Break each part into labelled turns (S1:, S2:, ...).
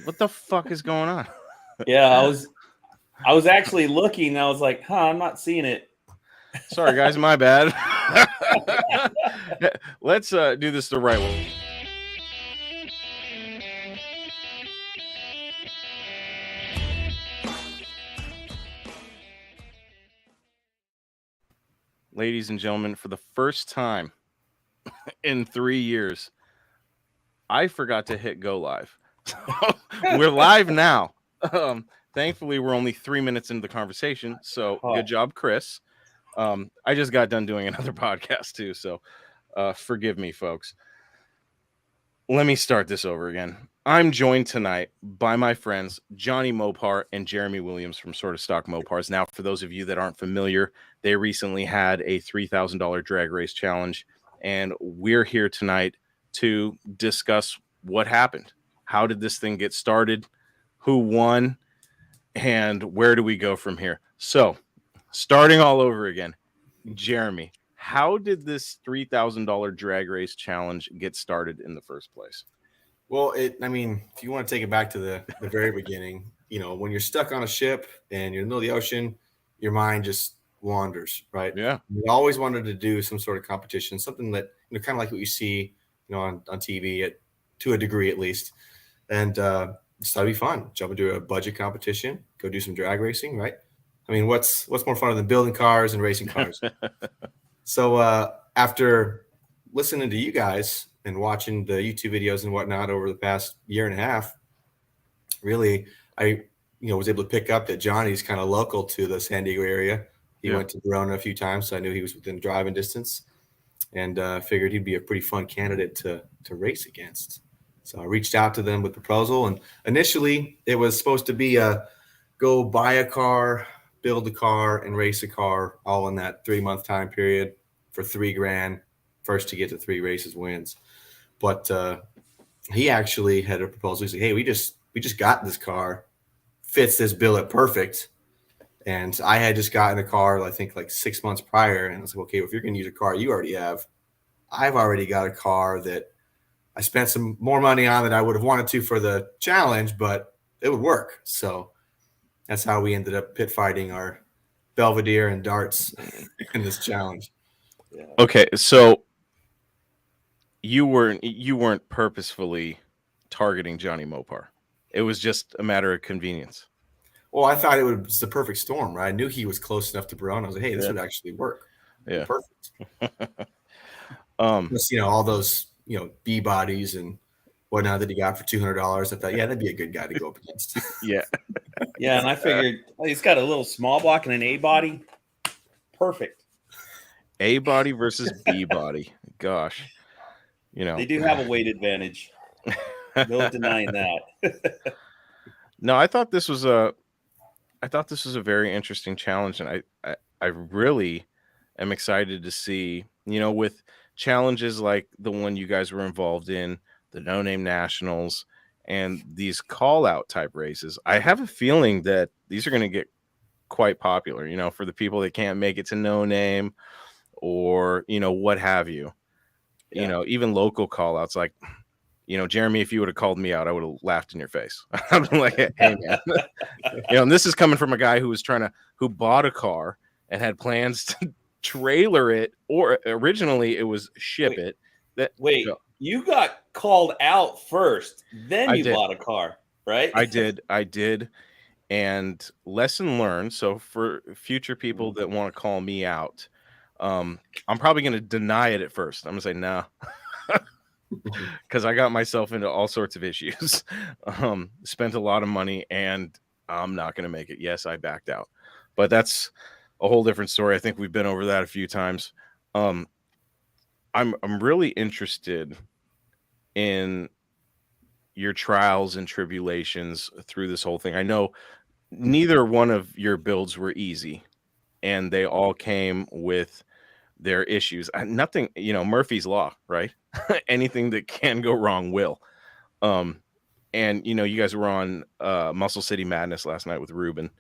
S1: What the fuck is going on?
S2: Yeah, I was actually looking. I was like, I'm not seeing it.
S1: Sorry, guys, my bad. Let's do this the right way. Ladies and gentlemen, for the first time in 3 years, I forgot to hit go live. So we're live now. Thankfully, we're only 3 minutes into the conversation. So good job, Chris. I just got done doing another podcast too. So forgive me, folks. Let me start this over again. I'm joined tonight by my friends, Jonny Mopar and Jeremy Williams from Sorta Stock Mopars. Now, for those of you that aren't familiar, they recently had a $3,000 drag race challenge, and we're here tonight to discuss what happened. How did this thing get started? Who won? And where do we go from here? So, starting all over again, Jeremy, how did this $3,000 drag race challenge get started in the first place?
S3: Well, if you want to take it back to the very beginning, when you're stuck on a ship and you're in the middle of the ocean, your mind just wanders, right?
S1: Yeah.
S3: We always wanted to do some sort of competition, something that, kind of like what you see, on TV to a degree at least. And just thought it'd be fun. Jump into a budget competition, go do some drag racing, right? What's more fun than building cars and racing cars? So after listening to you guys and watching the YouTube videos and whatnot over the past year and a half, really, I was able to pick up that Jonny's kind of local to the San Diego area. He went to Verona a few times, so I knew he was within driving distance, and figured he'd be a pretty fun candidate to race against. So I reached out to them with a proposal, and initially it was supposed to be go buy a car, build a car, and race a car all in that 3-month time period for $3,000. First to get to 3 races wins. But he actually had a proposal. He said, "Hey, we just got this car, fits this billet perfect." And I had just gotten a car, I think like 6 months prior. And I was like, "Okay, well, if you're going to use a car you already have, I've already got a car that I spent some more money on than I would have wanted to for the challenge, but it would work." So that's how we ended up pit fighting our Belvedere and darts in this challenge.
S1: Yeah. Okay, so you weren't purposefully targeting Jonny Mopar. It was just a matter of convenience.
S3: Well, I thought it was the perfect storm, right? I knew he was close enough to Verona. I was like, "Hey, this would actually work."
S1: Yeah,
S3: perfect. Just, all those B bodies and whatnot that he got for $200. I thought, that'd be a good guy to go up against.
S1: Yeah.
S2: And I figured he's got a little small block and an A body. Perfect.
S1: A body versus B body. Gosh.
S2: They do have a weight advantage. No denying that.
S1: No, I thought this was a very interesting challenge, and I really am excited to see, with challenges like the one you guys were involved in, the No Name Nationals, and these call out type races. I have a feeling that these are going to get quite popular, for the people that can't make it to No Name or, what have you.
S2: Yeah.
S1: Even local call outs like, Jeremy, if you would have called me out, I would have laughed in your face. I'm like, "Hey, man." And this is coming from a guy who bought a car and had plans to trailer it, or originally it was ship it.
S2: You got called out first, then you bought a car, right?
S1: I did. And lesson learned. So for future people that want to call me out, I'm probably going to deny it at first. I'm going to say, "No." Because I got myself into all sorts of issues, spent a lot of money, and I'm not going to make it. Yes, I backed out, but that's a whole different story. I think we've been over that a few times. I'm really interested in your trials and tribulations through this whole thing. I know neither one of your builds were easy, and they all came with their issues. Nothing, Murphy's Law, right? Anything that can go wrong will. And you guys were on Muscle City Madness last night with Ruben,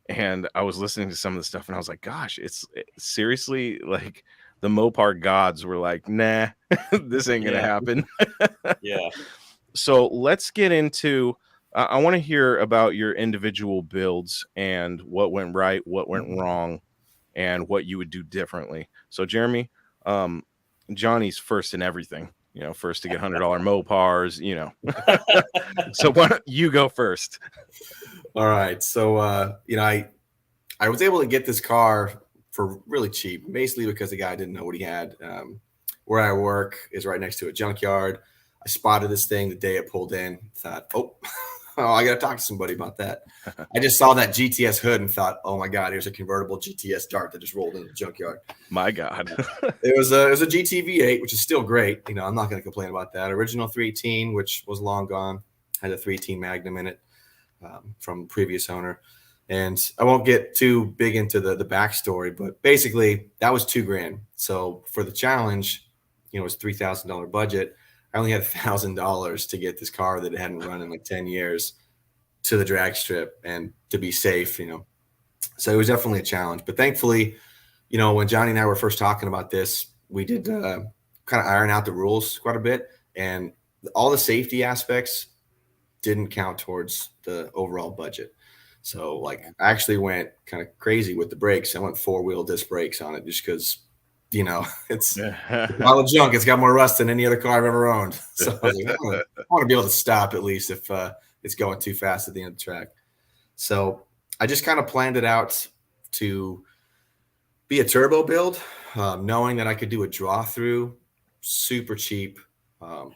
S1: and I was listening to some of the stuff, and I was like, "Gosh, it's seriously like the Mopar gods were like, nah, this ain't gonna happen."
S2: Yeah.
S1: So let's get into I want to hear about your individual builds and what went right, what went wrong, and what you would do differently. So, Jeremy, um, Johnny's first in everything. First to get $100 Mopars. So why don't you go first?
S3: All right. So I was able to get this car for really cheap, basically because the guy didn't know what he had. Where I work is right next to a junkyard. I spotted this thing the day it pulled in. Thought, oh, I got to talk to somebody about that. I just saw that GTS hood and thought, oh my God, here's a convertible GTS Dart that just rolled into the junkyard.
S1: My God.
S3: It was a GT V8, which is still great. I'm not going to complain about that. Original 318, which was long gone, had a 318 Magnum in it from previous owner. And I won't get too big into the backstory, but basically that was $2,000. So for the challenge, it was $3,000 budget. I only had $1,000 to get this car that it hadn't run in like 10 years to the drag strip and to be safe, So it was definitely a challenge. But thankfully, when Johnny and I were first talking about this, we did kind of iron out the rules quite a bit. And all the safety aspects didn't count towards the overall budget. So like I actually went kind of crazy with the brakes. I went 4-wheel disc brakes on it just because, it's a lot of junk. It's got more rust than any other car I've ever owned. So I was like, I want to be able to stop at least if it's going too fast at the end of the track. So I just kind of planned it out to be a turbo build, knowing that I could do a draw through super cheap,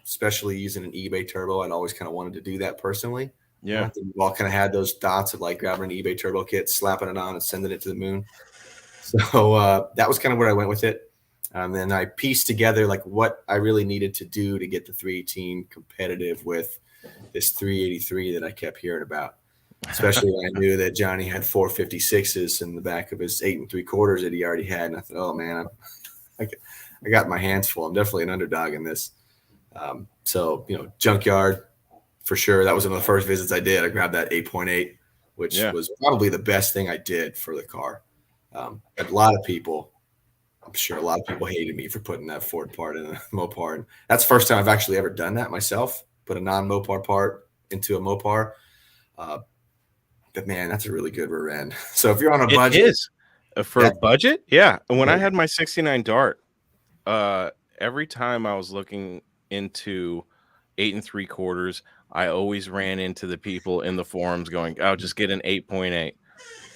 S3: especially using an eBay turbo. I'd always kind of wanted to do that personally.
S1: Yeah.
S3: We all kind of had those thoughts of like grabbing an eBay turbo kit, slapping it on and sending it to the moon. So that was kind of where I went with it. Then I pieced together like what I really needed to do to get the 318 competitive with this 383 that I kept hearing about, especially when I knew that Johnny had 456s in the back of his 8 3/4 that he already had. And I thought, oh man, I got my hands full. I'm definitely an underdog in this. So, junkyard for sure. That was one of the first visits I did. I grabbed that 8.8, which was probably the best thing I did for the car. A lot of people, I'm sure a lot of people hated me for putting that Ford part in a Mopar. And that's the first time I've actually ever done that myself, put a non-Mopar part into a Mopar. But man, that's a really good rear end. So if you're on a budget.
S1: It is. For a budget? Yeah. When I had my 69 Dart, every time I was looking into 8 3/4, I always ran into the people in the forums going, oh, just get an 8.8.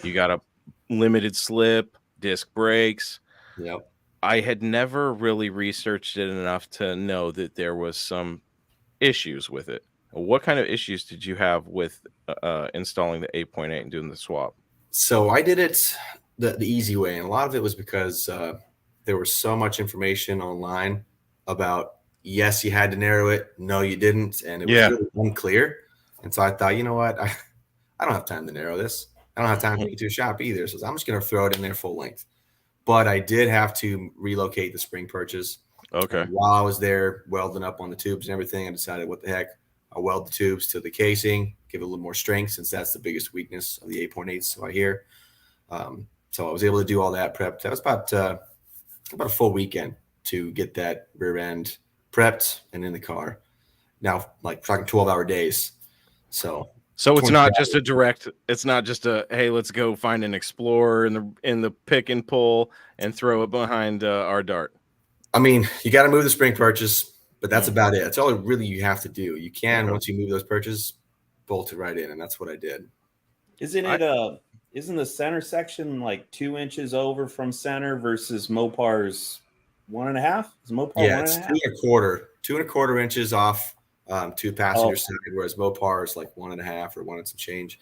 S1: You got a limited slip, disc brakes.
S3: Yep.
S1: I had never really researched it enough to know that there was some issues with it. What kind of issues did you have with installing the 8.8 and doing the swap?
S3: So I did it the easy way. And a lot of it was because there was so much information online about, yes, you had to narrow it. No, you didn't. And it was really unclear. And so I thought, you know what? I don't have time to narrow this. I don't have time to take it to a shop either. So I'm just going to throw it in there full length. But I did have to relocate the spring perches.
S1: Okay.
S3: And while I was there welding up on the tubes and everything, I decided, what the heck? I'll weld the tubes to the casing, give it a little more strength since that's the biggest weakness of the 8.8. So I hear. So I was able to do all that prep. That was about a full weekend to get that rear end prepped and in the car. Now, like talking 12-hour days. So
S1: it's not just a direct. It's not just a hey, let's go find an Explorer in the pick and pull and throw it behind our Dart.
S3: I mean, you got to move the spring purchase, but that's about it. That's all really you have to do. You can once you move those perches, bolt it right in, and that's what I did.
S2: Isn't the center section like 2 inches over from center versus Mopar's 1.5? Is Mopar 1.5?
S3: It's 2.25 inches off to passenger side, whereas Mopar is like 1.5 or 1 and some change.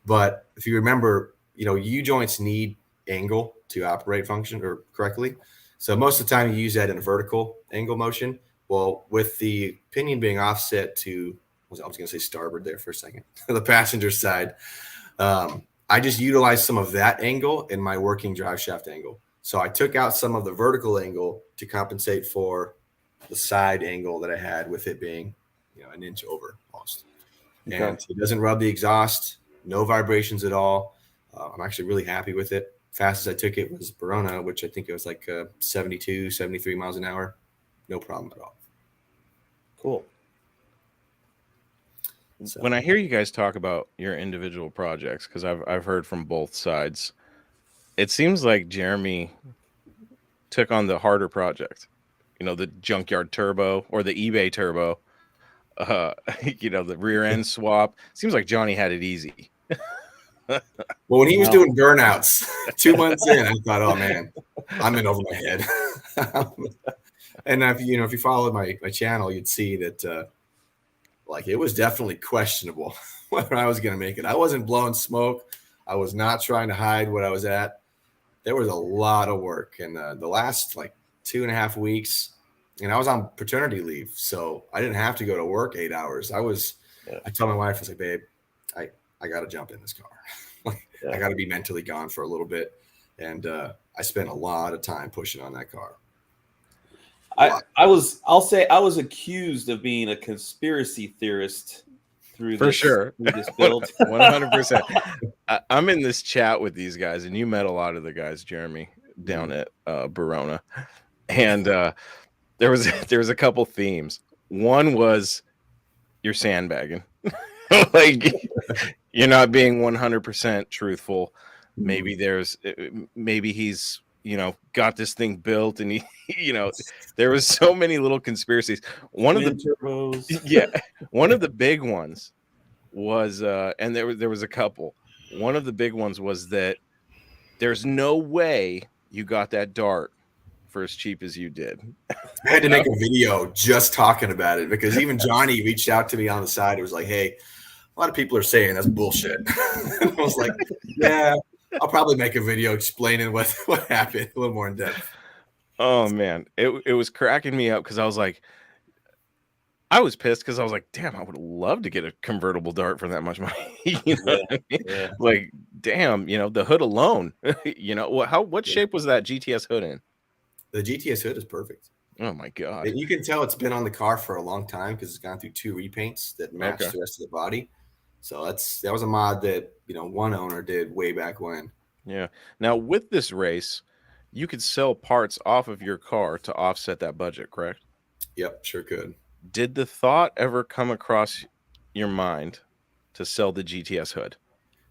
S3: But if you remember, U joints need angle to operate function or correctly. So most of the time you use that in a vertical angle motion. Well, with the pinion being offset to, I was going to say starboard there for a second, the passenger side, I just utilized some of that angle in my working drive shaft angle. So I took out some of the vertical angle to compensate for the side angle that I had with it being, an inch over almost. Okay. And it doesn't rub the exhaust, no vibrations at all. I'm actually really happy with it. Fastest I took it was Verona, which I think it was like 72, 73 miles an hour. No problem at all.
S2: Cool.
S3: So
S1: When I hear you guys talk about your individual projects, because I've heard from both sides, it seems like Jeremy took on the harder project. The junkyard turbo or the eBay turbo. The rear end swap. Seems like Johnny had it easy.
S3: well, when he was
S2: No.
S3: doing burnouts 2 months in, I thought, oh man, I'm in over my head. And if you followed my channel, you'd see that like it was definitely questionable whether I was going to make it. I wasn't blowing smoke. I was not trying to hide what I was at. There was a lot of work, and the last like 2.5 weeks, and I was on paternity leave, so I didn't have to go to work 8 hours. I told my wife, I was like, babe, I got to jump in this car. I got to be mentally gone for a little bit, and I spent a lot of time pushing on that car.
S2: I'll say I was accused of being a conspiracy theorist through
S1: For sure.
S2: through this build.
S1: 100%. I'm in this chat with these guys, and you met a lot of the guys, Jeremy, down at Barona, and there was a couple themes. One was you're sandbagging, like you're not being 100% truthful. Maybe he's got this thing built, and he there was so many little conspiracies. One of the big ones was and there was a couple. One of the big ones was that there's no way you got that dart for as cheap as you did.
S3: I had to make a video just talking about it because even Johnny reached out to me on the side. It was like, hey, a lot of people are saying that's bullshit. And I was like, yeah, I'll probably make a video explaining what happened a little more in depth.
S1: Oh man, it was cracking me up because I was like, I was pissed because I was like, damn, I would love to get a convertible dart for that much money. What I mean?
S2: Yeah.
S1: Like, damn, the hood alone. What shape was that GTS hood in?
S3: The GTS hood is perfect.
S1: Oh my god!
S3: You can tell it's been on the car for a long time because it's gone through 2 repaints that match the rest of the body. So that was a mod that one owner did way back when.
S1: Yeah. Now with this race, you could sell parts off of your car to offset that budget, correct?
S3: Yep, sure could.
S1: Did the thought ever come across your mind to sell the GTS hood?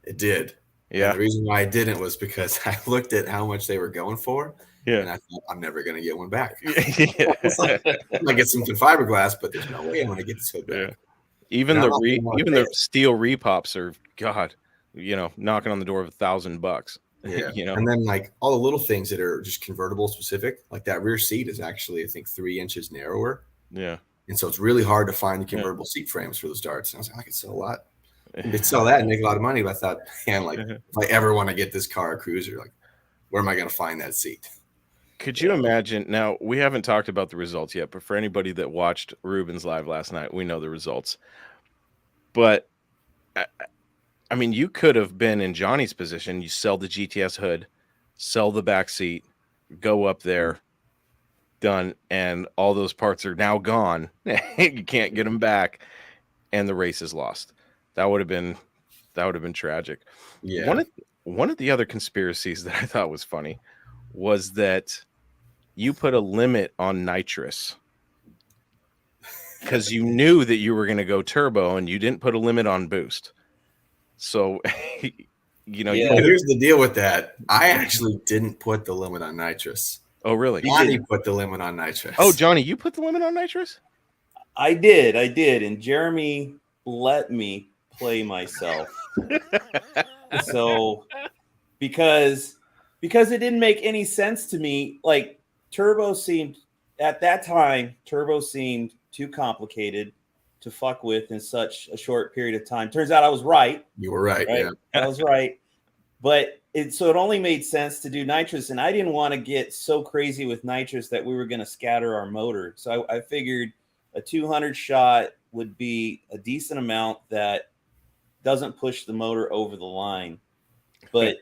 S3: It did.
S1: Yeah.
S3: And the reason why I didn't was because I looked at how much they were going for.
S1: Yeah.
S3: And I thought, I'm never going to get one back.
S1: Yeah.
S3: I might get something fiberglass, but there's no way I'm going to get this hood back.
S1: Yeah. Even the steel repops are, God, knocking on the door of $1,000.
S3: Yeah. And then like all the little things that are just convertible specific, like that rear seat is actually, I think, 3 inches narrower.
S1: Yeah.
S3: And so it's really hard to find the convertible seat frames for those darts. And I was like, I could sell a lot. I could sell that and make a lot of money. But I thought, man, like if I ever want to get this car a cruiser, like where am I going to find that seat?
S1: Could you imagine? Now, we haven't talked about the results yet, but for anybody that watched Ruben's live last night, we know the results. But, I mean, you could have been in Johnny's position. You sell the GTS hood, sell the back seat, go up there, done, and all those parts are now gone. You can't get them back, and the race is lost. That would have been tragic.
S3: Yeah.
S1: One of the other conspiracies that I thought was funny was that you put a limit on nitrous because you knew that you were going to go turbo and you didn't put a limit on boost. So,
S3: here's the deal with that. I actually didn't put the limit on nitrous.
S1: Oh, really?
S3: Johnny put the limit on nitrous.
S1: Oh, Johnny, you put the limit on nitrous?
S2: I did. And Jeremy let me play myself. So because it didn't make any sense to me. Like at that time, turbo seemed too complicated to fuck with in such a short period of time. Turns out I was right.
S3: You were right. Yeah.
S2: I was right. But it only made sense to do nitrous. And I didn't want to get so crazy with nitrous that we were going to scatter our motor. So I figured a 200 shot would be a decent amount that doesn't push the motor over the line. But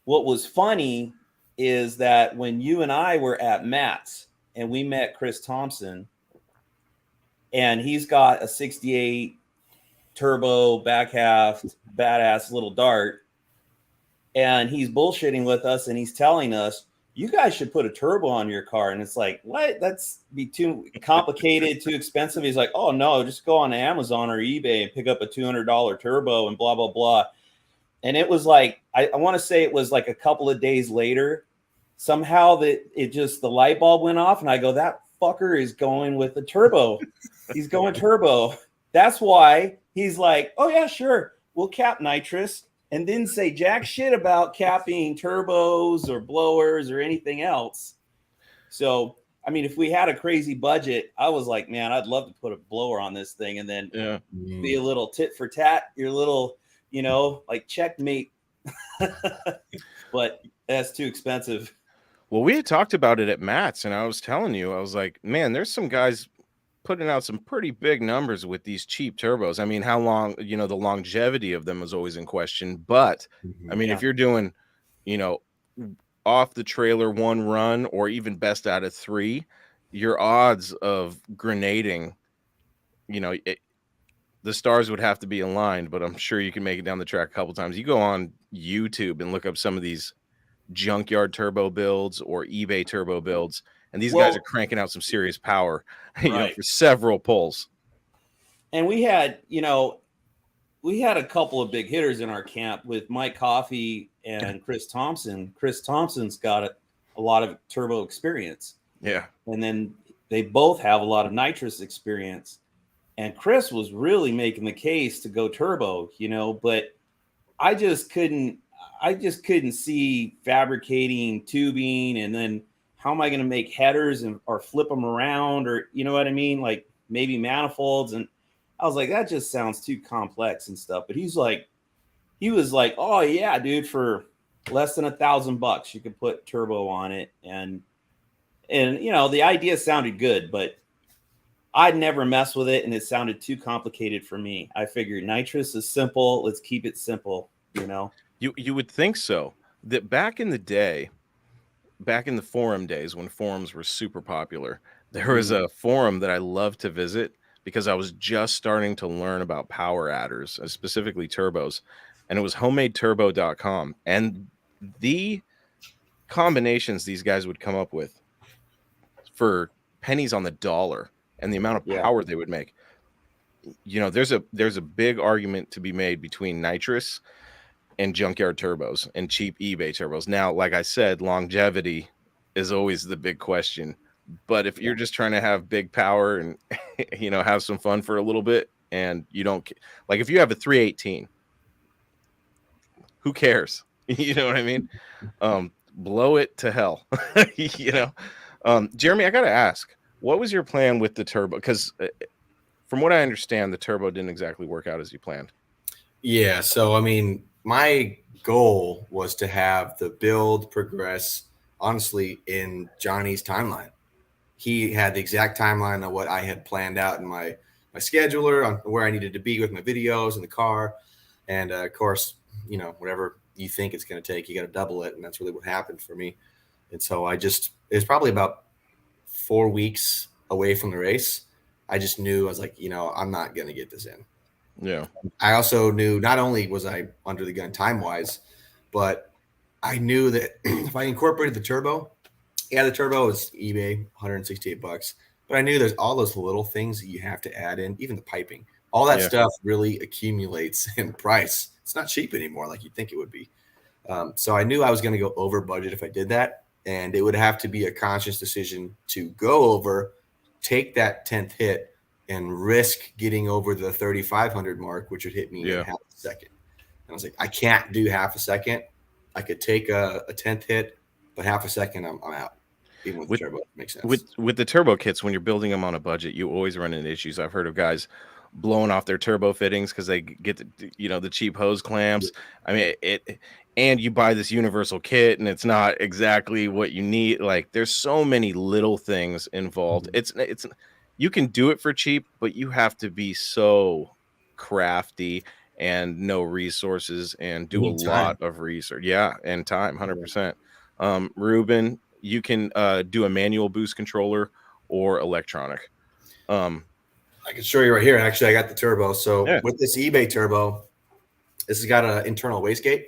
S2: what was funny is that when you and I were at Matt's and we met Chris Thompson, and he's got a 68 turbo back half badass little dart, and he's bullshitting with us, and he's telling us, you guys should put a turbo on your car. And it's like, what? That's be too complicated, too expensive. He's like, oh no, just go on Amazon or eBay and pick up a $200 turbo and blah, blah, blah. And it was like, I want to say it was like a couple of days later, somehow that it just, the light bulb went off. And I go, that fucker is going with the turbo. He's going turbo. That's why he's like, oh yeah, sure, we'll cap nitrous. And didn't say jack shit about capping turbos or blowers or anything else. So, I mean, if we had a crazy budget, I was like, man, I'd love to put a blower on this thing and then be a little tit for tat, your little, you know, like checkmate. But that's too expensive.
S1: Well, we had talked about it at Matt's, and I was telling you, I was like, man, there's some guys putting out some pretty big numbers with these cheap turbos. I mean, how long, you know, the longevity of them is always in question. But I mean, if you're doing, you know, off the trailer one run or even best out of 3, your odds of grenading, you know, the stars would have to be aligned, but I'm sure you can make it down the track a couple times. You go on YouTube and look up some of these junkyard turbo builds or eBay turbo builds, and these guys are cranking out some serious power, you know, for several pulls.
S2: And we had, you know, a couple of big hitters in our camp with Mike Coffey and Chris Thompson. Chris Thompson's got a lot of turbo experience.
S1: Yeah.
S2: And then they both have a lot of nitrous experience. And Chris was really making the case to go turbo, you know, but I just couldn't see fabricating tubing and then how am I going to make headers or flip them around or, you know what I mean? Like maybe manifolds. And I was like, that just sounds too complex and stuff. But he was like, oh yeah, dude, for less than $1,000, you could put turbo on it. And, you know, the idea sounded good, but I'd never mess with it. And it sounded too complicated for me. I figured nitrous is simple. Let's keep it simple, you know?
S1: You would think so. That back in the day, back in the forum days when forums were super popular, there was a forum that I loved to visit because I was just starting to learn about power adders, specifically turbos, and it was homemadeturbo.com. And the combinations these guys would come up with for pennies on the dollar and the amount of power they would make. You know, there's a big argument to be made between nitrous and junkyard turbos and cheap eBay turbos. Now, like I said, longevity is always the big question. But if you're just trying to have big power and, you know, have some fun for a little bit and you don't like, if you have a 318, who cares? You know what I mean? Blow it to hell, you know? Jeremy, I got to ask, what was your plan with the turbo? Because from what I understand, the turbo didn't exactly work out as you planned.
S3: Yeah. So, I mean, my goal was to have the build progress, honestly, in Jonny's timeline. He had the exact timeline of what I had planned out in my scheduler on where I needed to be with my videos in the car. And of course, you know, whatever you think it's going to take, you got to double it. And that's really what happened for me. And so it was probably about 4 weeks away from the race. I just knew, I was like, you know, I'm not going to get this in.
S1: Yeah.
S3: I also knew not only was I under the gun time wise, but I knew that if I incorporated the turbo, the turbo is eBay, $168, but I knew there's all those little things that you have to add in, even the piping, all that stuff really accumulates in price. It's not cheap anymore like you'd think it would be. So I knew I was going to go over budget if I did that. And it would have to be a conscious decision to go over, take that 10th hit, and risk getting over the 3,500 mark, which would hit me in half a second. And I was like, I can't do half a second. I could take a 10th hit, but half a second, I'm out. Even with the turbo, it makes sense.
S1: With the turbo kits, when you're building them on a budget, you always run into issues. I've heard of guys blowing off their turbo fittings because they get the cheap hose clamps. I mean, and you buy this universal kit and it's not exactly what you need. Like, there's so many little things involved. It's you can do it for cheap, but you have to be so crafty and know resources and do a lot of research. Yeah, and time, 100%. Ruben, you can do a manual boost controller or electronic.
S3: I can show you right here. Actually, I got the turbo. So with this eBay turbo, this has got an internal wastegate.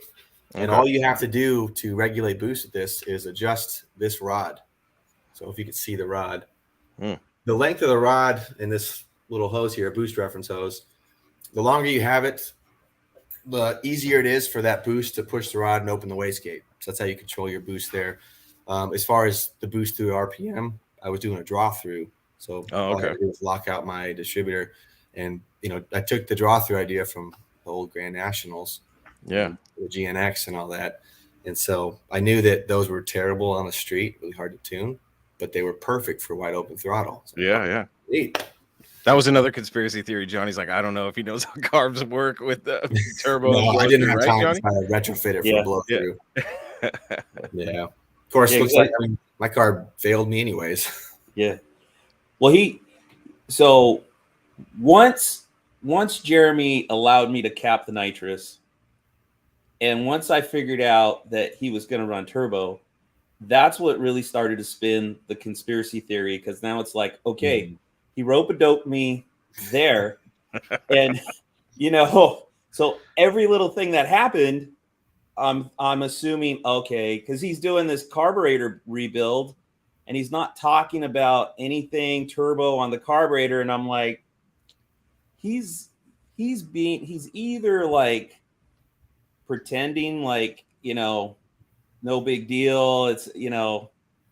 S3: And
S1: Okay.
S3: all you have to do to regulate boost with this is adjust this rod. So if you can see the rod, the length of the rod in this little hose here, a boost reference hose, the longer you have it, the easier it is for that boost to push the rod and open the wastegate. So that's how you control your boost there. As far as the boost through RPM, I was doing a draw through. So all I had to do was lock out my distributor. And, I took the draw through idea from the old Grand Nationals,
S1: Yeah,
S3: the GNX and all that. And so I knew that those were terrible on the street, really hard to tune, but they were perfect for wide open throttle. So
S1: neat. That was another conspiracy theory. Johnny's like, I don't know if he knows how carbs work with the turbo.
S3: No, I didn't have time
S1: Johnny?
S3: to try to retrofit it for blow through.
S1: Yeah.
S3: Of course, looks
S2: exactly.
S3: like my car failed me anyways.
S2: Yeah. Well, so once Jeremy allowed me to cap the nitrous, and once I figured out that he was going to run turbo, that's what really started to spin the conspiracy theory, because now it's like, okay, he rope-a-doped me there. And, so every little thing that happened, I'm assuming, okay, because he's doing this carburetor rebuild and he's not talking about anything turbo on the carburetor. And I'm like, he's either like pretending like, no big deal. It's,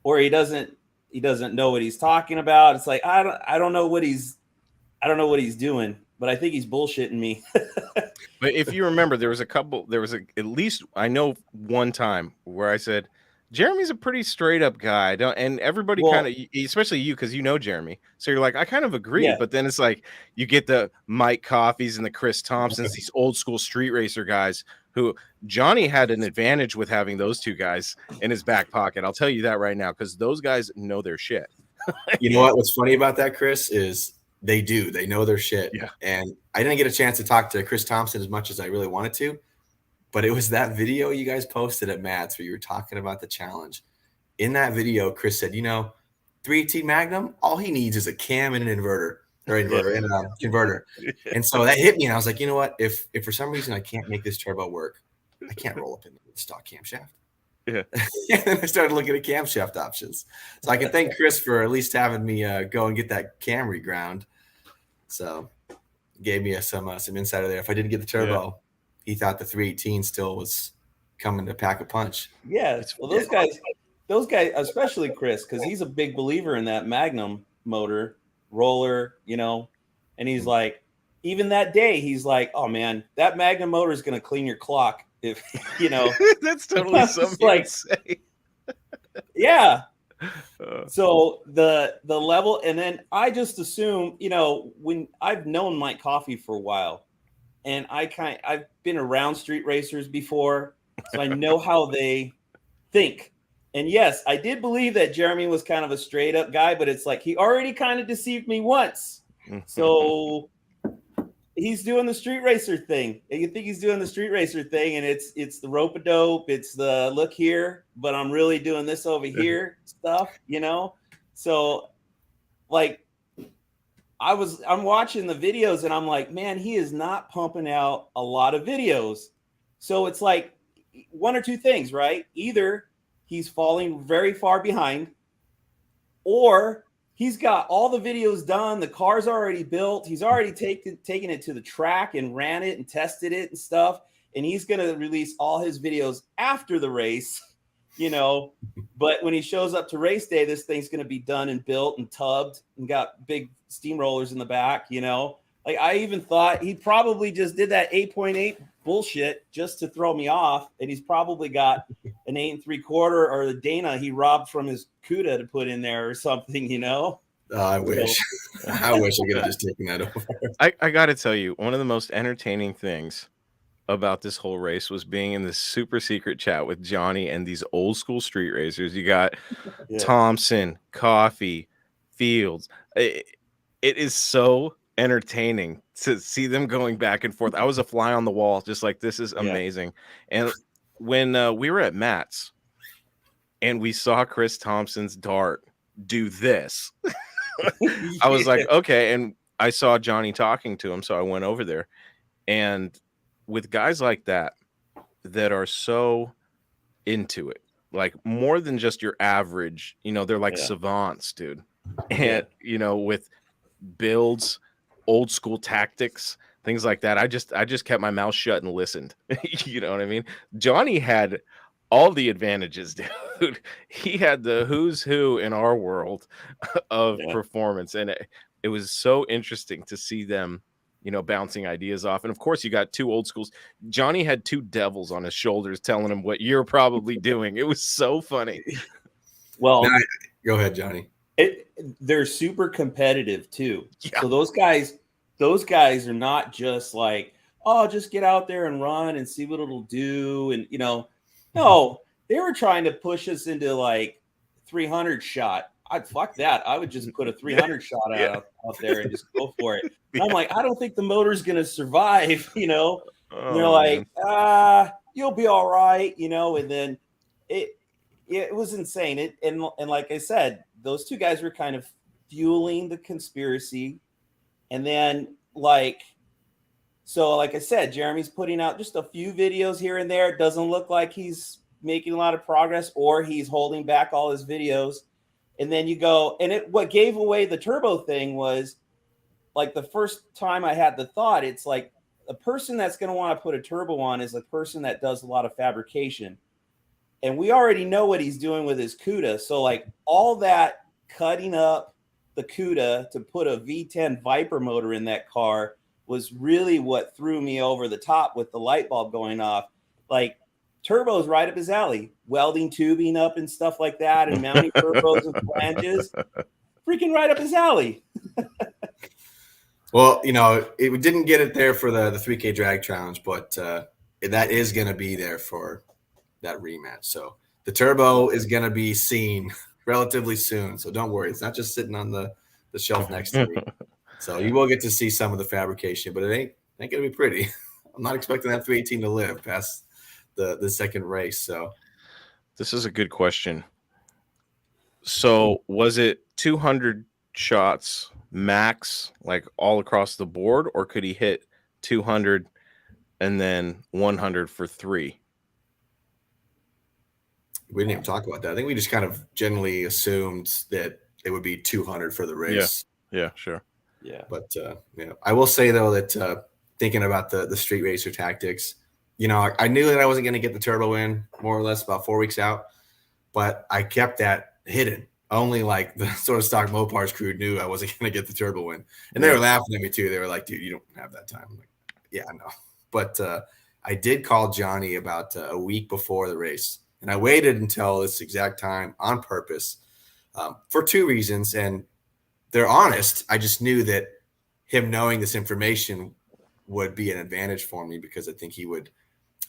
S2: or he doesn't know what he's talking about. It's like, I don't know what he's doing, but I think he's bullshitting me.
S1: But if you remember, there was at least, I know one time where I said, Jeremy's a pretty straight up guy. And everybody kind of, especially you, because you know Jeremy. So you're like, I kind of agree.
S2: Yeah.
S1: But then it's like, you get the Mike Coffees and the Chris Thompsons, these old school street racer guys who Johnny had an advantage with having those two guys in his back pocket. I'll tell you that right now, because those guys know their shit.
S3: You know what? What's funny about that, Chris, is they know their shit.
S1: Yeah.
S3: And I didn't get a chance to talk to Chris Thompson as much as I really wanted to, but it was that video you guys posted at Matt's where you were talking about the challenge. In that video, Chris said, 318 Magnum, all he needs is a cam and an inverter and a converter. And so that hit me, and I was like, you know what? If for some reason I can't make this turbo work, I can't roll up in the stock camshaft.
S1: Yeah.
S3: And then I started looking at camshaft options. So I can thank Chris for at least having me go and get that cam reground. So gave me some insider there. If I didn't get the turbo, he thought the 318 still was coming to pack a punch.
S2: Yeah. Well, those guys, especially Chris, because he's a big believer in that Magnum motor roller, and he's like, even that day, he's like, oh man, that Magnum motor is going to clean your clock. If
S1: that's totally something like say.
S2: Yeah. So the level, and then I just assume, when I've known Mike Coffey for a while, and I've been around street racers before, so I know how they think. And yes, I did believe that Jeremy was kind of a straight up guy, but it's like he already kind of deceived me once. So he's doing the street racer thing. You think he's doing the street racer thing, and it's the rope-a-dope, it's the look here, but I'm really doing this over here stuff, So like I'm watching the videos and I'm like, man, he is not pumping out a lot of videos. So it's like one or two things, right? Either he's falling very far behind, or he's got all the videos done. The car's already built. He's already taken it to the track and ran it and tested it and stuff. And he's going to release all his videos after the race, But when he shows up to race day, this thing's going to be done and built and tubbed and got big steamrollers in the back, Like I even thought he probably just did that 8.8 bullshit just to throw me off. And he's probably got an 8 3/4 or the Dana he robbed from his CUDA to put in there or something,
S3: I wish. I wish I could have just taken that over.
S1: I got to tell you, one of the most entertaining things about this whole race was being in this super secret chat with Johnny and these old school street racers. You got Thompson, Coffey, Fields. It is so entertaining to see them going back and forth. I was a fly on the wall, just like, this is amazing. And when we were at Matt's and we saw Chris Thompson's dart do this, I was like, okay. And I saw Johnny talking to him, so I went over there. And with guys like that, that are so into it, like more than just your average, they're like savants, dude. And, with builds, old school tactics, things like that. I just kept my mouth shut and listened. You know what I mean? Johnny had all the advantages, dude. He had the who's who in our world of performance. And it was so interesting to see them, bouncing ideas off. And of course, you got two old schools. Johnny had two devils on his shoulders telling him what you're probably doing. It was so funny.
S2: Well,
S3: go ahead, Johnny.
S2: They're super competitive too.
S1: Yeah.
S2: So those guys are not just like, oh, just get out there and run and see what it'll do. And, no, they were trying to push us into like 300 shot. I'd fuck that. I would just put a 300 shot out there and just go for it. And I'm like, I don't think the motor's going to survive, and they're like, you'll be all right, and then it was insane. And like I said, those two guys were kind of fueling the conspiracy. And then like I said, Jeremy's putting out just a few videos here and there. It doesn't look like he's making a lot of progress, or he's holding back all his videos. And then you go, and what gave away the turbo thing was like the first time I had the thought, it's like a person that's going to want to put a turbo on is a person that does a lot of fabrication. And we already know what he's doing with his CUDA. So like all that cutting up the CUDA to put a V10 Viper motor in that car was really what threw me over the top with the light bulb going off. Like turbos right up his alley, welding tubing up and stuff like that, and mounting turbos and flanges, freaking right up his alley.
S3: Well, it didn't get it there for the 3K drag challenge, but that is going to be there for that rematch. So the turbo is going to be seen relatively soon. So don't worry. It's not just sitting on the shelf next to me. So you will get to see some of the fabrication, but it ain't going to be pretty. I'm not expecting that 318 to live past the second race. So
S1: this is a good question. So was it 200 shots max, like all across the board, or could he hit 200 and then 100 for 3?
S3: We didn't even talk about that. I think we just kind of generally assumed that it would be 200 for the race.
S1: Yeah, sure.
S2: Yeah.
S3: But I will say though that thinking about the street racer tactics, I knew that I wasn't going to get the turbo in more or less about 4 weeks out, but I kept that hidden. Only like the Sorta Stock Mopars crew knew I wasn't going to get the turbo in. And they were laughing at me too. They were like, dude, you don't have that time. I'm like, yeah, I know. But I did call Johnny about a week before the race. And I waited until this exact time on purpose for 2 reasons. And they're honest. I just knew that him knowing this information would be an advantage for me, because I think he would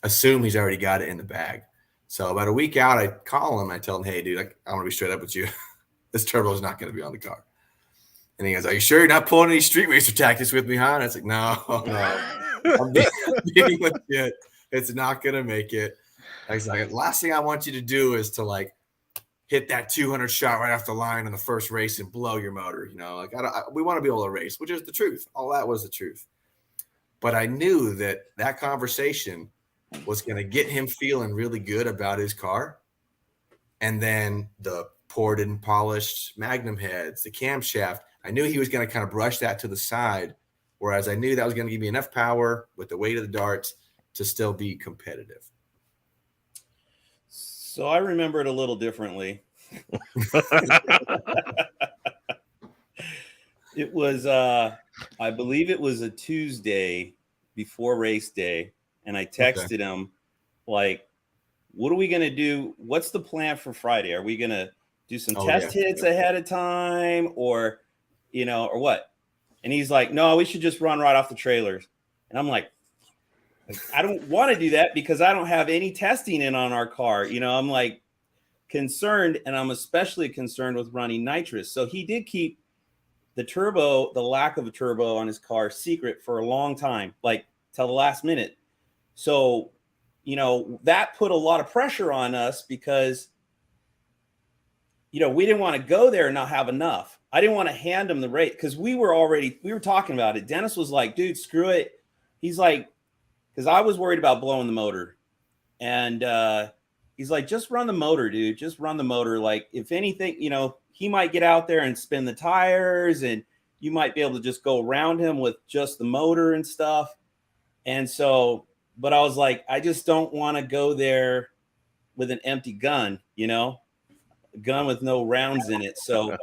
S3: assume he's already got it in the bag. So about a week out, I call him. I tell him, hey, dude, I want to be straight up with you. This turbo is not going to be on the car. And he goes, are you sure you're not pulling any street racer tactics with me, huh? And I was like, no. I'm being legit. It's not going to make it. I was like, last thing I want you to do is to like hit that 200 shot right off the line in the first race and blow your motor. We want to be able to race, which is the truth. All that was the truth. But I knew that conversation was going to get him feeling really good about his car. And then the ported and polished Magnum heads, the camshaft, I knew he was going to kind of brush that to the side, whereas I knew that was going to give me enough power with the weight of the darts to still be competitive.
S2: So I remember it a little differently. It was, I believe it was a Tuesday before race day. And I texted him like, what are we going to do? What's the plan for Friday? Are we going to do some test hits ahead of time or what? And he's like, no, we should just run right off the trailers. And I'm like, I don't want to do that because I don't have any testing in on our car. I'm like concerned, and I'm especially concerned with running nitrous. So he did keep the lack of a turbo on his car secret for a long time, like till the last minute. So, that put a lot of pressure on us because, we didn't want to go there and not have enough. I didn't want to hand him the rate because we were talking about it. Dennis was like, dude, screw it. He's like, because I was worried about blowing the motor. And he's like, just run the motor, dude. Just run the motor. Like, if anything, you know, he might get out there and spin the tires, and you might be able to just go around him with just the motor and stuff. And so, but I was like, I just don't want to go there with an empty gun, you know, a gun with no rounds in it. So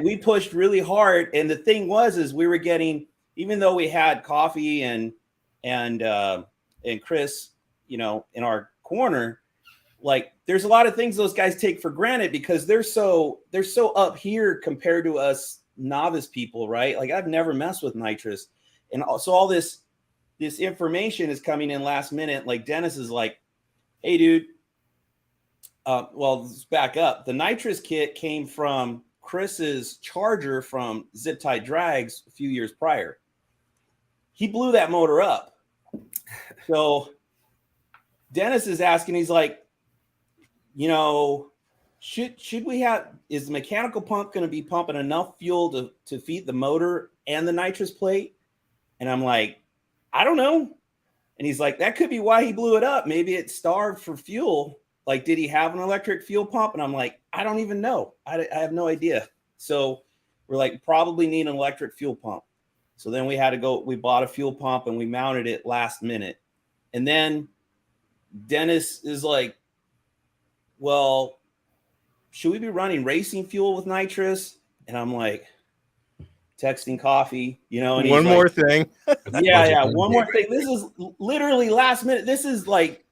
S2: we pushed really hard. And the thing is we were getting, even though we had coffee and Chris, you know, in our corner, like, there's a lot of things those guys take for granted because they're so up here compared to us novice people, right? Like, I've never messed with nitrous. And so all this information is coming in last minute. Like, Dennis is like, hey, dude, well, let's back up. The nitrous kit came from Chris's Charger from Zip Tie Drags a few years prior. He blew that motor up. So Dennis is asking, he's like, you know, should we have, is the mechanical pump going to be pumping enough fuel to feed the motor and the nitrous plate? And I'm like, I don't know. And he's like, that could be why he blew it up. Maybe it starved for fuel. Like, did he have an electric fuel pump? And I'm like, I don't even know. I have no idea. So we're like, probably need an electric fuel pump. So then we had to go, we bought a fuel pump and we mounted it last minute. And then Dennis is like, well, should we be running racing fuel with nitrous? And I'm like, texting coffee, you know, and
S1: one more thing.
S2: Yeah, one more thing. This is literally last minute. This is like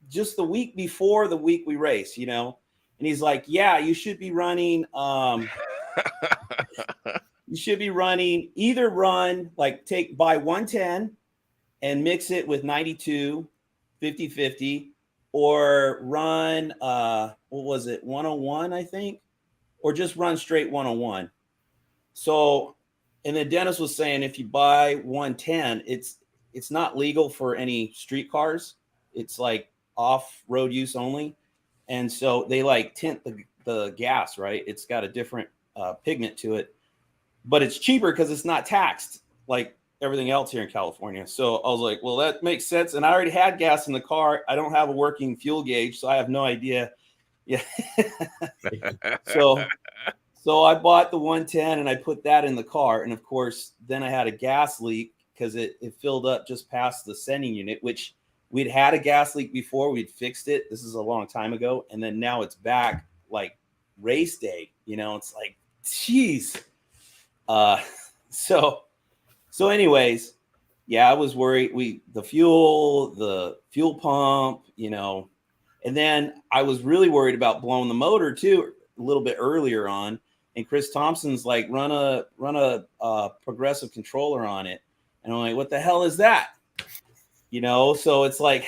S2: just the week before the week we race, you know. And he's like, yeah, you should be running either run, like, buy 110 and mix it with 92 50-50, or run what was it, 101, I think, or just run straight 101. So, and then Dennis was saying, if you buy 110, it's not legal for any street cars. It's like off-road use only. And so they like tint the gas, right? It's got a different pigment to it, but it's cheaper because it's not taxed like everything else here in California. So I was like, well, that makes sense. And I already had gas in the car. I don't have a working fuel gauge, so I have no idea. Yeah. So I bought the 110 and I put that in the car. And of course, then I had a gas leak because it filled up just past the sending unit, which we'd had a gas leak before. We'd fixed it. This is a long time ago. And then now it's back like race day. You know, it's like, geez. So anyways, yeah, I was worried. The fuel pump, you know, and then I was really worried about blowing the motor too a little bit earlier on. And Chris Thompson's like, run a progressive controller on it. And I'm like, what the hell is that? You know, so it's like,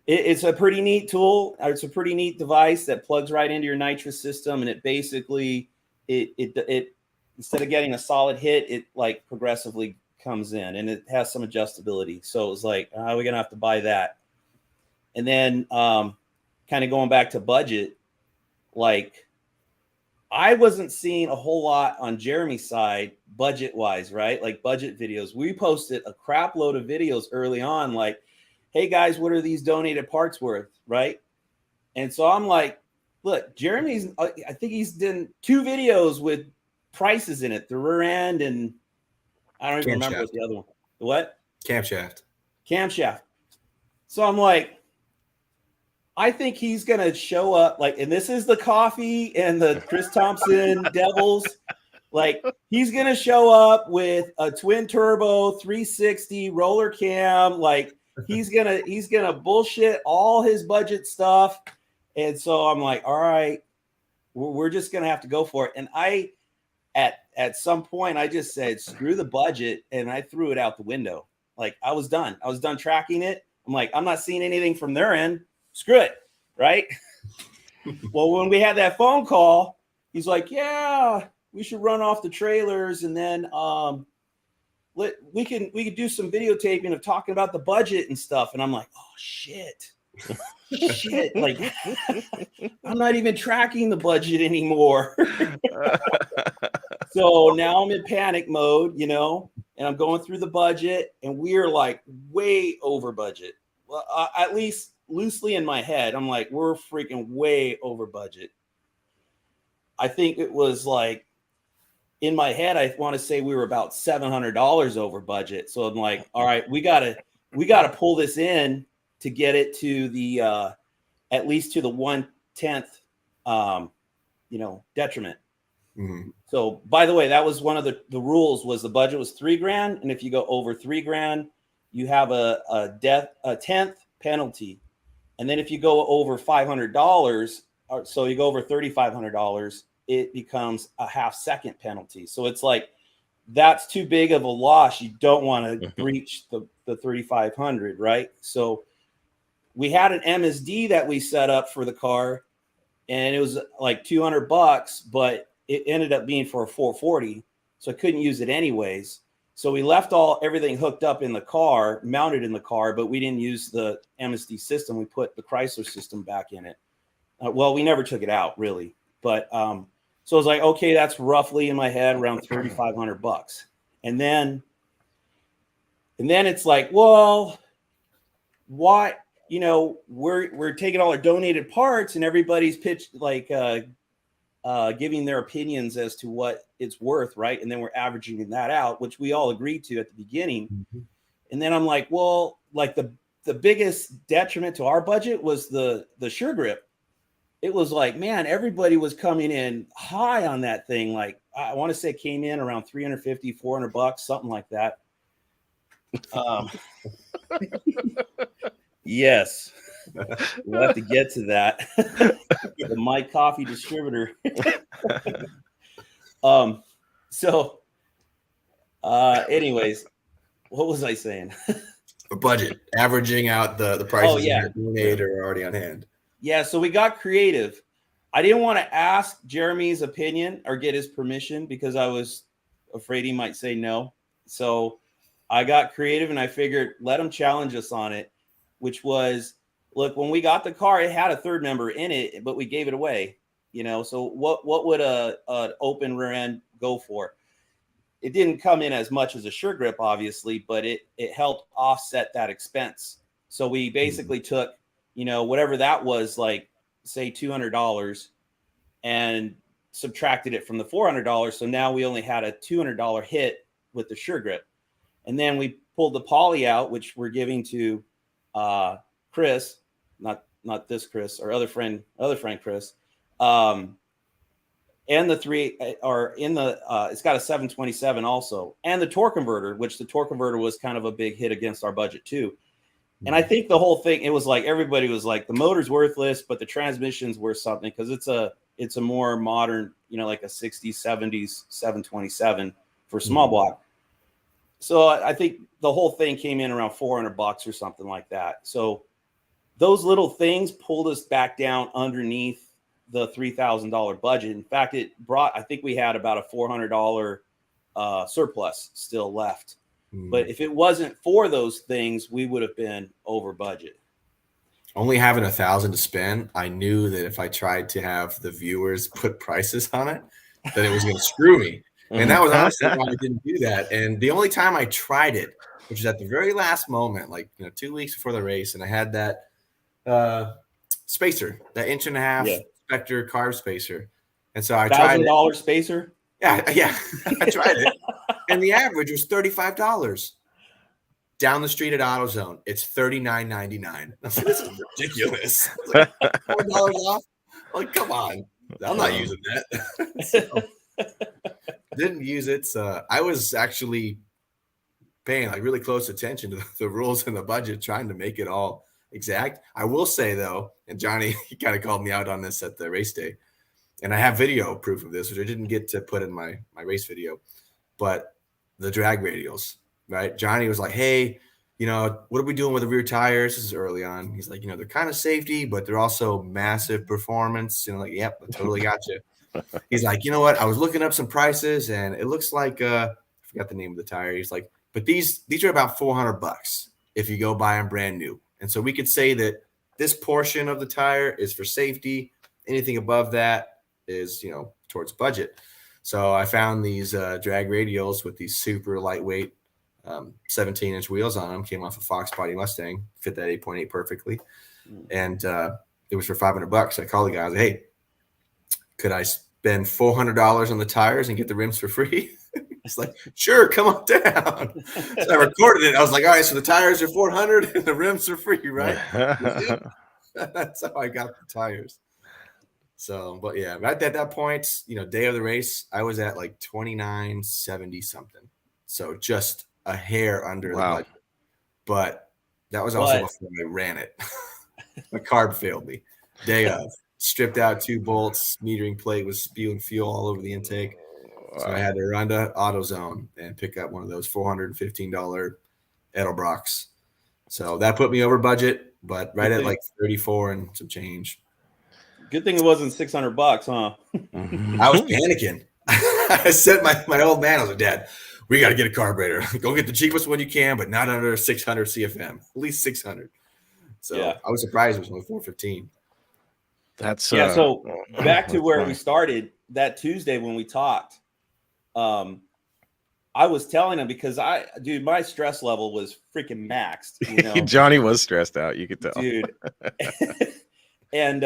S2: it's a pretty neat tool. It's a pretty neat device that plugs right into your nitrous system. And it basically, it instead of getting a solid hit, it like progressively comes in, and it has some adjustability. So it was like, we're going to have to buy that. And then kind of going back to budget, like, I wasn't seeing a whole lot on Jeremy's side budget-wise, right? Like budget videos. We posted a crap load of videos early on, like, hey, guys, what are these donated parts worth, right? And so I'm like, look, Jeremy's, I think he's done 2 videos with prices in it, the rear end, and I don't even remember what the other one. What? Camshaft. So I'm like, I think he's going to show up like, and this is the coffee and the Chris Thompson Devils. Like, he's going to show up with a twin turbo 360 roller cam. Like, he's going to bullshit all his budget stuff. And so I'm like, all right, we're just going to have to go for it. And at some point I just said, screw the budget. And I threw it out the window. Like, I was done tracking it. I'm like, I'm not seeing anything from their end. Screw it, right? Well, when we had that phone call, he's like, yeah, we should run off the trailers, and then we could do some videotaping of talking about the budget and stuff. And I'm like, oh shit. Like, I'm not even tracking the budget anymore. So now I'm in panic mode, you know, and I'm going through the budget, and we're like way over budget. at least loosely in my head, I'm like, we're freaking way over budget. I think it was like, in my head, I want to say we were about $700 over budget. So I'm like, all right, we gotta pull this in to get it to the at least to the 1/10 detriment.
S3: Mm-hmm.
S2: So by the way, that was one of the rules, was the budget was $3,000, and if you go over $3,000, you have a 10th penalty. And then if you go over $500, so you go over $3,500, it becomes a half-second penalty. So it's like, that's too big of a loss. You don't want to breach the 3,500, right? So we had an MSD that we set up for the car, and it was like $200, but it ended up being for a 440, so I couldn't use it anyways. So we left everything hooked up in the car, mounted in the car, but we didn't use the MSD system. We put the Chrysler system back in it. Well, we never took it out really, but so I was like, okay, that's roughly in my head around $3,500. And then it's like, well, why? We're taking all our donated parts, and everybody's pitched like giving their opinions as to what it's worth, right? And then we're averaging that out, which we all agreed to at the beginning. Mm-hmm. And then I'm like, well, like the biggest detriment to our budget was the Sure Grip. It was like, man, everybody was coming in high on that thing. Like, I want to say it came in around $350, $400, something like that. Yes, we'll have to get to that. The My Coffee distributor. Anyways, what was I saying?
S3: A budget, averaging out the prices that are already on hand.
S2: Yeah, so we got creative. I didn't want to ask Jeremy's opinion or get his permission because I was afraid he might say no. So I got creative, and I figured let him challenge us on it, which was, look, when we got the car, it had a third member in it, but we gave it away. So what would an open rear end go for? It didn't come in as much as a Sure Grip, obviously, but it helped offset that expense. So we basically took, whatever that was, like, say $200, and subtracted it from the $400. So now we only had a $200 hit with the Sure Grip. And then we pulled the poly out, which we're giving to Chris, not this Chris, our other friend Chris. And the three are in the it's got a 727 also, and the torque converter, which the torque converter was kind of a big hit against our budget too. And I think the whole thing, it was like everybody was like, the motor's worthless, but the transmission's worth something because it's a more modern, like a 60s, 70s 727 for small block. So I think the whole thing came in around $400 or something like that. So those little things pulled us back down underneath the $3,000 budget. In fact, I think we had about a $400 surplus still left. But if it wasn't for those things, we would have been over budget.
S3: Only having $1,000 to spend, I knew that if I tried to have the viewers put prices on it, that it was going to screw me. And that was honestly why I didn't do that. And the only time I tried it, which was at the very last moment, like 2 weeks before the race, and I had that spacer, that 1.5 Spectre carb spacer. And so I tried it.
S2: $1,000 spacer?
S3: Yeah. I tried it. And the average was $35. Down the street at AutoZone, it's $39.99. I was like, this is ridiculous. Like, $4 off? Like, come on. I'm not using that. Didn't use it. So I was actually paying like really close attention to the rules and the budget, trying to make it all exact. I will say though, and Johnny, he kind of called me out on this at the race day, and I have video proof of this, which I didn't get to put in my race video, but the drag radials, right? Johnny was like, hey, what are we doing with the rear tires? This is early on. He's like, they're kind of safety, but they're also massive performance. Like, yep, I totally got you. He's like, you know what? I was looking up some prices, and it looks like I forgot the name of the tire. He's like, but these are about $400 if you go buy them brand new. And so we could say that this portion of the tire is for safety. Anything above that is, towards budget. So I found these drag radials with these super lightweight 17-inch wheels on them. Came off a Fox Body Mustang, fit that 8.8 perfectly, and it was for $500. I called the guy. I was like, hey, could I spend $400 on the tires and get the rims for free? It's like, sure, come on down. So I recorded it. I was like, all right, so the tires are $400 and the rims are free, right? That's how I got the tires. So, but yeah, right at that point, day of the race, I was at like 29.70 something. So just a hair under the budget. But that was also before I ran it. My carb failed me. Day of. Stripped out 2 bolts. Metering plate was spewing fuel all over the intake. So I had to run to AutoZone and pick up one of those $415 Edelbrocks. So that put me over budget, but right at like 34 and some change.
S2: Good thing it wasn't $600, huh?
S3: I was panicking. I said my old man, I was like, Dad, we got to get a carburetor. Go get the cheapest one you can, but not under 600 CFM. At least 600. So yeah. I was surprised it was only 415.
S1: That's
S2: so back to where we started that Tuesday when we talked. I was telling him because my stress level was freaking maxed.
S1: Johnny was stressed out. You could tell,
S2: dude. And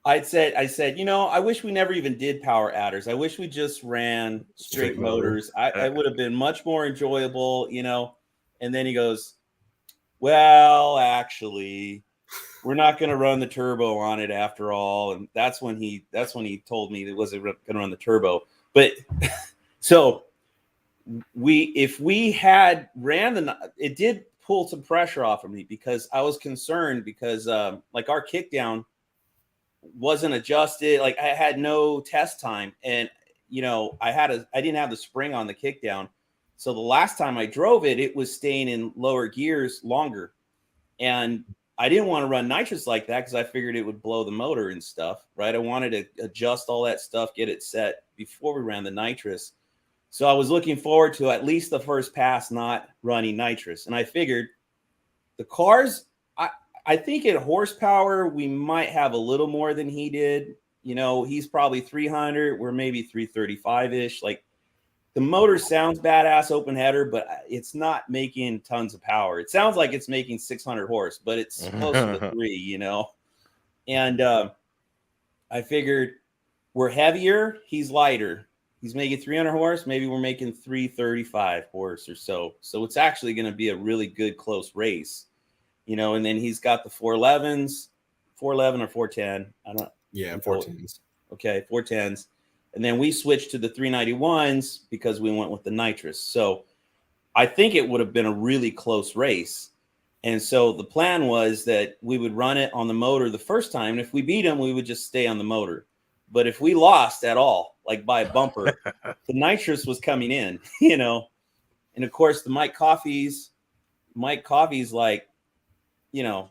S2: I said, I wish we never even did power adders. I wish we just ran straight motors. I would have been much more enjoyable, And then he goes, well, actually, we're not going to run the turbo on it after all. And that's when he told me it wasn't going to run the turbo. But so if we had ran it did pull some pressure off of me because I was concerned because like our kickdown wasn't adjusted. Like I had no test time and I didn't have the spring on the kickdown. So the last time I drove it, it was staying in lower gears longer. And I didn't want to run nitrous like that because I figured it would blow the motor and stuff, right? I wanted to adjust all that stuff, get it set before we ran the nitrous. So I was looking forward to at least the first pass not running nitrous. And I figured the cars, I think in horsepower, we might have a little more than he did. He's probably 300. We're maybe 335-ish. Like the motor sounds badass open header, but it's not making tons of power. It sounds like it's making 600 horse, but it's closer to 3, And I figured we're heavier. He's lighter. He's making 300 horse. Maybe we're making 335 horse or so. So it's actually going to be a really good close race, and then he's got the 411s, 411 or 410. I don't.
S3: Yeah, 410s.
S2: Okay, 410s. And then we switched to the 391s because we went with the nitrous. So I think it would have been a really close race. And so the plan was that we would run it on the motor the first time. And if we beat him, we would just stay on the motor. But if we lost at all, like by a bumper, the nitrous was coming in, And of course, the Mike Coffey's like, no.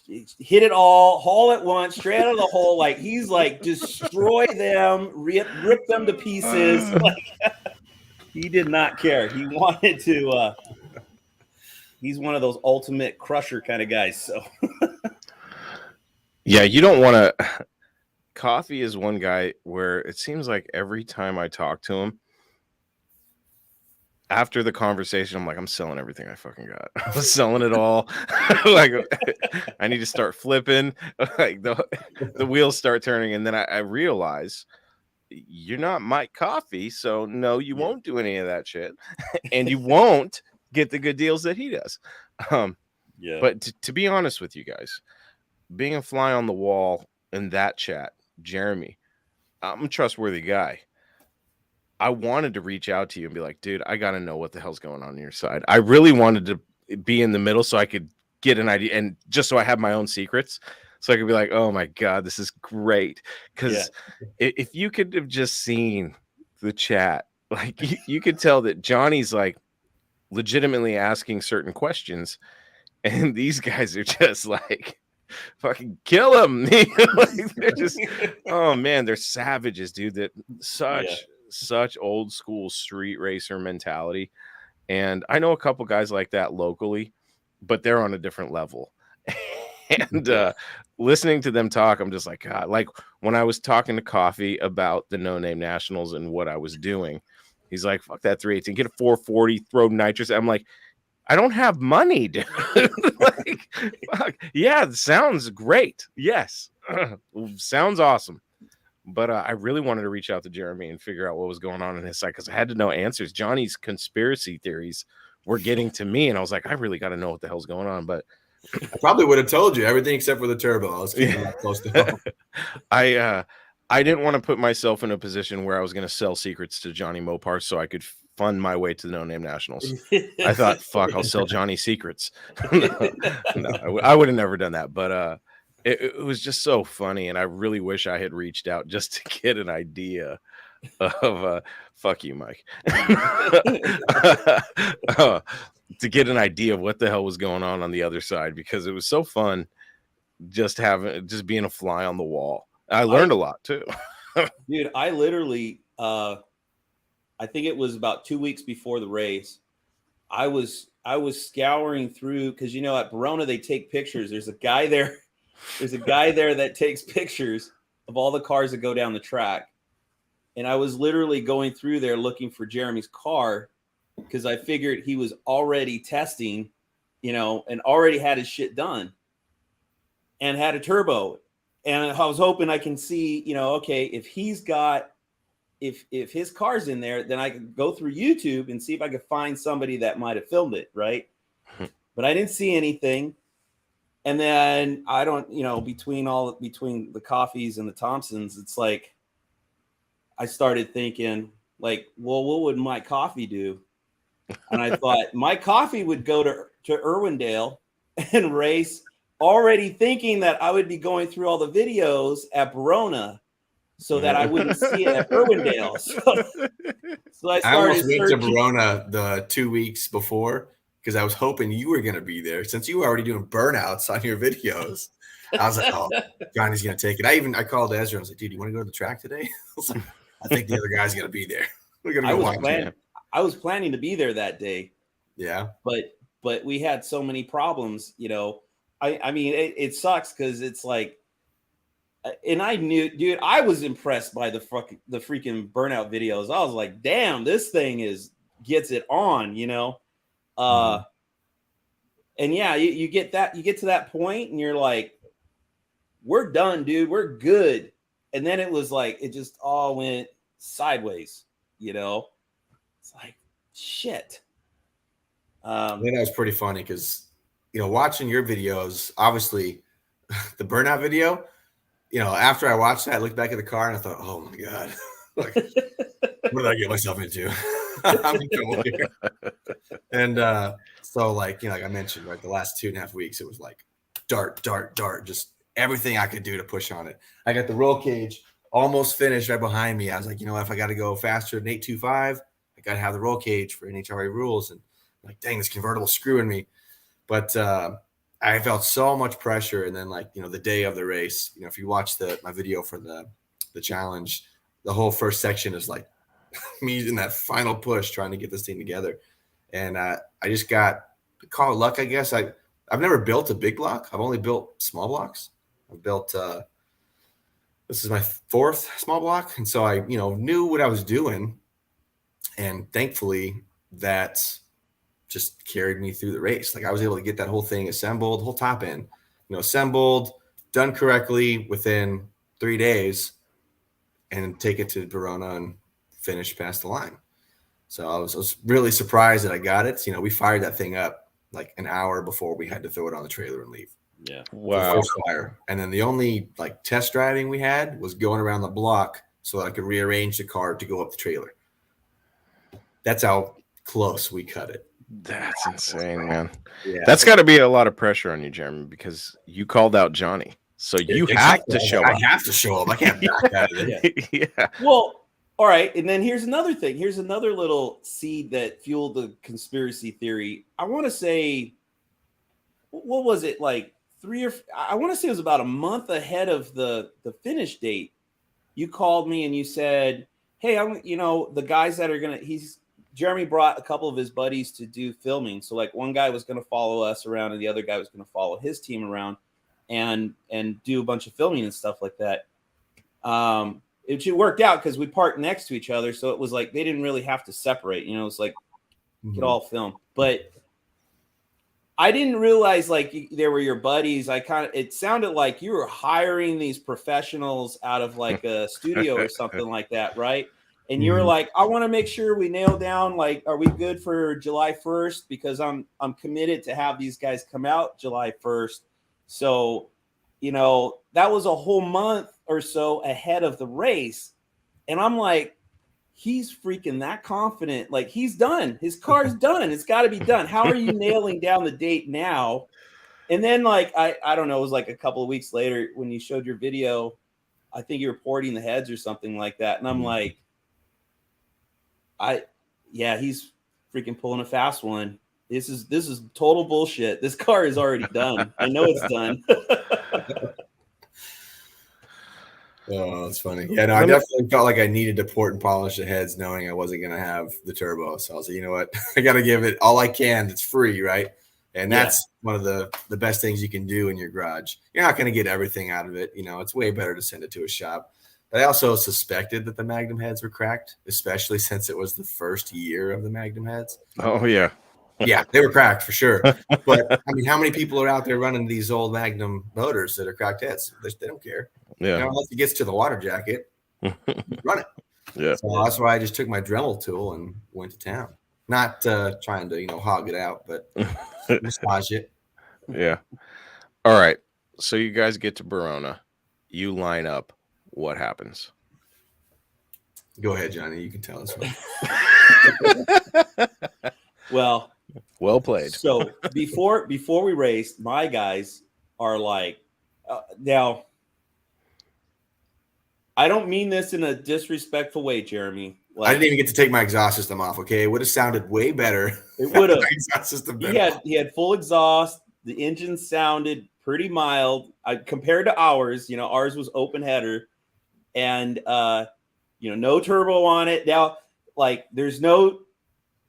S2: Hit it all at once, straight out of the hole. Like he's like destroy them, rip them to pieces. Like, he did not care. He wanted to. He's one of those ultimate crusher kind of guys. So,
S1: yeah, you don't want to. Coffee is one guy where it seems like every time I talk to him, after the conversation, I'm like, I'm selling everything I fucking got. I'm selling it all. Like, I need to start flipping. Like the wheels start turning, and then I realize you're not Mike Coffey, so no, you won't do any of that shit, and you won't get the good deals that he does. But to be honest with you guys, being a fly on the wall in that chat, Jeremy, I'm a trustworthy guy. I wanted to reach out to you and be like, dude, I got to know what the hell's going on your side. I really wanted to be in the middle so I could get an idea and just so I have my own secrets. So I could be like, oh my God, this is great. Because if you could have just seen the chat, like you could tell that Johnny's like legitimately asking certain questions. And these guys are just like, fucking kill him. Like, they're just, oh man, they're savages, dude. That such old school street racer mentality. And I know a couple guys like that locally, but they're on a different level. And listening to them talk, I'm just like, God, like when I was talking to Coffee about the No Name Nationals and what I was doing, he's like, fuck that 318, get a 440, throw nitrous. I'm like, I don't have money, dude. Like, fuck. Yeah, it sounds great. Yes. Sounds awesome. But I really wanted to reach out to Jeremy and figure out what was going on in his side because I had to know answers. Johnny's conspiracy theories were getting to me, and I was like, I really got to know what the hell's going on. But
S3: I probably would have told you everything except for the turbo. I was keeping that close to home.
S1: I didn't want to put myself in a position where I was going to sell secrets to Jonny Mopar so I could fund my way to the No Name Nationals. I thought, fuck, I'll sell Johnny secrets. No, I would have never done that. But it was just so funny, and I really wish I had reached out just to get an idea of fuck you, Mike. To get an idea of what the hell was going on the other side, because it was so fun just being a fly on the wall. I learned a lot too.
S2: Dude, I literally I think it was about 2 weeks before the race. I was scouring through, because you know at Verona they take pictures. There's a guy there that takes pictures of all the cars that go down the track. And I was literally going through there looking for Jeremy's car because I figured he was already testing, you know, and already had his shit done and had a turbo. And I was hoping I can see, you know, okay, if he's got, if his car's in there, then I could go through YouTube and see if I could find somebody that might have filmed it, right? But I didn't see anything. And then I don't, you know, between the Coffees and the Thompsons, it's like I started thinking, like, well, what would Mike Coffee do? And I thought Mike Coffee would go to Irwindale and race, already thinking that I would be going through all the videos at Verona so that I wouldn't see it at Irwindale. So I
S3: almost went to Verona the 2 weeks before because I was hoping you were going to be there since you were already doing burnouts on your videos. I was like, oh, Johnny's going to take it. I called Ezra. I was like, dude, you want to go to the track today? I was like, I think the other guy's going to be there. We're going to go watch him.
S2: I was planning to be there that day.
S3: Yeah.
S2: But we had so many problems, you know. I mean, it sucks because it's like, and I knew, dude, I was impressed by the freaking burnout videos. I was like, damn, this thing gets it on, you know. And yeah, you get to that point and you're like, we're done, dude. We're good. And then it was like, it just all went sideways, you know. It's like, shit.
S3: I think that was pretty funny because, you know, watching your videos, obviously the burnout video, you know, after I watched that, I looked back at the car and I thought, oh my God, like, what did I get myself into? I'm in trouble here. And so, like, you know, like I mentioned, right, the last 2.5 weeks, it was like dart, just everything I could do to push on it. I got the roll cage almost finished right behind me. I was like, you know, if I got to go faster than 825, I got to have the roll cage for NHRA rules. And like, dang, this convertible screwing me. But I felt so much pressure. And then, like, you know, the day of the race, you know, if you watch my video for the challenge, the whole first section is like me in that final push trying to get this thing together. And I just got call it luck, I guess. I've never built a big block. I've only built small blocks. I've built this is my 4th small block. And so I, you know, knew what I was doing. And thankfully that just carried me through the race. Like I was able to get that whole thing assembled, whole top end, you know, assembled, done correctly within 3 days and take it to Verona and finish past the line. So I was really surprised that I got it. You know, we fired that thing up like an hour before we had to throw it on the trailer and leave.
S2: Yeah.
S1: Wow.
S3: Fire. And then the only like test driving we had was going around the block so that I could rearrange the car to go up the trailer. That's how close we cut it.
S1: That's insane, man.
S3: Yeah.
S1: That's got to be a lot of pressure on you, Jeremy, because you called out Johnny. So you have to show up.
S3: I have to show up. I can't back out of it.
S1: Yeah.
S2: Well, all right. And then here's another thing. Here's another little seed that fueled the conspiracy theory. I want to say, what was it, like I want to say it was about a month ahead of the finish date. You called me and you said, hey, you know, the guys that are Jeremy brought a couple of his buddies to do filming. So like one guy was going to follow us around and the other guy was going to follow his team around. and do a bunch of filming and stuff like that. It worked out because we parked next to each other, so it was like they didn't really have to separate. You know, it's like get all film. But I didn't realize like they were your buddies. It sounded like you were hiring these professionals out of like a studio or something like that, right? And you were like, I want to make sure we nail down, like, are we good for July 1st? Because I'm committed to have these guys come out July 1st. So, you know, that was a whole month or so ahead of the race. And I'm like, he's freaking that confident. Like, he's done. His car's done. It's got to be done. How are you nailing down the date now? And then, like, I don't know, it was like a couple of weeks later when you showed your video, I think you were porting the heads or something like that. And I'm like, he's freaking pulling a fast one. This is total bullshit. This car is already done. I know it's done.
S3: Oh, that's funny. Yeah, no, I definitely felt like I needed to port and polish the heads, knowing I wasn't going to have the turbo. So I was like, you know what? I got to give it all I can. It's free, right? And that's one of the best things you can do in your garage. You're not going to get everything out of it. You know, it's way better to send it to a shop. But I also suspected that the Magnum heads were cracked, especially since it was the first year of the Magnum heads.
S1: Oh, yeah.
S3: Yeah, they were cracked for sure. But, I mean, how many people are out there running these old Magnum motors that are cracked heads? They don't care.
S1: Yeah.
S3: You know, unless it gets to the water jacket, run it.
S1: Yeah.
S3: So that's why I just took my Dremel tool and went to town. Not trying to, you know, hog it out, but massage it.
S1: Yeah. All right. So you guys get to Verona. You line up. What happens?
S3: Go ahead, Johnny. You can tell us.
S2: Well
S1: played.
S2: So before we raced, my guys are like, now, I don't mean this in a disrespectful way, Jeremy. Like,
S3: I didn't even get to take my exhaust system off. Okay, it would have sounded way better.
S2: It would have.
S3: Exhaust system.
S2: He had full exhaust. The engine sounded pretty mild compared to ours. You know, ours was open header, and you know, no turbo on it. Now, like, there's no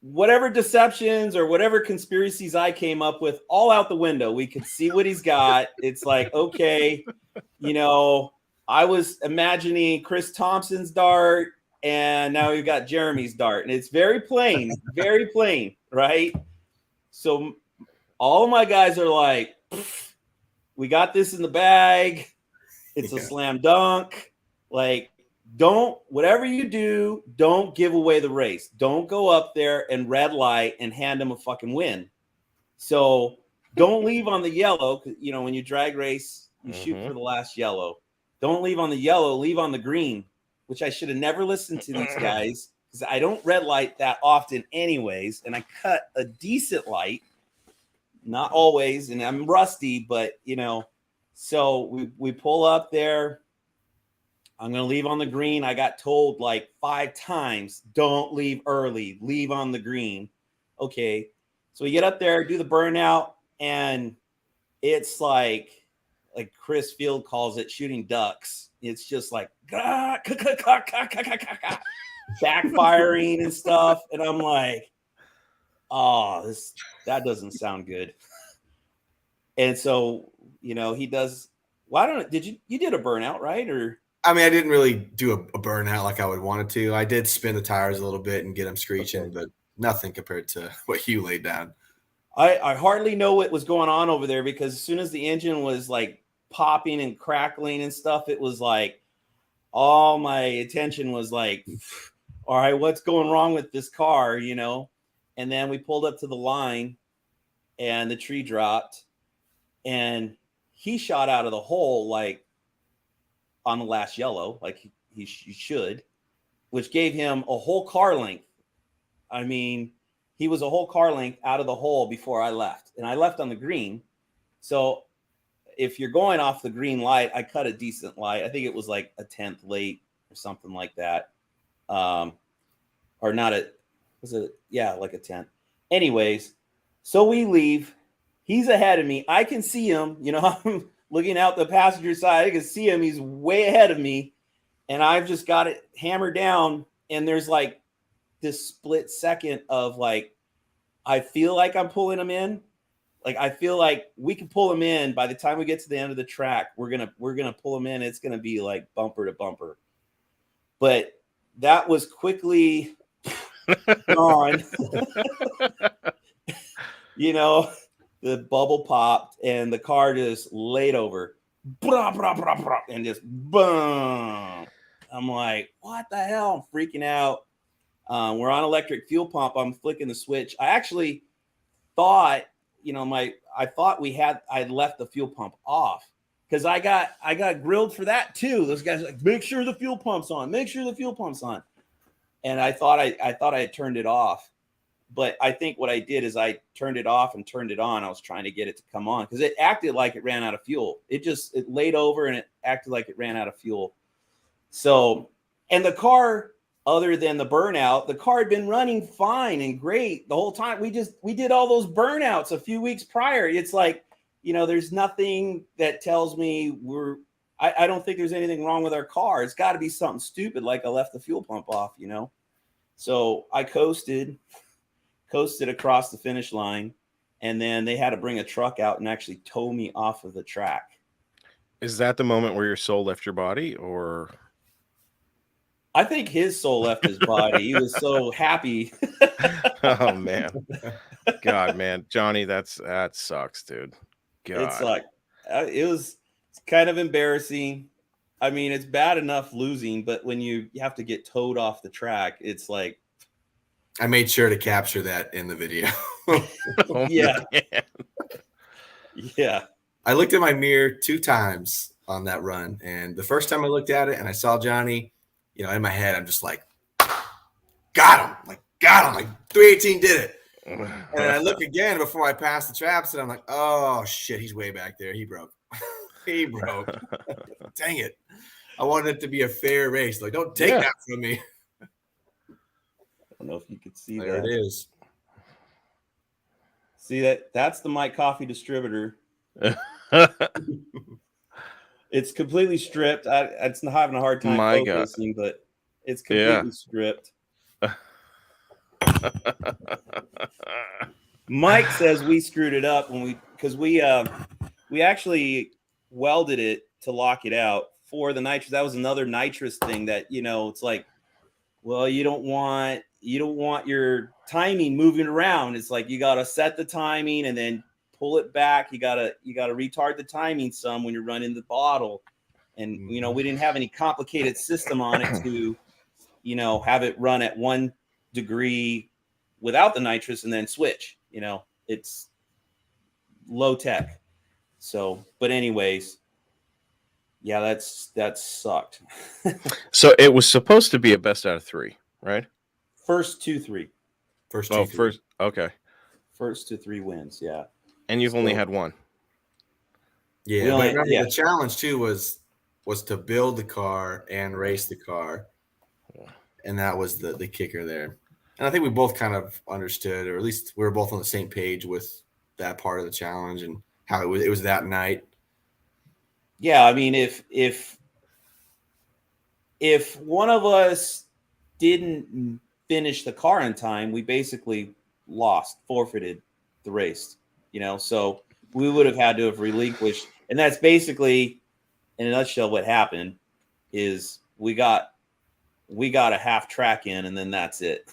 S2: whatever deceptions or whatever conspiracies I came up with, all out the window. We could see what he's got. It's like, okay, you know, I was imagining Chris Thompson's dart, and now we've got Jeremy's dart, and it's very plain, right? So all of my guys are like, we got this in the bag. It's a slam dunk. Like, whatever you do, don't give away the race. Don't go up there and red light and hand them a fucking win. So don't leave on the yellow. You know, when you drag race, you shoot for the last yellow. Don't leave on the yellow, leave on the green, which I should have never listened to these guys because I don't red light that often anyways. And I cut a decent light, not always. And I'm rusty, but you know, so we pull up there. I'm going to leave on the green. I got told like 5 times, don't leave early, leave on the green. Okay. So we get up there, do the burnout, and it's like Chris Field calls it, shooting ducks. It's just like backfiring and stuff. And I'm like, oh, that doesn't sound good. And so, you know, he does, you did a burnout, right? Or,
S3: I mean, I didn't really do a burnout like I would want it to. I did spin the tires a little bit and get them screeching, but nothing compared to what you laid down.
S2: I hardly know what was going on over there because as soon as the engine was like popping and crackling and stuff, it was like all my attention was like, all right, what's going wrong with this car, you know? And then we pulled up to the line and the tree dropped and he shot out of the hole like on the last yellow, like he should, which gave him a whole car length. I mean, he was a whole car length out of the hole before I left, and I left on the green. So if you're going off the green light, I cut a decent light. I think it was like a 10th late or something like that. Or not like a 10th. Anyways, so we leave. He's ahead of me. I can see him, you know, I'm looking out the passenger side. I can see him. He's way ahead of me. And I've just got it hammered down. And there's like this split second of like, I feel like I'm pulling him in. Like, I feel like we can pull him in by the time we get to the end of the track. We're gonna pull him in. It's gonna be like bumper to bumper. But that was quickly gone. You know, the bubble popped and the car just laid over, and just boom. I'm like, what the hell? I'm freaking out. We're on electric fuel pump. I'm flicking the switch. I actually thought, I thought I'd left the fuel pump off, because I got grilled for that too. Those guys were like, make sure the fuel pump's on. Make sure the fuel pump's on. And I thought I had turned it off. But I think what I did is I turned it off and turned it on. I was trying to get it to come on because it acted like it ran out of fuel. It laid over and it acted like it ran out of fuel. So, and the car, other than the burnout, the car had been running fine and great the whole time. We did all those burnouts a few weeks prior. It's like, there's nothing that tells me I don't think there's anything wrong with our car. It's got to be something stupid, like I left the fuel pump off, So I coasted across the finish line, and then they had to bring a truck out and actually tow me off of the track.
S1: Is that the moment where your soul left your body, or?
S2: I think his soul left his body. He was so happy.
S1: Oh man. God, man. Jonny, that sucks, dude. God.
S2: It's like, it's kind of embarrassing. I mean, it's bad enough losing, but when you have to get towed off the track, it's like,
S3: I made sure to capture that in the video.
S1: Oh,
S2: yeah.
S1: Man.
S2: Yeah.
S3: I looked at my mirror 2 times on that run. And the first time I looked at it and I saw Jonny, in my head, I'm just like, got him. Like, 318 did it. And I look again before I pass the traps, and I'm like, oh, shit, he's way back there. He broke. He broke. Dang it. I wanted it to be a fair race. Like, don't take that from me.
S2: I don't know if you could see
S3: there
S2: that.
S3: It is.
S2: See that's the Mike Coffee distributor. It's completely stripped. It's having a hard time focusing, but it's completely stripped. Mike says we screwed it up because we actually welded it to lock it out for the nitrous. That was another nitrous thing that, it's like, well, you don't want your timing moving around. It's like you got to set the timing and then pull it back. You got to retard the timing some when you're running the bottle. And, we didn't have any complicated system on it to, have it run at 1 degree without the nitrous and then switch. It's low tech. So, but anyways, yeah, that sucked.
S1: So it was supposed to be a best out of 3, right?
S2: First 2-3.
S1: Okay.
S2: First to 3 wins, yeah.
S1: And you've only had 1.
S3: Yeah, but remember, the challenge too was to build the car and race the car, and that was the kicker there. And I think we both kind of understood, or at least we were both on the same page with that part of the challenge and how it was that night.
S2: Yeah, I mean, if one of us didn't finish the car in time, we basically forfeited the race, so we would have had to have relinquished. And that's basically, in a nutshell, what happened is we got a half track in, and then that's it.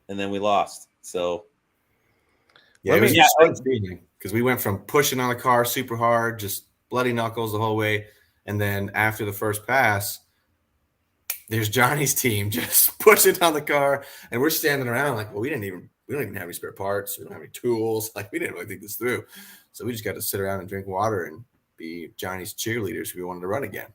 S2: And then we lost. So
S3: yeah, it was a strange feeling because we went from pushing on the car super hard, just bloody knuckles the whole way, and then after the first pass, there's Jonny's team just pushing on the car, and we're standing around like, well, we don't even have any spare parts, we don't have any tools, like we didn't really think this through, so we just got to sit around and drink water and be Jonny's cheerleaders if we wanted to run again.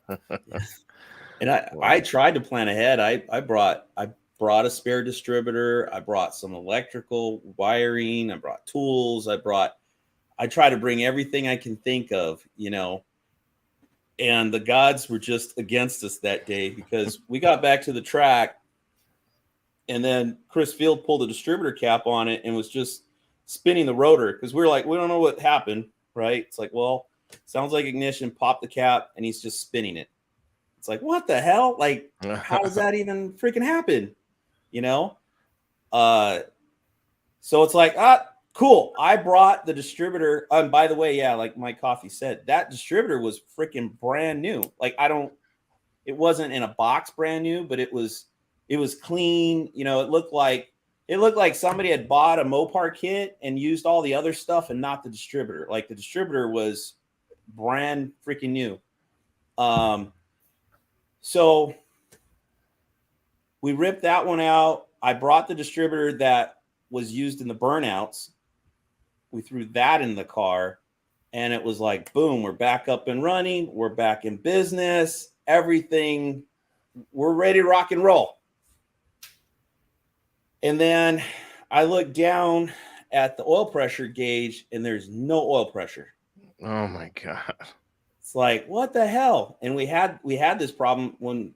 S2: And I tried to plan ahead. I brought a spare distributor. I brought some electrical wiring. I brought tools. I try to bring everything I can think of, and the gods were just against us that day because we got back to the track and then Chris Field pulled the distributor cap on it and was just spinning the rotor because we were like, we don't know what happened, right? It's like, well, sounds like ignition, pop the cap, and he's just spinning it. It's like, what the hell? Like, how does that even freaking happen? So it's like, Cool. I brought the distributor. And by the way, yeah, like Mike Coffey said, that distributor was freaking brand new. Like it wasn't in a box brand new, but it was clean. You know, it looked like somebody had bought a Mopar kit and used all the other stuff and not the distributor. Like the distributor was brand freaking new. So we ripped that one out. I brought the distributor that was used in the burnouts. We threw that in the car, and it was like, boom, we're back up and running. We're back in business. Everything, we're ready to rock and roll. And then I looked down at the oil pressure gauge, and there's no oil pressure.
S1: Oh my God.
S2: It's like, what the hell? And we had this problem when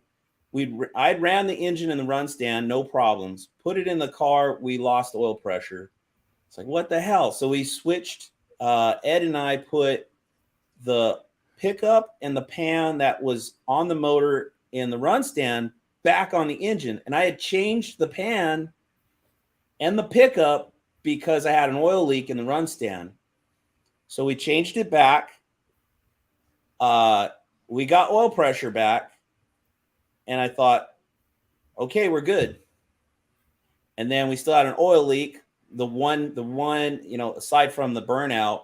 S2: I ran the engine in the run stand, no problems. Put it in the car, we lost oil pressure. It's like, what the hell? So we switched. Ed and I put the pickup and the pan that was on the motor in the run stand back on the engine. And I had changed the pan and the pickup because I had an oil leak in the run stand. So we changed it back. We got oil pressure back. And I thought, okay, we're good. And then we still had an oil leak. The one, you know, aside from the burnout,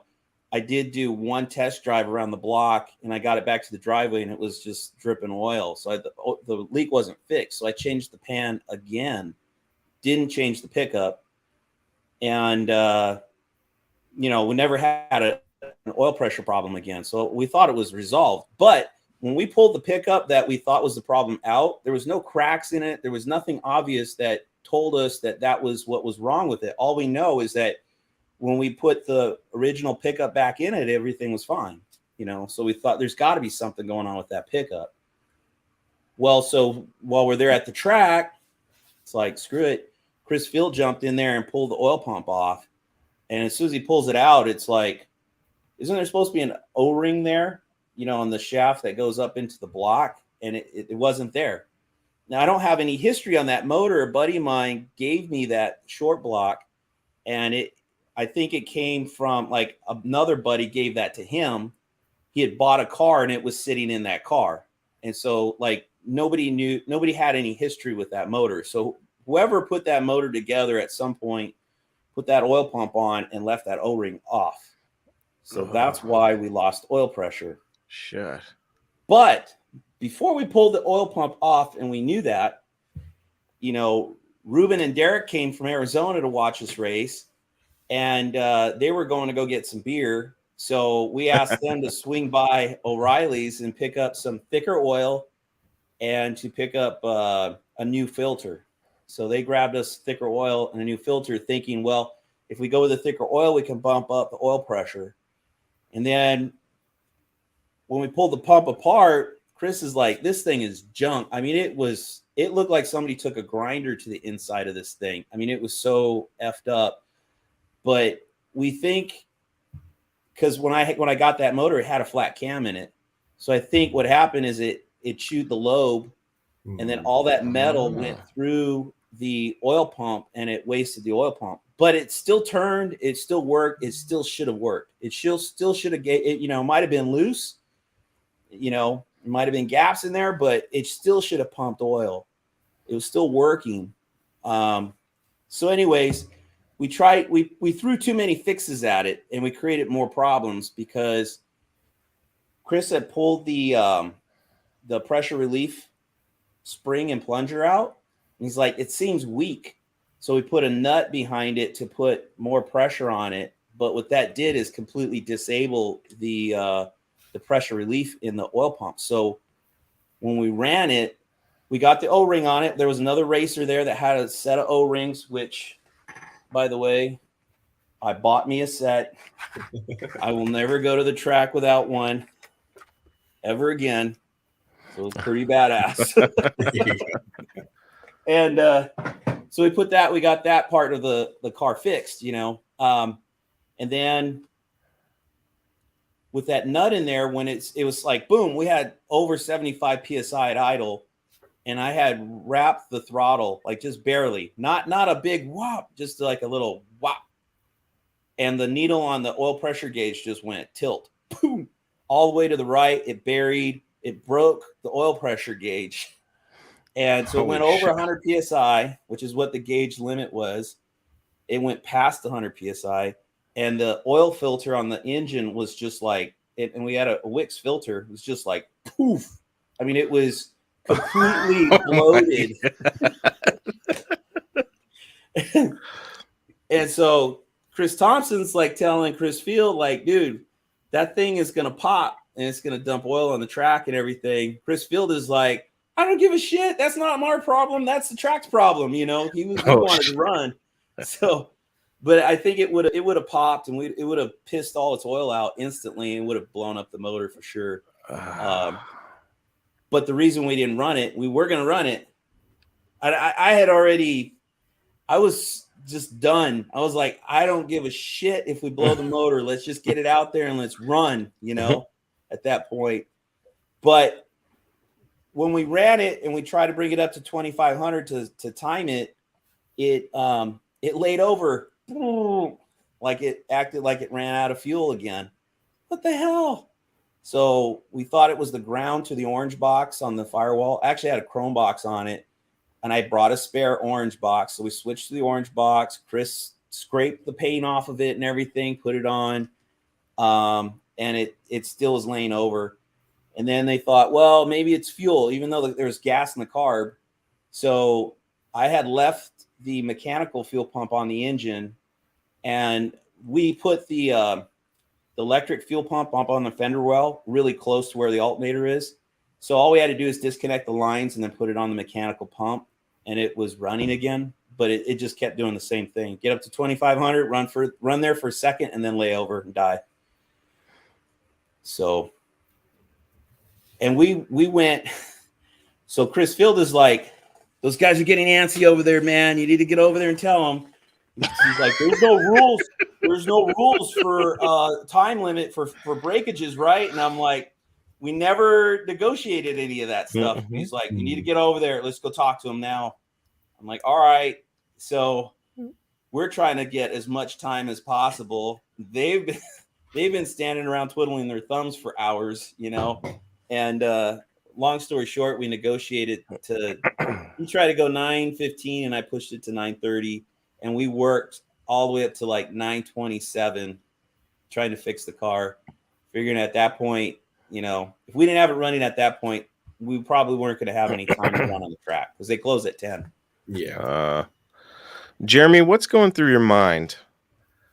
S2: I did do one test drive around the block, and I got it back to the driveway, and it was just dripping oil. So the leak wasn't fixed. So I changed the pan again, didn't change the pickup. And, you know, we never had an oil pressure problem again. So we thought it was resolved. But when we pulled the pickup that we thought was the problem out, there was no cracks in it. There was nothing obvious that told us that was what was wrong with it. All we know is that when we put the original pickup back in it, everything was fine, you know? So we thought there's got to be something going on with that pickup. Well, so while we're there at the track, it's like, screw it. Chris Field jumped in there and pulled the oil pump off. And as soon as he pulls it out, it's like, isn't there supposed to be an O-ring there, you know, on the shaft that goes up into the block? And it wasn't there. Now, I don't have any history on that motor. A buddy of mine gave me that short block, and I think it came from, like, another buddy gave that to him. He had bought a car, and it was sitting in that car. And so, like, nobody had any history with that motor. So whoever put that motor together at some point put that oil pump on and left that O-ring off. So that's why we lost oil pressure.
S1: Shit.
S2: But before we pulled the oil pump off, and we knew that, you know, Ruben and Derek came from Arizona to watch us race, and they were going to go get some beer. So we asked them to swing by O'Reilly's and pick up some thicker oil and to pick up a new filter. So they grabbed us thicker oil and a new filter, thinking, well, if we go with the thicker oil, we can bump up the oil pressure. And then when we pulled the pump apart, Chris is like, this thing is junk. I mean, it looked like somebody took a grinder to the inside of this thing. I mean, it was so effed up. But we think, because when I got that motor, it had a flat cam in it. So I think what happened is it chewed the lobe, and then all that metal went through the oil pump, and it wasted the oil pump. But it still turned, it still worked, it still should have worked. It still should have, you know, might have been loose, you know, there might have been gaps in there, but it still should have pumped oil. It was still working. So anyways, we threw too many fixes at it, and we created more problems because Chris had pulled the pressure relief spring and plunger out. And he's like, it seems weak. So we put a nut behind it to put more pressure on it. But what that did is completely disable the pressure relief in the oil pump. So when we ran it, we got the O-ring on it. There was another racer there that had a set of O-rings, which, by the way, I bought me a set. I will never go to the track without one ever again. So it's pretty badass. And so we got that part of the car fixed, you know. And then with that nut in there, when it was like, boom, we had over 75 PSI at idle, and I had wrapped the throttle, like just barely, not a big whop, just like a little whop. and the needle on the oil pressure gauge just went tilt, boom, all the way to the right. It buried, it broke the oil pressure gauge. And so it went over 100 PSI, which is what the gauge limit was. It went past 100 PSI, and the oil filter on the engine was just like, and we had a Wix filter. It was just like, poof. I mean, it was completely bloated. And so Chris Thompson's like telling Chris Field, like, dude, that thing is going to pop and it's going to dump oil on the track and everything. Chris Field is like, I don't give a shit. That's not my problem. That's the track's problem. He wanted to run. So, but I think it would have popped and it would have pissed all its oil out instantly and would have blown up the motor for sure. But the reason we didn't run it, we were going to run it. I was just done. I was like, I don't give a shit if we blow the motor. Let's just get it out there and let's run, at that point. But when we ran it and we tried to bring it up to 2,500 to time it, it laid over, like it acted like it ran out of fuel again. What the hell? So we thought it was the ground to the orange box on the firewall. I actually had a chrome box on it, and I brought a spare orange box. So we switched to the orange box. Chris scraped the paint off of it and everything, put it on, and it still was laying over. And then they thought, well, maybe it's fuel, even though there's gas in the carb. So I had left the mechanical fuel pump on the engine, and we put the electric fuel pump up on the fender well really close to where the alternator is. So all we had to do is disconnect the lines and then put it on the mechanical pump, and it was running again. But it just kept doing the same thing. Get up to 2,500, run there for a second, and then lay over and die. So, and we went. So Chris Field is like, those guys are getting antsy over there, man. You need to get over there and tell them. He's like, there's no rules. There's no rules for time limit for breakages, right? And I'm like, we never negotiated any of that stuff. Mm-hmm. He's like, you need to get over there. Let's go talk to him now. I'm like, all right. So we're trying to get as much time as possible. They've been standing around twiddling their thumbs for hours, And long story short, we negotiated he tried to go 9:15 and I pushed it to 9:30. And we worked all the way up to like 9:27 trying to fix the car, figuring at that point, if we didn't have it running at that point, we probably weren't going to have any time to run on the track because they close at 10.
S1: Yeah. Jeremy, what's going through your mind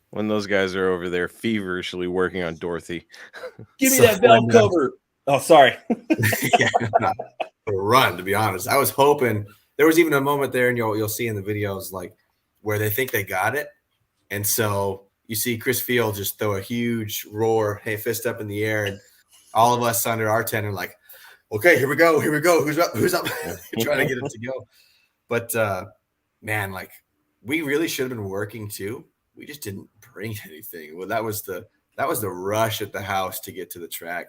S1: when those guys are over there feverishly working on Dorothy?
S2: Give me that valve cover. Oh, sorry.
S3: Run, to be honest. I was hoping there was even a moment there, and you'll see in the videos, like, where they think they got it. And so you see Chris Field just throw a huge roar, hey, fist up in the air. And all of us under our tent are like, okay, here we go. Who's up? Trying to get it to go. But, man, like, we really should have been working too. We just didn't bring anything. Well, that was the rush at the house to get to the track.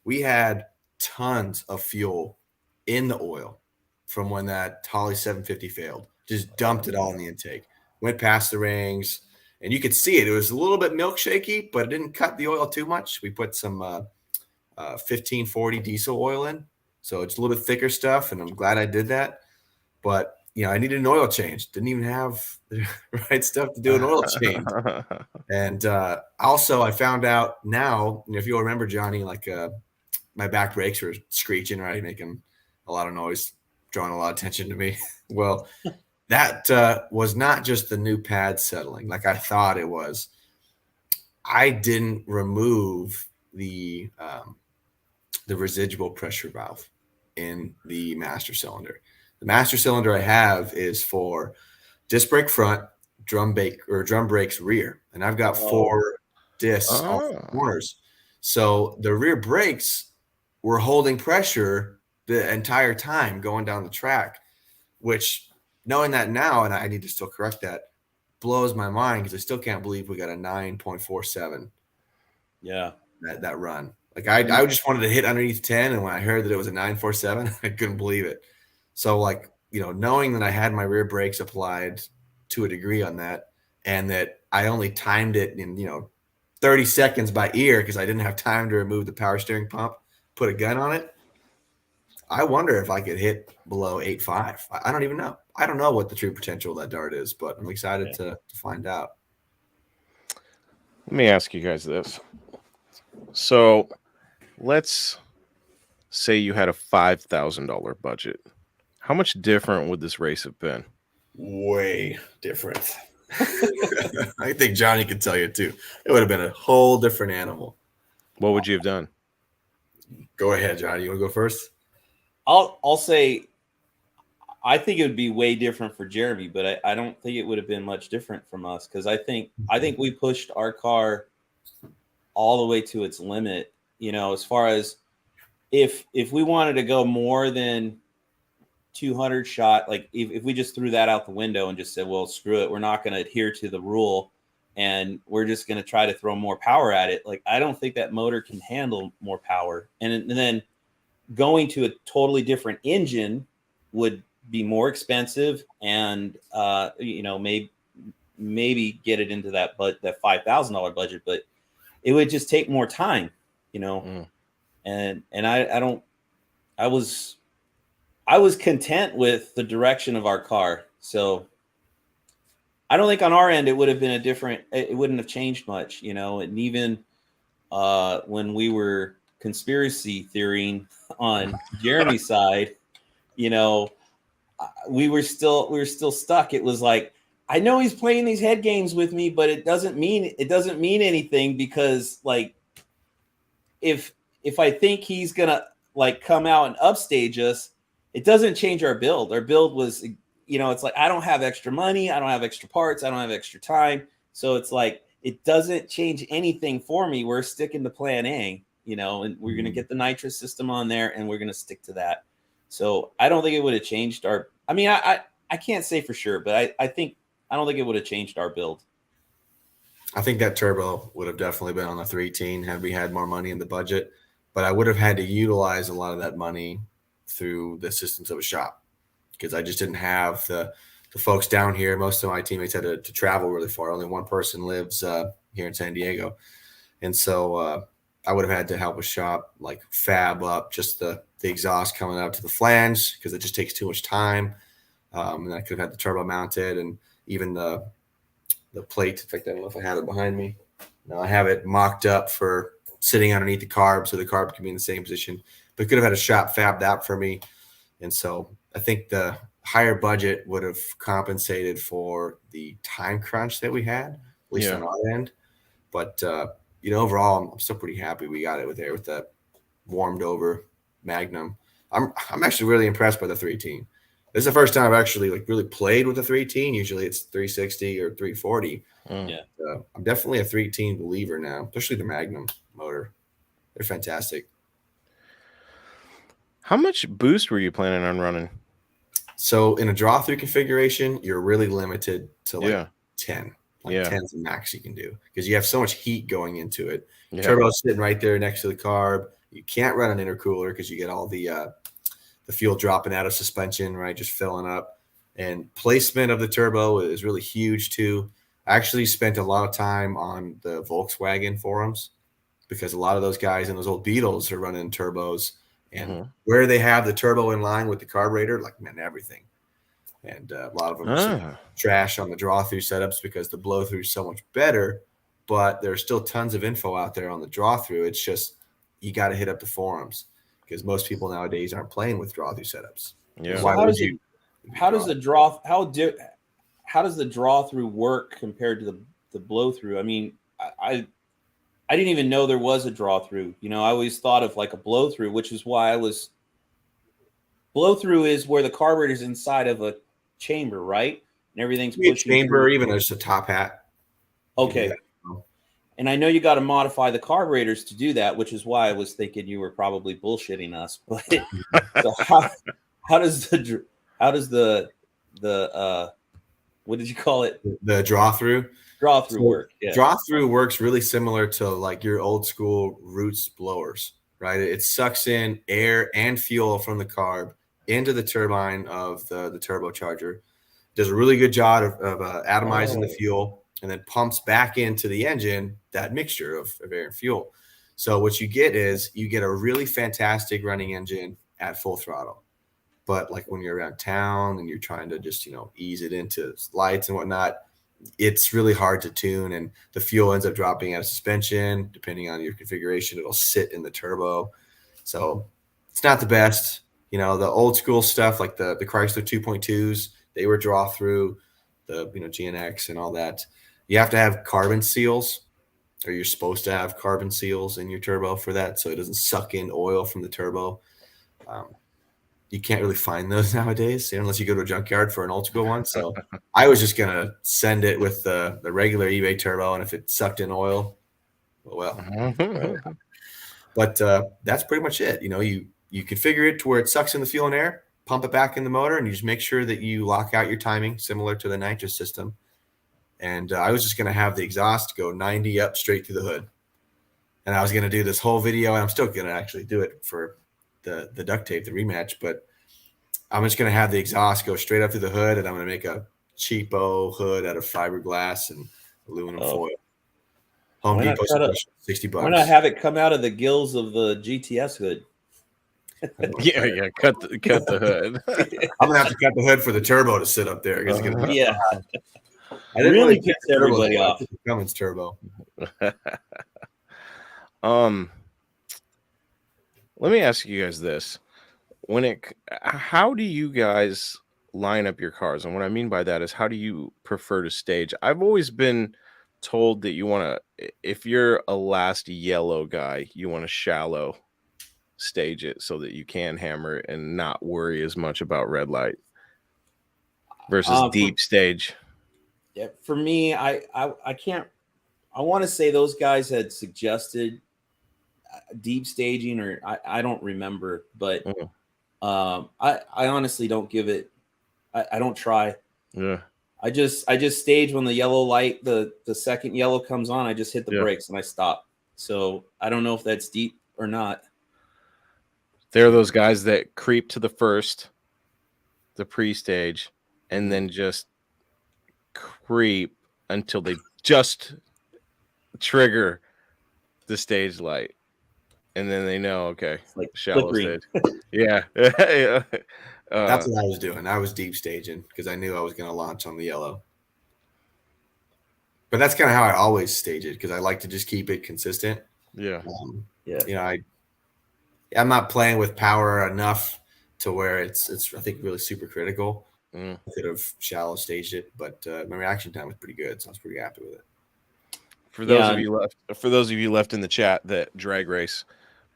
S3: We had tons of fuel in the oil from when that Holly 750 failed. Just dumped it all in the intake. Went past the rings, and you could see it. It was a little bit milkshakey, but it didn't cut the oil too much. We put some 1540 diesel oil in, so it's a little bit thicker stuff, and I'm glad I did that. But, I needed an oil change. Didn't even have the right stuff to do an oil change. And also I found out now, if you'll remember, Johnny, like my back brakes were screeching, right, making a lot of noise, drawing a lot of attention to me. Well, that was not just the new pad settling like I thought it was. I didn't remove the residual pressure valve in the master cylinder. The master cylinder I have is for disc brake front, drum brakes rear, and I've got 4 discs off the corners. So the rear brakes were holding pressure the entire time going down the track, which, knowing that now, and I need to still correct that, blows my mind because I still can't believe we got a 9.47.
S2: Yeah.
S3: That run. Like I just wanted to hit underneath 10, and when I heard that it was a 9.47, I couldn't believe it. So, like, knowing that I had my rear brakes applied to a degree on that, and that I only timed it in 30 seconds by ear because I didn't have time to remove the power steering pump, put a gun on it. I wonder if I could hit below 8.5. I don't even know. I don't know what the true potential of that dart is, but I'm excited to find out.
S1: Let me ask you guys this. So let's say you had a $5,000 budget. How much different would this race have been?
S3: Way different. I think Johnny could tell you too. It would have been a whole different animal.
S1: What would you have done?
S3: Go ahead, Johnny. You want to go first?
S2: I'll say I think it would be way different for Jeremy, but I don't think it would have been much different from us because I think we pushed our car all the way to its limit. As far as if we wanted to go more than 200 shot, like if we just threw that out the window and just said, well, screw it, we're not going to adhere to the rule and we're just going to try to throw more power at it. Like, I don't think that motor can handle more power. And then going to a totally different engine would be more expensive and, maybe get it into that $5,000 budget, but it would just take more time, and I was content with the direction of our car. So I don't think on our end, it would have been it wouldn't have changed much, and even when we were conspiracy theorying on Jeremy's side, we were still stuck. It was like, I know he's playing these head games with me, but it doesn't mean anything because like, if I think he's gonna like come out and upstage us, it doesn't change our build. Our build was, it's like, I don't have extra money. I don't have extra parts. I don't have extra time. So it's like, it doesn't change anything for me. We're sticking to plan A, and we're going to get the nitrous system on there and we're going to stick to that. So I don't think it would have changed I can't say for sure, but I don't think it would have changed our build.
S3: I think that turbo would have definitely been on the 318 had we had more money in the budget, but I would have had to utilize a lot of that money through the systems of a shop because I just didn't have the folks down here. Most of my teammates had to travel really far. Only one person lives here in San Diego. And so I would have had to help a shop like fab up just the exhaust coming out to the flange because it just takes too much time. And I could have had the turbo mounted and even the plate. In fact, I don't know if I have it behind me. No, I have it mocked up for sitting underneath the carb so the carb can be in the same position. But could have had a shop fabbed out for me. And so I think the higher budget would have compensated for the time crunch that we had, at least on our end. But, overall, I'm still pretty happy we got it with that warmed over Magnum. I'm actually really impressed by the 318. This is the first time I've actually really played with the 318. Usually it's 360 or 340.
S2: Yeah.
S3: I'm definitely a 318 believer now, especially the Magnum motor. They're fantastic.
S1: How much boost were you planning on running?
S3: So in a draw through configuration, you're really limited to 10. 10's the max you can do because you have so much heat going into it. Yeah. Turbo's sitting right there next to the carb. You can't run an intercooler because you get all the fuel dropping out of suspension, right? Just filling up. And placement of the turbo is really huge too. I actually spent a lot of time on the Volkswagen forums because a lot of those guys in those old Beetles are running turbos and where they have the turbo in line with the carburetor, like meant everything. And a lot of them are trash on the draw through setups because the blow through is so much better, but there's still tons of info out there on the draw through. It's just, you got to hit up the forums because most people nowadays aren't playing with draw through setups.
S2: Yeah. So how does the draw through work compared to the blow through? I mean, I didn't even know there was a draw through. I always thought of like a blow through, which is why blow through is where the carburetor is inside of a chamber, right? And everything's pushing
S3: chamber, even just a top hat.
S2: Okay. And I know you got to modify the carburetors to do that, which is why I was thinking you were probably bullshitting us. But so how does the what did you call it?
S3: The draw through
S2: work. Yeah.
S3: Draw through works really similar to like your old school Roots blowers, right? It sucks in air and fuel from the carb into the turbine of the turbocharger. Does a really good job of atomizing the fuel. and then pumps back into the engine that mixture of air and fuel. So what you get is you get a really fantastic running engine at full throttle. But like when you're around town and you're trying to just, ease it into lights and whatnot, it's really hard to tune, and the fuel ends up dropping out of suspension. Depending on your configuration, it'll sit in the turbo. So it's not the best. The old school stuff like the Chrysler 2.2s, they were draw through, the GNX and all that. You have to have carbon seals, or you're supposed to have carbon seals in your turbo for that, so it doesn't suck in oil from the turbo. You can't really find those nowadays unless you go to a junkyard for an old school one. So I was just going to send it with the regular eBay turbo. And if it sucked in oil, well. But that's pretty much it. You configure it to where it sucks in the fuel and air, pump it back in the motor, and you just make sure that you lock out your timing similar to the nitrous system. And I was just going to have the exhaust go 90 up straight through the hood. And I was going to do this whole video, and I'm still going to actually do it for the duct tape, the rematch, but I'm just going to have the exhaust go straight up through the hood, and I'm going to make a cheapo hood out of fiberglass and aluminum foil. Home Depot, $60.
S2: Why not have it come out of the gills of the GTS hood?
S1: Yeah, cut the hood.
S3: I'm going to have to cut the hood for the turbo to sit up there. It's gonna be
S2: I didn't really piss everybody off.
S3: Cummins turbo.
S1: Let me ask you guys this. How do you guys line up your cars? And what I mean by that is, how do you prefer to stage? I've always been told that you want to, if you're a last yellow guy, you want to shallow stage it so that you can hammer it and not worry as much about red light versus deep stage.
S2: Yeah, for me, I can't. I want to say those guys had suggested deep staging, or I don't remember, but I honestly don't give it. I don't try.
S1: Yeah.
S2: I just stage when the yellow light, the second yellow comes on. I just hit the brakes and I stop. So I don't know if that's deep or not.
S1: There are those guys that creep to the pre-stage, and then just creep until they just trigger the stage light. And then they know, okay,
S2: like
S1: shallow stage. Yeah. Yeah.
S3: That's what I was doing. I was deep staging because I knew I was going to launch on the yellow. But that's kind of how I always stage it, because I like to just keep it consistent.
S1: Yeah.
S3: I'm not playing with power enough to where it's I think really super critical. I could have shallow staged it, but my reaction time was pretty good, so I was pretty happy with it.
S1: For those of you left in the chat that drag race,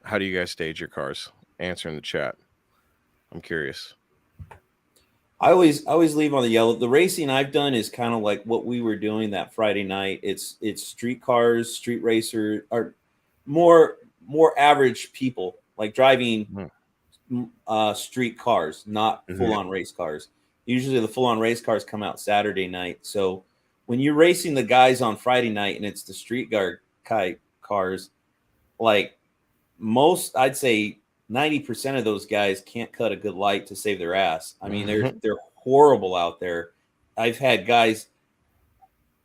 S1: how do you guys stage your cars? Answer in the chat. I'm curious.
S2: I always leave on the yellow. The racing I've done is kind of like what we were doing that Friday night. It's street cars, street racer, or more average people, like driving street cars, not full-on race cars. Usually the full-on race cars come out Saturday night. So when you're racing the guys on Friday night and it's the street cars, like most, I'd say 90% of those guys can't cut a good light to save their ass. I mean, they're horrible out there. I've had guys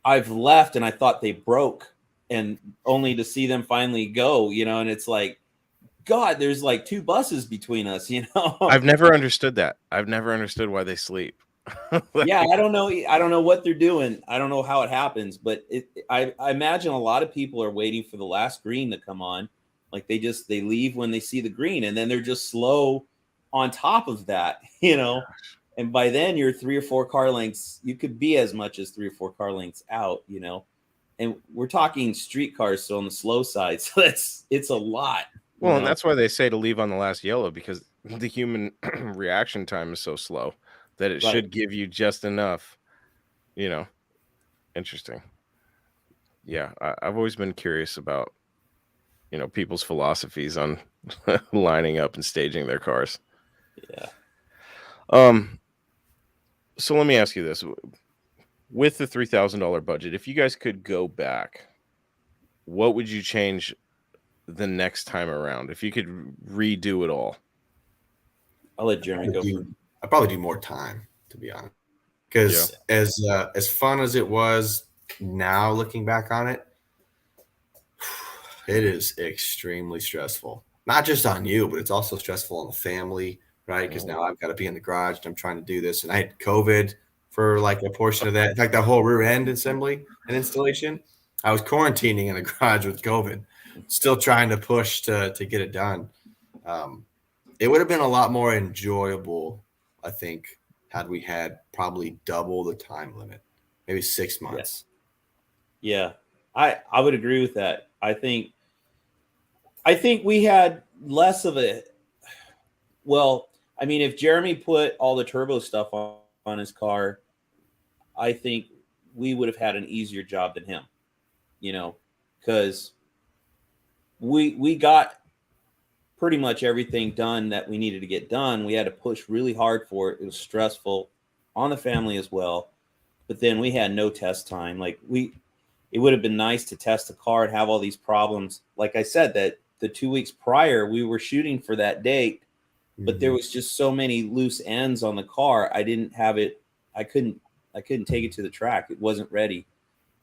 S2: I've left and I thought they broke, and only to see them finally go, and it's like, God, there's like two buses between us,
S1: I've never understood that. I've never understood why they sleep.
S2: Yeah, I don't know what they're doing. I don't know how it happens, but I imagine a lot of people are waiting for the last green to come on. Like they leave when they see the green, and then they're just slow on top of that, and by then you're 3 or 4 car lengths. You could be as much as 3 or 4 car lengths out, and we're talking street cars, so on the slow side. So it's a lot.
S1: Well, and that's why they say to leave on the last yellow, because the human reaction time is so slow that it should give you just enough, Interesting. Yeah, I've always been curious about, people's philosophies on lining up and staging their cars.
S2: Yeah.
S1: So let me ask you this. With the $3,000 budget, if you guys could go back, what would you change the next time around? If you could redo it all?
S2: I'll let Jeremy go.
S3: I'd probably do more time, to be honest. Because as fun as it was now looking back on it, it is extremely stressful. Not just on you, but it's also stressful on the family, right? Because now I've got to be in the garage and I'm trying to do this. And I had COVID for like a portion of that. In fact, that whole rear end assembly and installation, I was quarantining in the garage with COVID, still trying to push to get it done. It would have been a lot more enjoyable, I think, had we had probably double the time limit, maybe 6 months.
S2: Yeah. I would agree with that. I think we had less of a, well, I mean, if Jeremy put all the turbo stuff on his car, I think we would have had an easier job than him, you know, because we got pretty much everything done that we needed to get done. We had to push really hard for it. It was stressful on the family as well. But then we had no test time. Like it would have been nice to test the car and have all these problems. Like I said, that the 2 weeks prior, we were shooting for that date, but there was just so many loose ends on the car. I didn't have it. I couldn't take it to the track. It wasn't ready.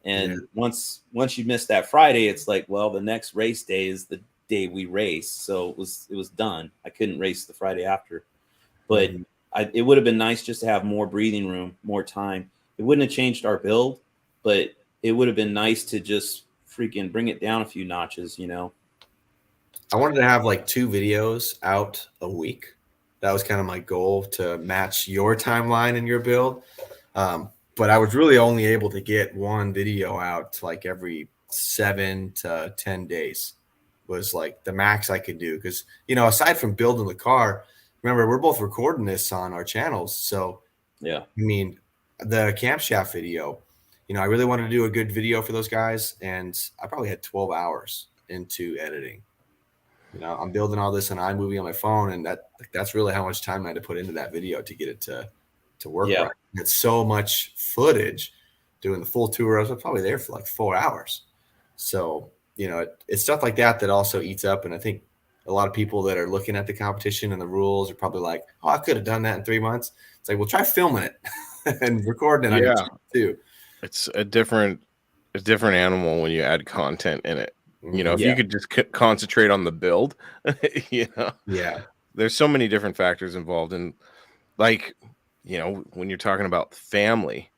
S2: And once you miss that Friday, it's like, well, the next race day is the day we race. So it was done. I couldn't race the Friday after, but it would have been nice just to have more breathing room, more time. It wouldn't have changed our build, but it would have been nice to just freaking bring it down a few notches, you know?
S3: I wanted to have like 2 videos out a week. That was kind of my goal, to match your timeline and your build. But I was really only able to get 1 video out like every 7 to 10 days was like the max I could do. Because, you know, aside from building the car, remember, we're both recording this on our channels. So,
S2: yeah,
S3: I mean, the camshaft video, you know, I really wanted to do a good video for those guys. And I probably had 12 hours into editing. You know, I'm building all this on iMovie on my phone, and that's really how much time I had to put into that video to get it to work right. It's so much footage doing the full tour. I was probably there for like 4 hours. So, you know, it's stuff like that that also eats up. And I think a lot of people that are looking at the competition and the rules are probably like, oh, I could have done that in 3 months. It's like, well, try filming it and recording it on YouTube too.
S1: It's a different animal when you add content in it. You know, if you could just concentrate on the build, you know, there's so many different factors involved. And like, you know, when you're talking about family,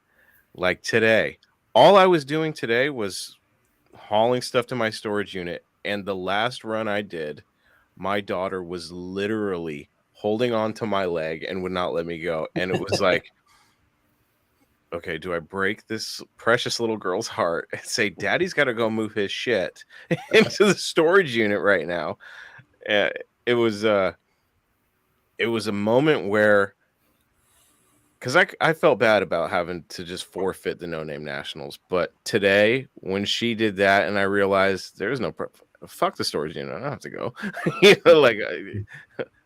S1: like today, all I was doing today was hauling stuff to my storage unit. And the last run I did, my daughter was literally holding on to my leg and would not let me go. And it was like, okay, do I break this precious little girl's heart and say, Daddy's got to go move his shit into the storage unit right now? It was a moment where, because I felt bad about having to just forfeit the No Name Nationals. But today, when she did that and I realized there's no fuck the storage unit, I don't have to go. You know, like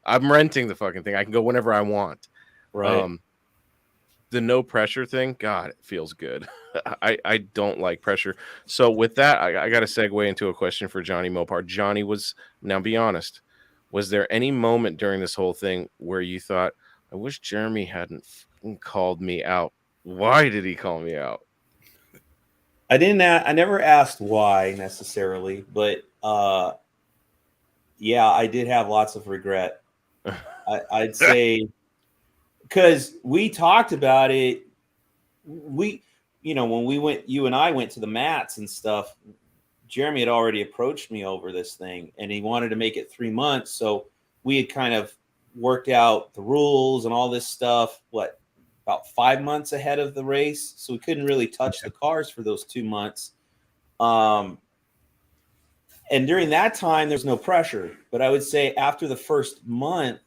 S1: I'm renting the fucking thing. I can go whenever I want.
S2: Right.
S1: The no pressure thing, God, it feels good. I don't like pressure. So with that, I got to segue into a question for Jonny Mopar. Jonny, now be honest, was there any moment during this whole thing where you thought, I wish Jeremy hadn't called me out? Why did he call me out?
S2: I never asked why necessarily, but yeah, I did have lots of regret. I'd say, because we talked about it. When you and I went to the mats and stuff, Jeremy had already approached me over this thing and he wanted to make it 3 months. So we had kind of worked out the rules and all this stuff, about 5 months ahead of the race. So we couldn't really touch the cars for those 2 months. And during that time, there's no pressure. But I would say after the first month,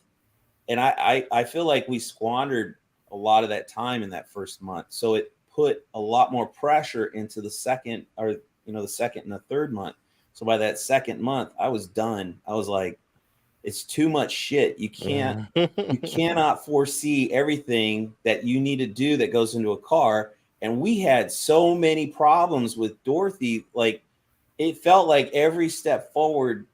S2: and I feel like we squandered a lot of that time in that first month. So it put a lot more pressure into the second and the third month. So by that second month, I was done. I was like, it's too much shit. You cannot foresee everything that you need to do that goes into a car. And we had so many problems with Dorothy. Like, it felt like every step forward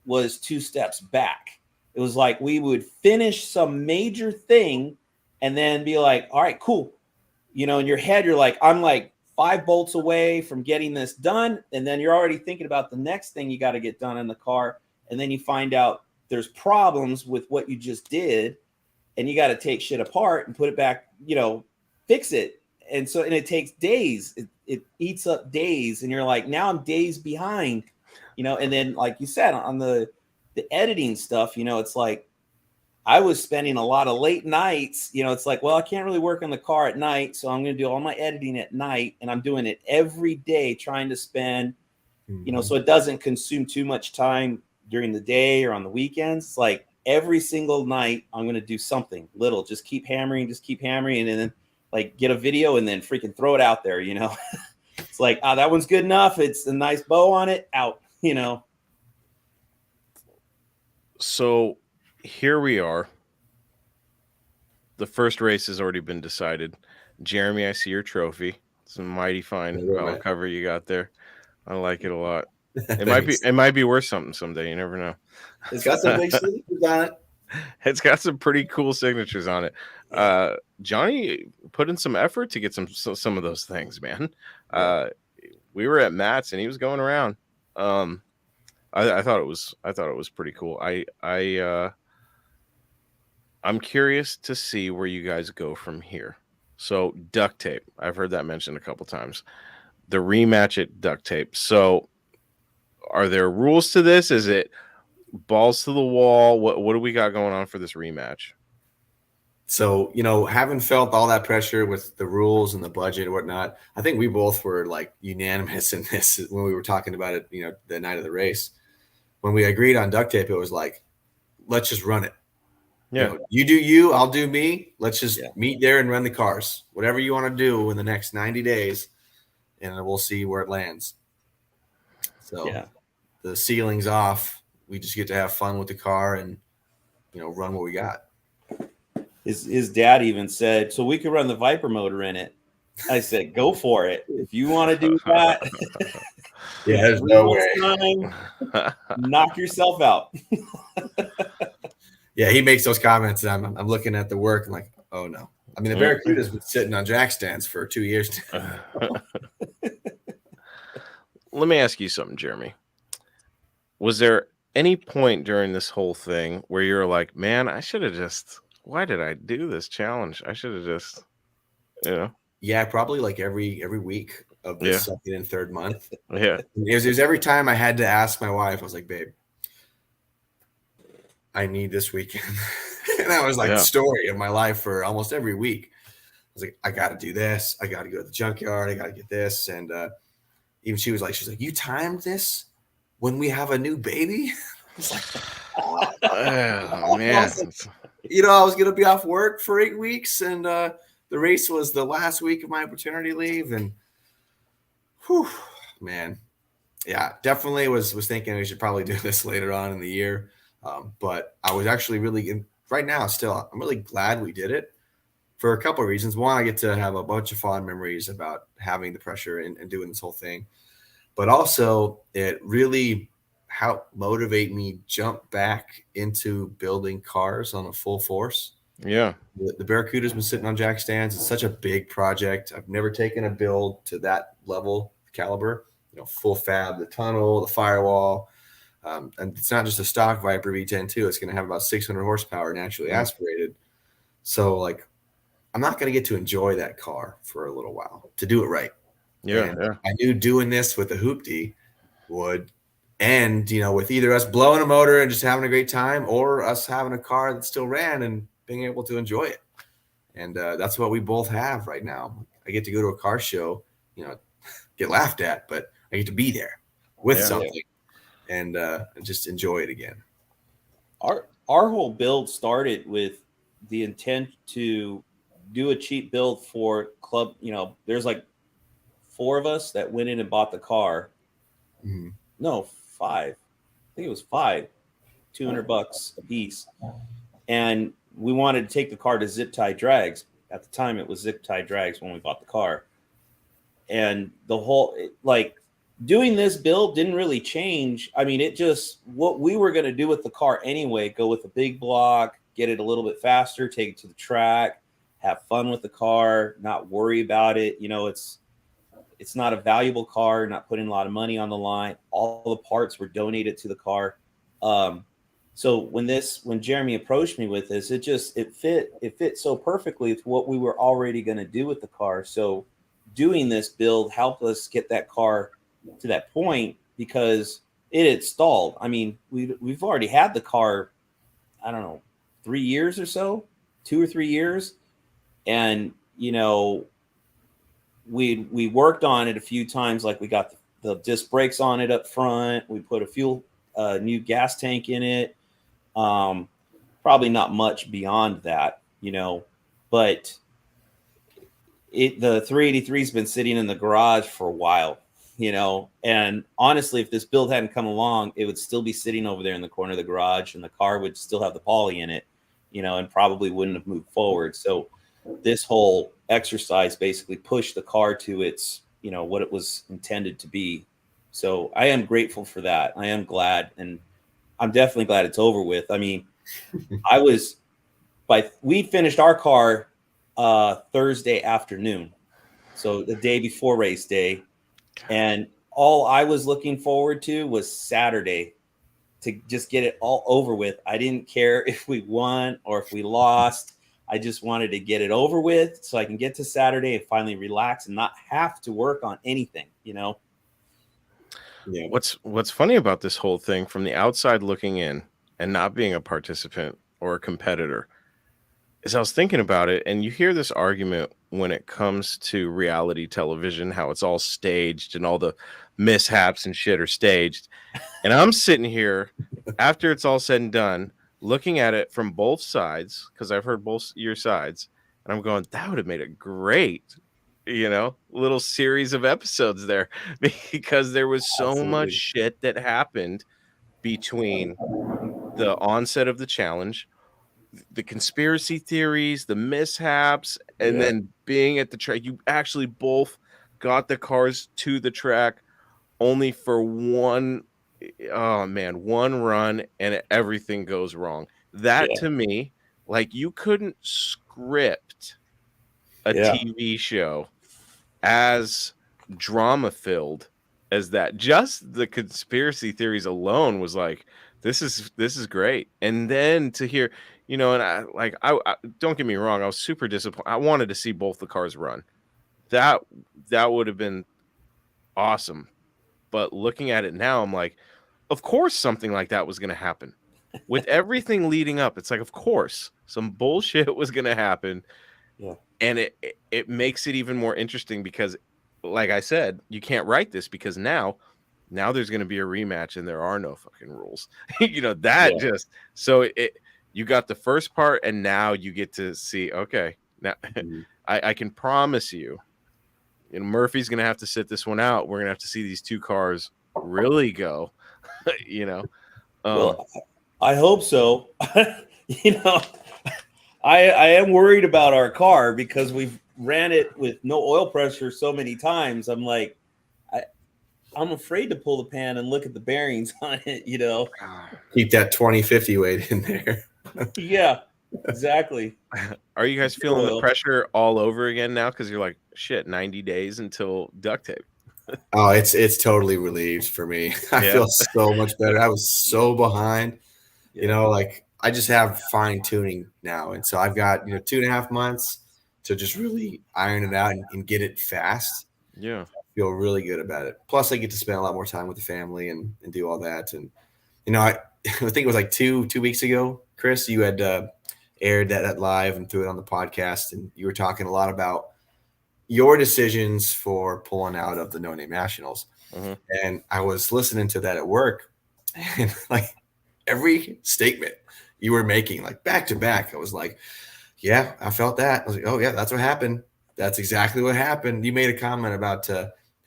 S2: was 2 steps back. It was like we would finish some major thing and then be like, all right, cool. You know, in your head, you're like, I'm like 5 bolts away from getting this done. And then you're already thinking about the next thing you got to get done in the car. And then you find out there's problems with what you just did. And you got to take shit apart and put it back, fix it. And it takes days. It eats up days. And you're like, now I'm days behind, and then like you said, on the editing stuff, it's like, I was spending a lot of late nights, it's like, well, I can't really work on the car at night. So I'm going to do all my editing at night, and I'm doing it every day, trying to spend, so it doesn't consume too much time during the day or on the weekends. It's like every single night I'm going to do something little, just keep hammering. And then like get a video and then freaking throw it out there. It's like, oh, that one's good enough. It's a nice bow on it, out,
S1: So here we are. The first race has already been decided. Jeremy, I see your trophy. It's a mighty fine cover you got there. I like it a lot. It might be worth something someday. You never know.
S3: It's got some big signatures on it.
S1: It's got some pretty cool signatures on it. Jonny put in some effort to get some of those things, man. We were at Matt's and he was going around. I thought it was pretty cool. I'm curious to see where you guys go from here. So duct tape, I've heard that mentioned a couple times. The rematch at duct tape. So are there rules to this? Is it balls to the wall? What do we got going on for this rematch?
S3: So, having felt all that pressure with the rules and the budget and whatnot, I think we both were like unanimous in this when we were talking about it, the night of the race. When we agreed on duct tape, it was like, let's just run it.
S1: Yeah.
S3: You do you, I'll do me. Let's just meet there and run the cars. Whatever you want to do in the next 90 days, and we'll see where it lands. So the ceiling's off. We just get to have fun with the car and, run what we got.
S2: His dad even said, so we could run the Viper motor in it. I said, go for it. If you want to do that.
S3: Yeah, there's no way.
S2: Knock yourself out.
S3: Yeah, he makes those comments, and I'm looking at the work and like, oh no. I mean, the Barracuda's been sitting on jack stands for 2 years now.
S1: Let me ask you something, Jeremy. Was there any point during this whole thing where you're like, man, why did I do this challenge? I should have just,
S3: Yeah, probably like every week of the second and third month.
S1: Yeah.
S3: It was every time I had to ask my wife, I was like, babe, I need this weekend. And that was like the story of my life for almost every week. I was like, I got to do this. I got to go to the junkyard. I got to get this. And even she's like, you timed this when we have a new baby? I was like,
S1: oh, man.
S3: I was going to be off work for 8 weeks. And the race was the last week of my paternity leave. And man, yeah, definitely was thinking we should probably do this later on in the year. But I was actually really right now still, I'm really glad we did it for a couple of reasons. One, I get to have a bunch of fond memories about having the pressure and doing this whole thing. But also it really helped motivate me jump back into building cars on a full force.
S1: Yeah.
S3: The Barracuda's been sitting on jack stands. It's such a big project. I've never taken a build to that level caliber, full fab, the tunnel, the firewall. And it's not just a stock Viper V10 too. It's going to have about 600 horsepower naturally aspirated. So like, I'm not going to get to enjoy that car for a little while to do it right.
S1: Yeah.
S3: I knew doing this with the hoopty would end, with either us blowing a motor and just having a great time or us having a car that still ran and being able to enjoy it. And that's what we both have right now. I get to go to a car show, get laughed at, but I get to be there with something. And just enjoy it again.
S2: Our whole build started with the intent to do a cheap build for club. There's like 4 of us that went in and bought the car.
S3: Mm-hmm.
S2: No, 5. I think it was 5, $200 a piece. And we wanted to take the car to Zip Tie Drags. At the time, it was Zip Tie Drags when we bought the car. And the whole, doing this build didn't really change. I mean, it just, what we were going to do with the car anyway, go with a big block, get it a little bit faster, take it to the track, have fun with the car, not worry about it. It's not a valuable car, not putting a lot of money on the line. All the parts were donated to the car. So when Jeremy approached me with this, it fit so perfectly with what we were already going to do with the car. So doing this build helped us get that car to that point because it had stalled. I mean, we've already had the car, I don't know, 3 years or so, 2 or 3 years. And, you know, we worked on it a few times. Like we got the disc brakes on it up front. We put a new gas tank in it. Probably not much beyond that, you know, but the 383 has been sitting in the garage for a while, you know, and honestly, if this build hadn't come along, it would still be sitting over there in the corner of the garage and the car would still have the poly in it, you know, and probably wouldn't have moved forward. So this whole exercise basically pushed the car to its, you know, what it was intended to be. So I am grateful for that. I am glad, and I'm definitely glad it's over with. I mean, we finished our car Thursday afternoon, so the day before race day, and all I was looking forward to was Saturday to just get it all over with. I didn't care if we won or if we lost. I just wanted to get it over with so I can get to Saturday and finally relax and not have to work on anything, you know?
S1: Yeah. What's funny about this whole thing from the outside looking in and not being a participant or a competitor is I was thinking about it, and you hear this argument when it comes to reality television, how it's all staged and all the mishaps and shit are staged. And I'm sitting here after it's all said and done, looking at it from both sides, because I've heard both your sides, and I'm going, that would have made a great, you know, little series of episodes there, because there was so much shit that happened between the onset of the challenge, the conspiracy theories, the mishaps, and then being at the track. You actually both got the cars to the track only for one run, and everything goes wrong. That to me, like, you couldn't script a TV show as drama filled as that. Just the conspiracy theories alone was like, this is great. And then to hear, you know, and I don't get me wrong, I was super disappointed. I wanted to see both the cars run. That would have been awesome. But looking at it now, I'm like, of course something like that was going to happen. With everything leading up, it's like, of course some bullshit was going to happen.
S2: Yeah.
S1: And it makes it even more interesting because, like I said, you can't write this because now there's going to be a rematch and there are no fucking rules. You know, you got the first part and now you get to see, okay, now I can promise you, you know, Murphy's going to have to sit this one out. We're going to have to see these two cars really go, you know.
S2: Well, I hope so. You know, I am worried about our car because we've ran it with no oil pressure so many times. I'm like, I'm afraid to pull the pan and look at the bearings on it, you know.
S3: Keep that 2050 weight in there.
S2: Yeah, exactly.
S1: Are you guys feeling the pressure all over again now? Because you're like, shit, 90 days until duct tape.
S3: Oh, it's totally relieved for me. I feel so much better. I was so behind, you know, like I just have fine tuning now. And so I've got, you know, 2.5 months to just really iron it out and get it fast.
S1: Yeah.
S3: I feel really good about it. Plus I get to spend a lot more time with the family and do all that. And, you know, I think it was like two weeks ago, Chris, you had aired that live and threw it on the podcast. And you were talking a lot about your decisions for pulling out of the No Name Nationals.
S1: Mm-hmm.
S3: And I was listening to that at work, and like every statement you were making, like back to back, I was like, yeah, I felt that. I was like, oh yeah, that's what happened. That's exactly what happened. You made a comment about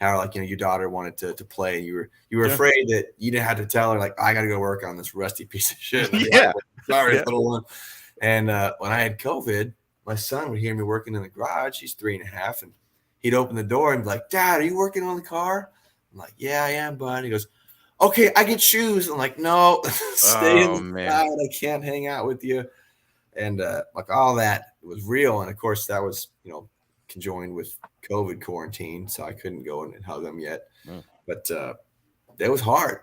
S3: how, like, you know, your daughter wanted to play. You were afraid that you didn't have to tell her, like, I got to go work on this rusty piece of shit. Like, sorry, little one. And when I had COVID, my son would hear me working in the garage. He's 3.5, and he'd open the door and be like, Dad, are you working on the car? I'm like, yeah, I am, bud. He goes, okay, I get shoes. I'm like, no, stay in the cloud. I can't hang out with you. And like all that was real. And of course that was, you know, conjoined with COVID quarantine, so I couldn't go and hug them yet.
S1: Mm.
S3: But it was hard.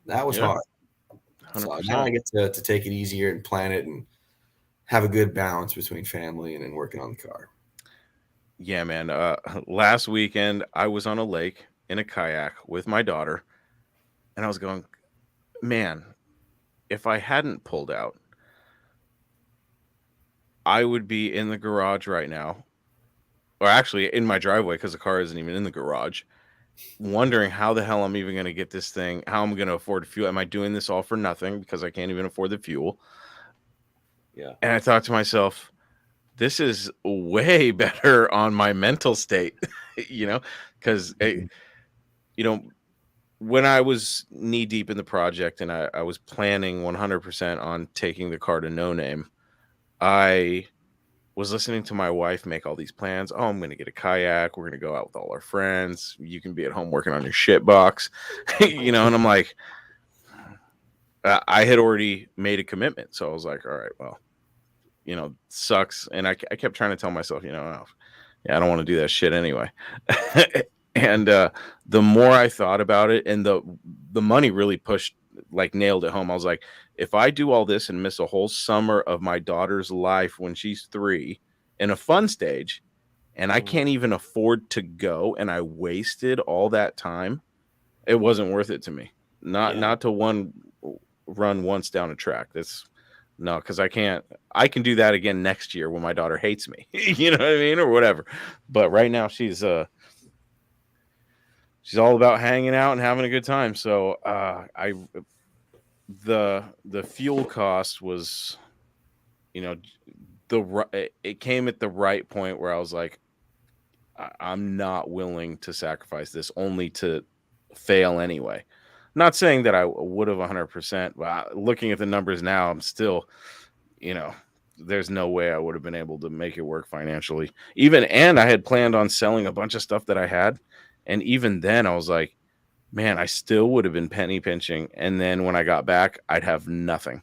S3: That was hard.
S1: 100%.
S3: So now I get to take it easier and plan it and have a good balance between family and then working on the car.
S1: Yeah, man. Last weekend, I was on a lake in a kayak with my daughter, and I was going, man, if I hadn't pulled out, I would be in the garage right now, or actually in my driveway because the car isn't even in the garage, wondering how the hell I'm even going to get this thing, how I'm going to afford fuel. Am I doing this all for nothing because I can't even afford the fuel?
S2: Yeah.
S1: And I thought to myself, this is way better on my mental state, because, when I was knee deep in the project and I was planning 100% on taking the car to No Name, I was listening to my wife make all these plans. Oh, I'm going to get a kayak. We're going to go out with all our friends. You can be at home working on your shit box, and I'm like, I had already made a commitment. So I was like, all right, well, sucks. And I kept trying to tell myself, I don't want to do that shit anyway. And the more I thought about it, and the money really nailed it home. I was like, if I do all this and miss a whole summer of my daughter's life when she's 3 in a fun stage, and I can't even afford to go, and I wasted all that time, it wasn't worth it to me. Not to run once down a track. No, because I can do that again next year when my daughter hates me, you know what I mean, or whatever. But right now she's all about hanging out and having a good time. So the fuel cost was, it came at the right point where I was like, I'm not willing to sacrifice this only to fail anyway. Not saying that I would have 100%, but looking at the numbers now, I'm still, there's no way I would have been able to make it work financially. And I had planned on selling a bunch of stuff that I had. And even then I was like, man, I still would have been penny pinching. And then when I got back, I'd have nothing.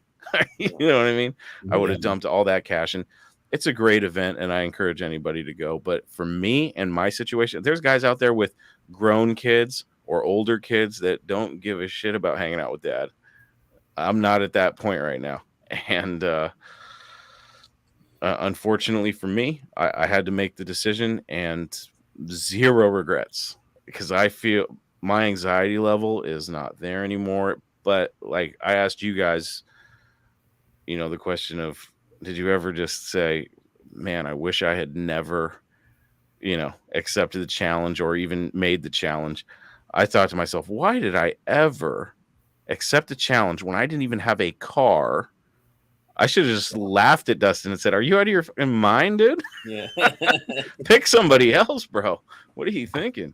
S1: You know what I mean? I would have dumped all that cash. And it's a great event, and I encourage anybody to go. But for me and my situation, there's guys out there with grown kids or older kids that don't give a shit about hanging out with dad. I'm not at that point right now. And unfortunately for me, I had to make the decision, and zero regrets, because I feel my anxiety level is not there anymore. But like I asked you guys, the question of, did you ever just say, man, I wish I had never, accepted the challenge or even made the challenge? I thought to myself, why did I ever accept a challenge when I didn't even have a car? I should have just laughed at Dustin and said, are you out of your fucking mind, dude?
S2: Yeah.
S1: Pick somebody else, bro. What are you thinking?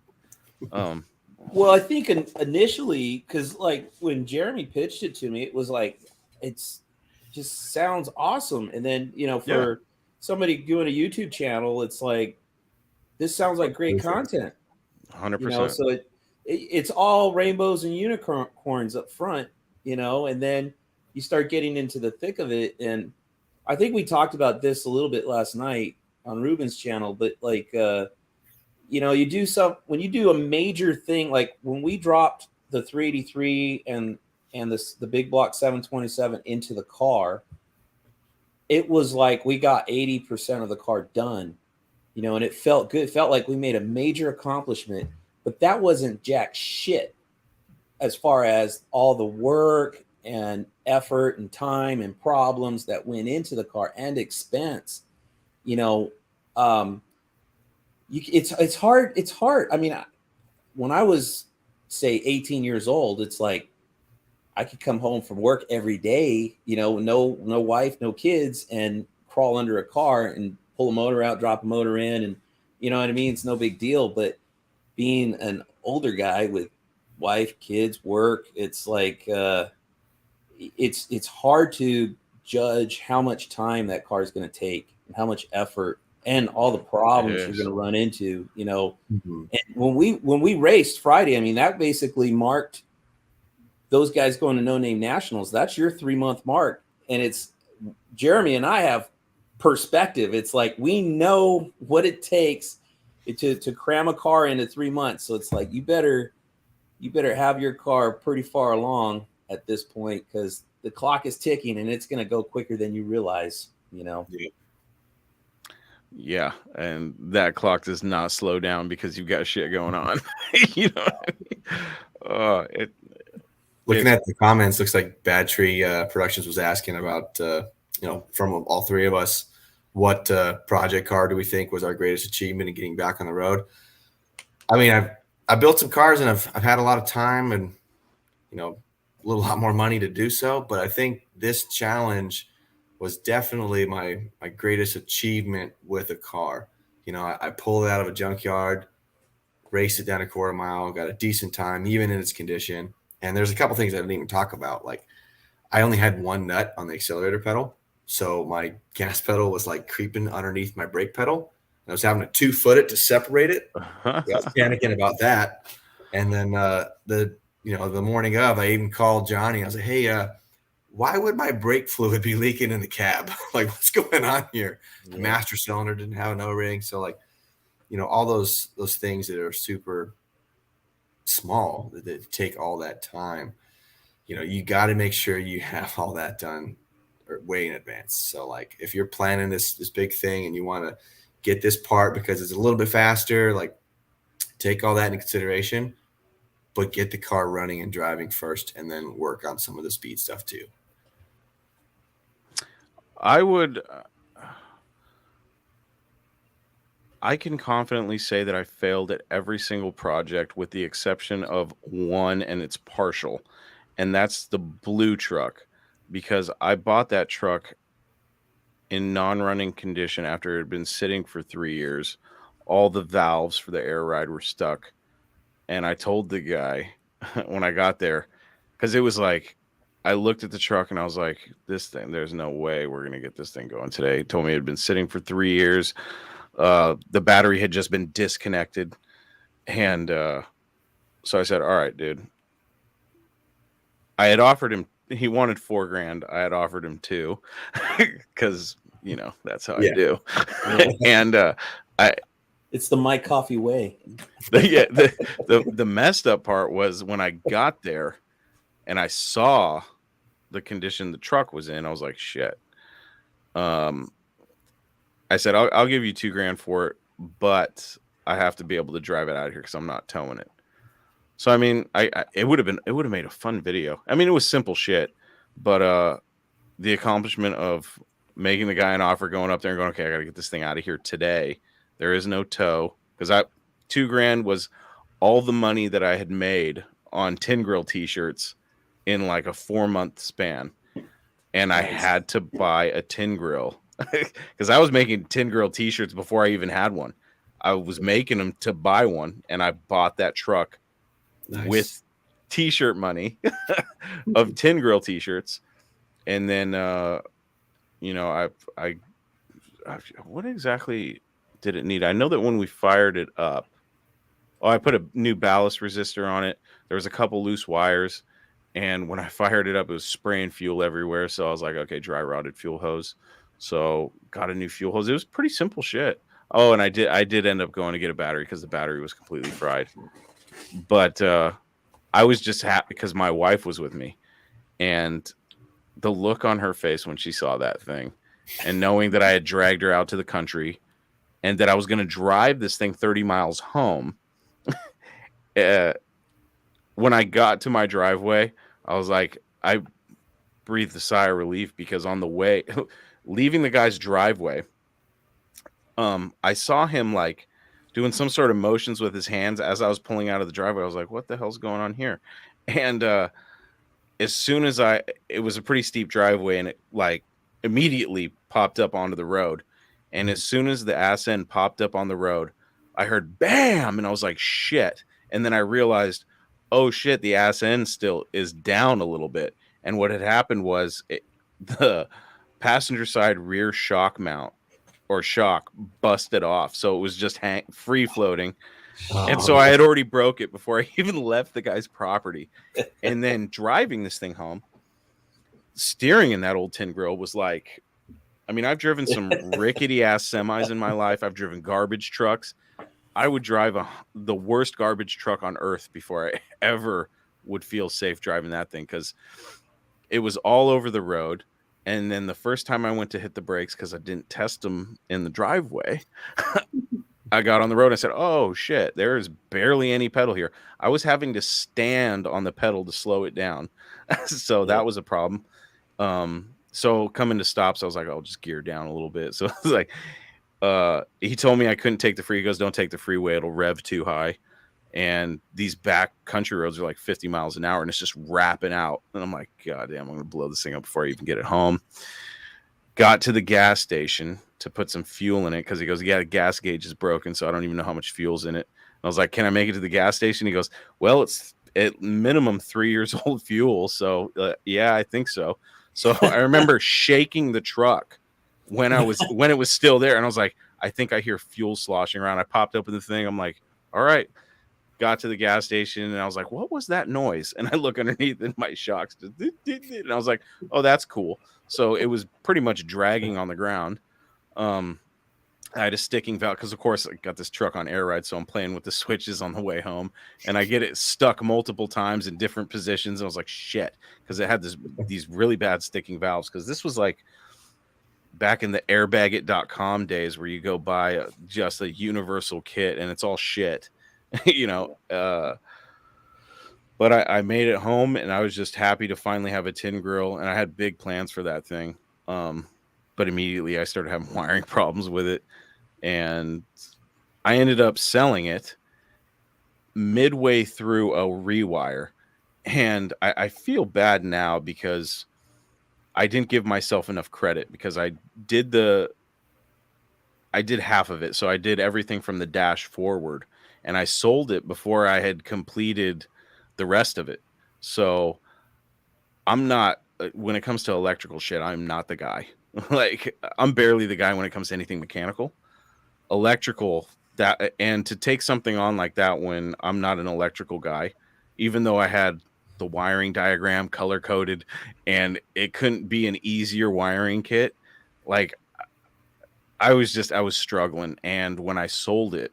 S2: Well, I think initially, because like when Jeremy pitched it to me, it was like, it's just sounds awesome. And then, for somebody doing a YouTube channel, it's like, this sounds like great content.
S1: 100%.
S2: So it's all rainbows and unicorns up front, and then you start getting into the thick of it. And I think we talked about this a little bit last night on Ruben's channel, but like, you do when you do a major thing, like when we dropped the 383 and the big block 727 into the car, it was like we got 80% of the car done, and it felt good. It felt like we made a major accomplishment, but that wasn't jack shit as far as all the work and effort and time and problems that went into the car and expense. It's hard. It's hard. I mean, when I was, say, 18 years old, it's like I could come home from work every day, no wife, no kids, and crawl under a car and pull a motor out, drop a motor in, and you know what I mean? It's no big deal. But being an older guy with wife, kids, work, it's like it's hard to judge how much time that car is going to take and how much effort and all the problems you're going to run into, And when we raced Friday, I mean, that basically marked those guys going to No Name Nationals. That's your 3-month mark. And it's Jeremy and I have perspective. It's like, we know what it takes to cram a car into 3 months. So it's like you better have your car pretty far along at this point, because the clock is ticking and it's going to go quicker than you realize, you know?
S1: Yeah, and that clock does not slow down because you've got shit going on. You know what I mean?
S3: Looking at the comments, looks like Bad Tree Productions was asking about, from all three of us, what project car do we think was our greatest achievement in getting back on the road? I mean, I've built some cars and I've had a lot of time and, a lot more money to do so. But I think this challenge was definitely my greatest achievement with a car. I pulled it out of a junkyard, raced it down a quarter mile, got a decent time, even in its condition. And there's a couple things I didn't even talk about. Like, I only had one nut on the accelerator pedal. So my gas pedal was like creeping underneath my brake pedal. I was having to 2-foot it to separate it. So I was panicking about that. And then the morning of, I even called Johnny. I was like, hey, why would my brake fluid be leaking in the cab? Like, what's going on here? The master cylinder didn't have an O-ring. So like, all those things that are super small that take all that time, you got to make sure you have all that done way in advance. So like, if you're planning this big thing and you want to get this part because it's a little bit faster, like, take all that into consideration, but get the car running and driving first and then work on some of the speed stuff too.
S1: I can confidently say that I failed at every single project with the exception of one, and it's partial. And that's the blue truck, because I bought that truck in non-running condition after it had been sitting for 3 years. All the valves for the air ride were stuck. And I told the guy when I got there, because it was like, I looked at the truck and I was like, this thing, there's no way we're going to get this thing going today. He told me it had been sitting for 3 years. The battery had just been disconnected. And so I said, all right, dude. I had offered him, he wanted $4,000. I had offered him 2 because, that's how I do. And
S2: it's the My Coffee way.
S1: The messed up part was when I got there and I saw the condition the truck was in, I was like, shit. I said, I'll give you $2,000 for it, but I have to be able to drive it out of here because I'm not towing it. So I mean, it would have made a fun video. I mean, it was simple shit, but the accomplishment of making the guy an offer, going up there and going, okay, I got to get this thing out of here today. There is no tow, because $2,000 was all the money that I had made on Tin Grill t-shirts in like a 4-month span. And I had to buy a Tin Grill because I was making Tin Grill t-shirts before I even had one. I was making them to buy one, and I bought that truck with t-shirt money of Tin Grill t-shirts. And then, what exactly did it need? I know that when we fired it up, I put a new ballast resistor on it. There was a couple loose wires, and when I fired it up, it was spraying fuel everywhere. So I was like, okay, dry rotted fuel hose. So got a new fuel hose. It was pretty simple shit. Oh, and I did end up going to get a battery because the battery was completely fried. But I was just happy because my wife was with me, and the look on her face when she saw that thing, and knowing that I had dragged her out to the country and that I was going to drive this thing 30 miles home. When I got to my driveway, I was like, I breathed a sigh of relief, because on the way, leaving the guy's driveway, I saw him like doing some sort of motions with his hands as I was pulling out of the driveway. I was like, what the hell's going on here? And as soon as it was a pretty steep driveway, and it like immediately popped up onto the road. And as soon as the ass end popped up on the road, I heard bam, and I was like, shit. And then I realized, oh shit, the ass end still is down a little bit. And what had happened was the passenger side rear shock mount or shock busted off. So it was just free floating. And so I had already broke it before I even left the guy's property. And then driving this thing home, steering in that old Tin Grill was like, I mean, I've driven some rickety ass semis in my life. I've driven garbage trucks. I would drive the worst garbage truck on earth before I ever would feel safe driving that thing, because it was all over the road. And then the first time I went to hit the brakes, because I didn't test them in the driveway, I got on the road and I said, oh shit, there is barely any pedal here. I was having to stand on the pedal to slow it down. So that was a problem. So coming to stops, I was like, I'll just gear down a little bit. So it was like, he told me I couldn't take the free. He goes, don't take the freeway, it'll rev too high. And these back country roads are like 50 miles an hour, and it's just wrapping out. And I'm like, God damn, I'm going to blow this thing up before I even get it home. Got to the gas station to put some fuel in it, because he goes, yeah, the gas gauge is broken, so I don't even know how much fuel's in it. And I was like, can I make it to the gas station? He goes, well, it's at minimum 3 years old fuel. So yeah, I think so. So I remember shaking the truck when it was still there. And I was like, I think I hear fuel sloshing around. I popped open the thing. I'm like, all right. Got to the gas station, and I was like, what was that noise? And I look underneath, and my shocks, and I was like, oh, that's cool. So it was pretty much dragging on the ground. I had a sticking valve, because of course I got this truck on air ride, so I'm playing with the switches on the way home, and I get it stuck multiple times in different positions. And I was like, shit, because it had these really bad sticking valves, because this was like back in the airbagit.com days, where you go buy just a universal kit and it's all shit. But I made it home, and I was just happy to finally have a tin grill, and I had big plans for that thing. But immediately I started having wiring problems with it, and I ended up selling it midway through a rewire. And I feel bad now, because I didn't give myself enough credit, because I did half of it. So I did everything from the dash forward, and I sold it before I had completed the rest of it. So I'm not, when it comes to electrical shit, I'm not the guy. Like, I'm barely the guy when it comes to anything mechanical. Electrical, and to take something on like that when I'm not an electrical guy, even though I had the wiring diagram color coded, and it couldn't be an easier wiring kit. Like, I was struggling. And when I sold it,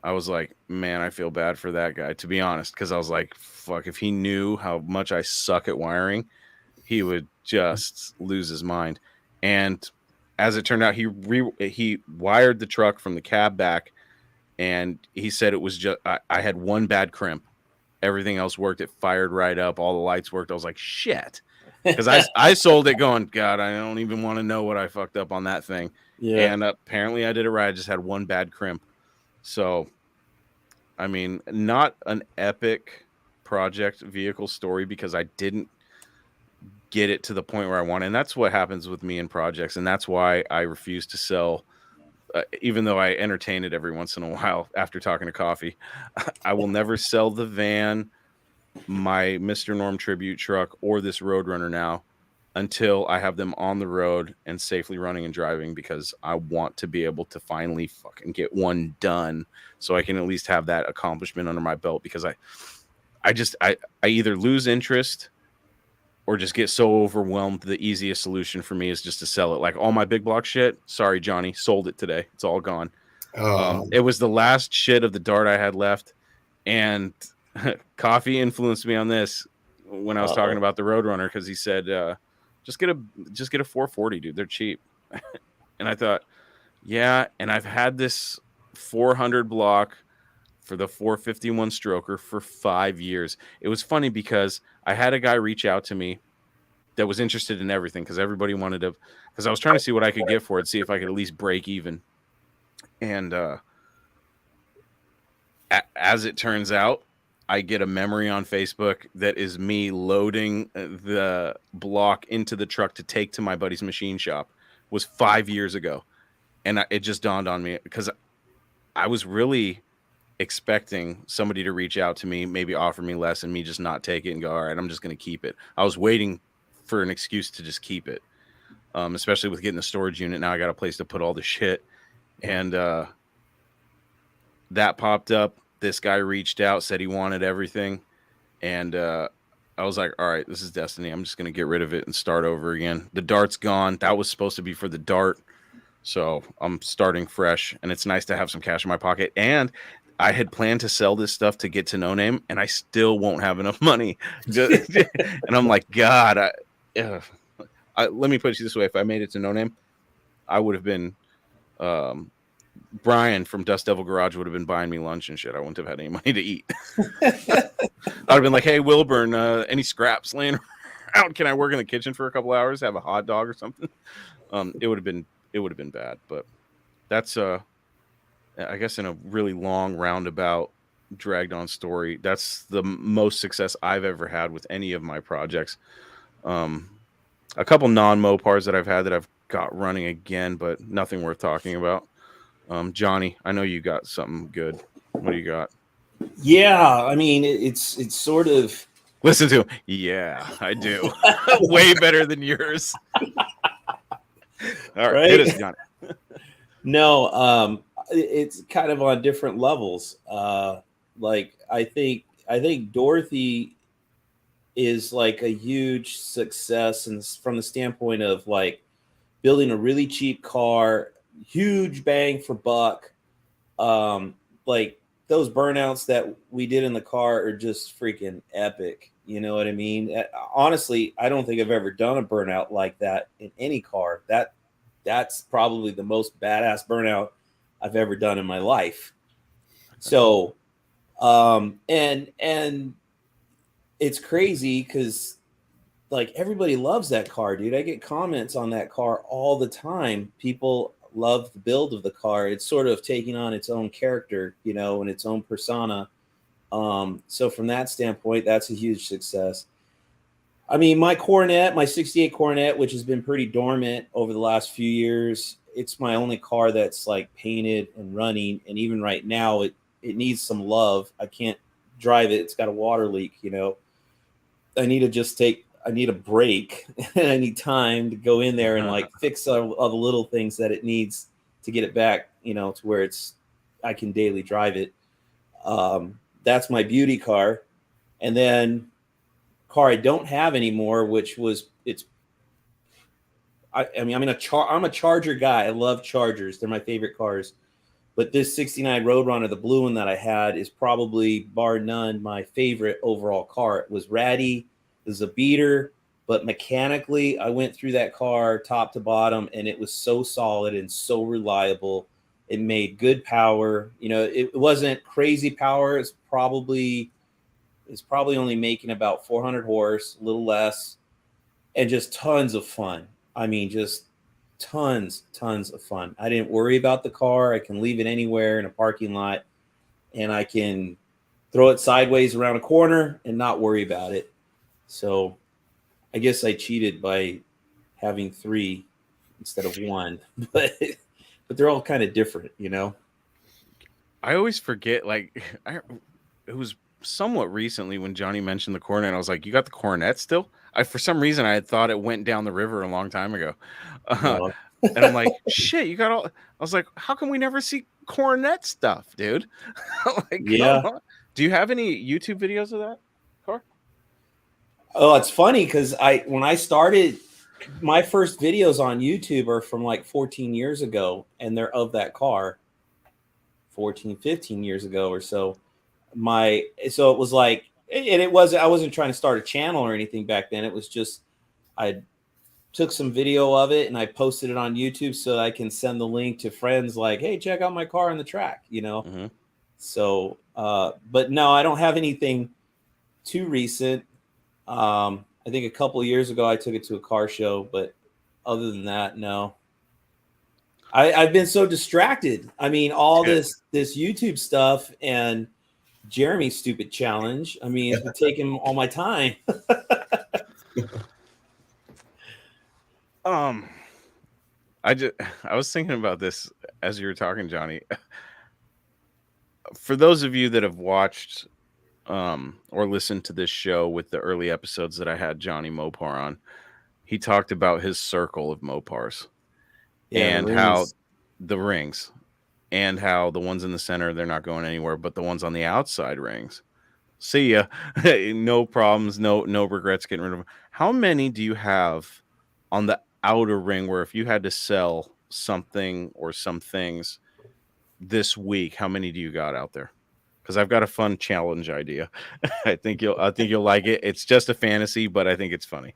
S1: I was like, man, I feel bad for that guy, to be honest, because I was like, fuck, if he knew how much I suck at wiring, he would just lose his mind. And as it turned out, he wired the truck from the cab back, and he said it was just, I had one bad crimp. Everything else worked. It fired right up. All the lights worked. I was like, shit. Because I sold it going, God, I don't even want to know what I fucked up on that thing. Yeah. And apparently I did it right. I just had one bad crimp. So, I mean, not an epic project vehicle story, because I didn't get it to the point where I wanted. And that's what happens with me in projects. And that's why I refuse to sell, even though I entertain it every once in a while after talking to coffee. I will never sell the van, my Mr. Norm tribute truck, or this Roadrunner now, until I have them on the road and safely running and driving, because I want to be able to finally fucking get one done, so I can at least have that accomplishment under my belt. Because I either lose interest or just get so overwhelmed. The easiest solution for me is just to sell it. Like all my big block shit, sorry, Johnny, sold it today. It's all gone. It was the last shit of the Dart I had left. And Coffee influenced me on this when I was talking about the Roadrunner, because he said, just get a 440, dude. They're cheap. And I thought, yeah. And I've had this 400 block for the 451 stroker for 5 years. It was funny, because I had a guy reach out to me that was interested in everything, because everybody wanted to, because I was trying to see what I could get for it, see if I could at least break even. And as it turns out, I get a memory on Facebook that is me loading the block into the truck to take to my buddy's machine shop. It was 5 years ago. And it just dawned on me, because I was really expecting somebody to reach out to me, maybe offer me less, and me just not take it and go, all right, I'm just going to keep it. I was waiting for an excuse to just keep it, especially with getting a storage unit. Now I got a place to put all the shit. And that popped up. This guy reached out, said he wanted everything. And I was like, all right, this is destiny. I'm just going to get rid of it and start over again. The Dart's gone. That was supposed to be for the Dart. So I'm starting fresh, and it's nice to have some cash in my pocket. And I had planned to sell this stuff to get to No Name, and I still won't have enough money. And I'm like, God, let me put it this way: if I made it to No Name, I would have been Brian from Dust Devil Garage would have been buying me lunch and shit. I wouldn't have had any money to eat. I'd have been like, "Hey, Wilburn, any scraps laying around? Can I work in the kitchen for a couple hours? Have a hot dog or something?" It would have been bad. But that's I guess in a really long roundabout, dragged on story, that's the most success I've ever had with any of my projects. A couple non-Mopars that I've had that I've got running again, but nothing worth talking about. Jonny, I know you got something good. What do you got?
S2: Yeah, I mean, it's sort of.
S1: Listen to him. Yeah, I do. Way better than yours. All right, hit us, Jonny.
S2: No, it's kind of on different levels. Like I think Dorothy is like a huge success, and from the standpoint of like building a really cheap car, huge bang for buck. Like those burnouts that we did in the car are just freaking epic. You know what I mean? Honestly, I don't think I've ever done a burnout like that in any car. That's probably the most badass burnout I've ever done in my life. So, and it's crazy because like everybody loves that car, dude. I get comments on that car all the time. People love the build of the car. It's sort of taking on its own character, you know, and its own persona. So from that standpoint, that's a huge success. I mean, my Coronet, my 68 Coronet, which has been pretty dormant over the last few years, it's my only car that's like painted and running. And even right now, it needs some love. I can't drive it. It's got a water leak, you know. I need a break and I need time to go in there and like fix all the little things that it needs to get it back, you know, to where I can daily drive it. That's my beauty car. And then car I don't have anymore, I'm a Charger guy. I love Chargers. They're my favorite cars. But this 69 Roadrunner, the blue one that I had, is probably bar none my favorite overall car. It was ratty. It was a beater, but mechanically I went through that car top to bottom and it was so solid and so reliable. It made good power. You know, it wasn't crazy power. It's probably only making about 400 horse, a little less, and just tons of fun. I mean, just tons of fun. I didn't worry about the car. I can leave it anywhere in a parking lot and I can throw it sideways around a corner and not worry about it. So I guess I cheated by having 3 instead of 1, but they're all kind of different, you know?
S1: I always forget, like, it was somewhat recently when Jonny mentioned the Coronet. I was like, "You got the Coronet still?" For some reason, I had thought it went down the river a long time ago.
S2: No.
S1: And I'm like, "Shit, you got all." I was like, "How come we never see Coronet stuff, dude?" Like,
S2: Yeah.
S1: come on. Do you have any YouTube videos of that car?
S2: Oh, it's funny because when I started, my first videos on YouTube are from like 14 years ago, and they're of that car 14, 15 years ago or so. So it was like, and I wasn't trying to start a channel or anything back then. It was just, I took some video of it and I posted it on YouTube so I can send the link to friends like, hey, check out my car on the track, you know?
S1: Mm-hmm.
S2: So, but no, I don't have anything too recent. I think a couple of years ago I took it to a car show, but other than that, no. I've been so distracted. I mean, all this YouTube stuff and Jeremy's stupid challenge. I mean, it's been taking all my time.
S1: I was thinking about this as you were talking, Jonny. For those of you that have watched or listened to this show with the early episodes that I had Jonny Mopar on, he talked about his circle of Mopars. Yeah, and how the rings and how the ones in the center, they're not going anywhere, but the ones on the outside rings, see ya. No problems, no regrets getting rid of them. How many do you have on the outer ring where if you had to sell something or some things this week, how many do you got out there? Because I've got a fun challenge idea. I think you'll like it. It's just a fantasy, but I think it's funny.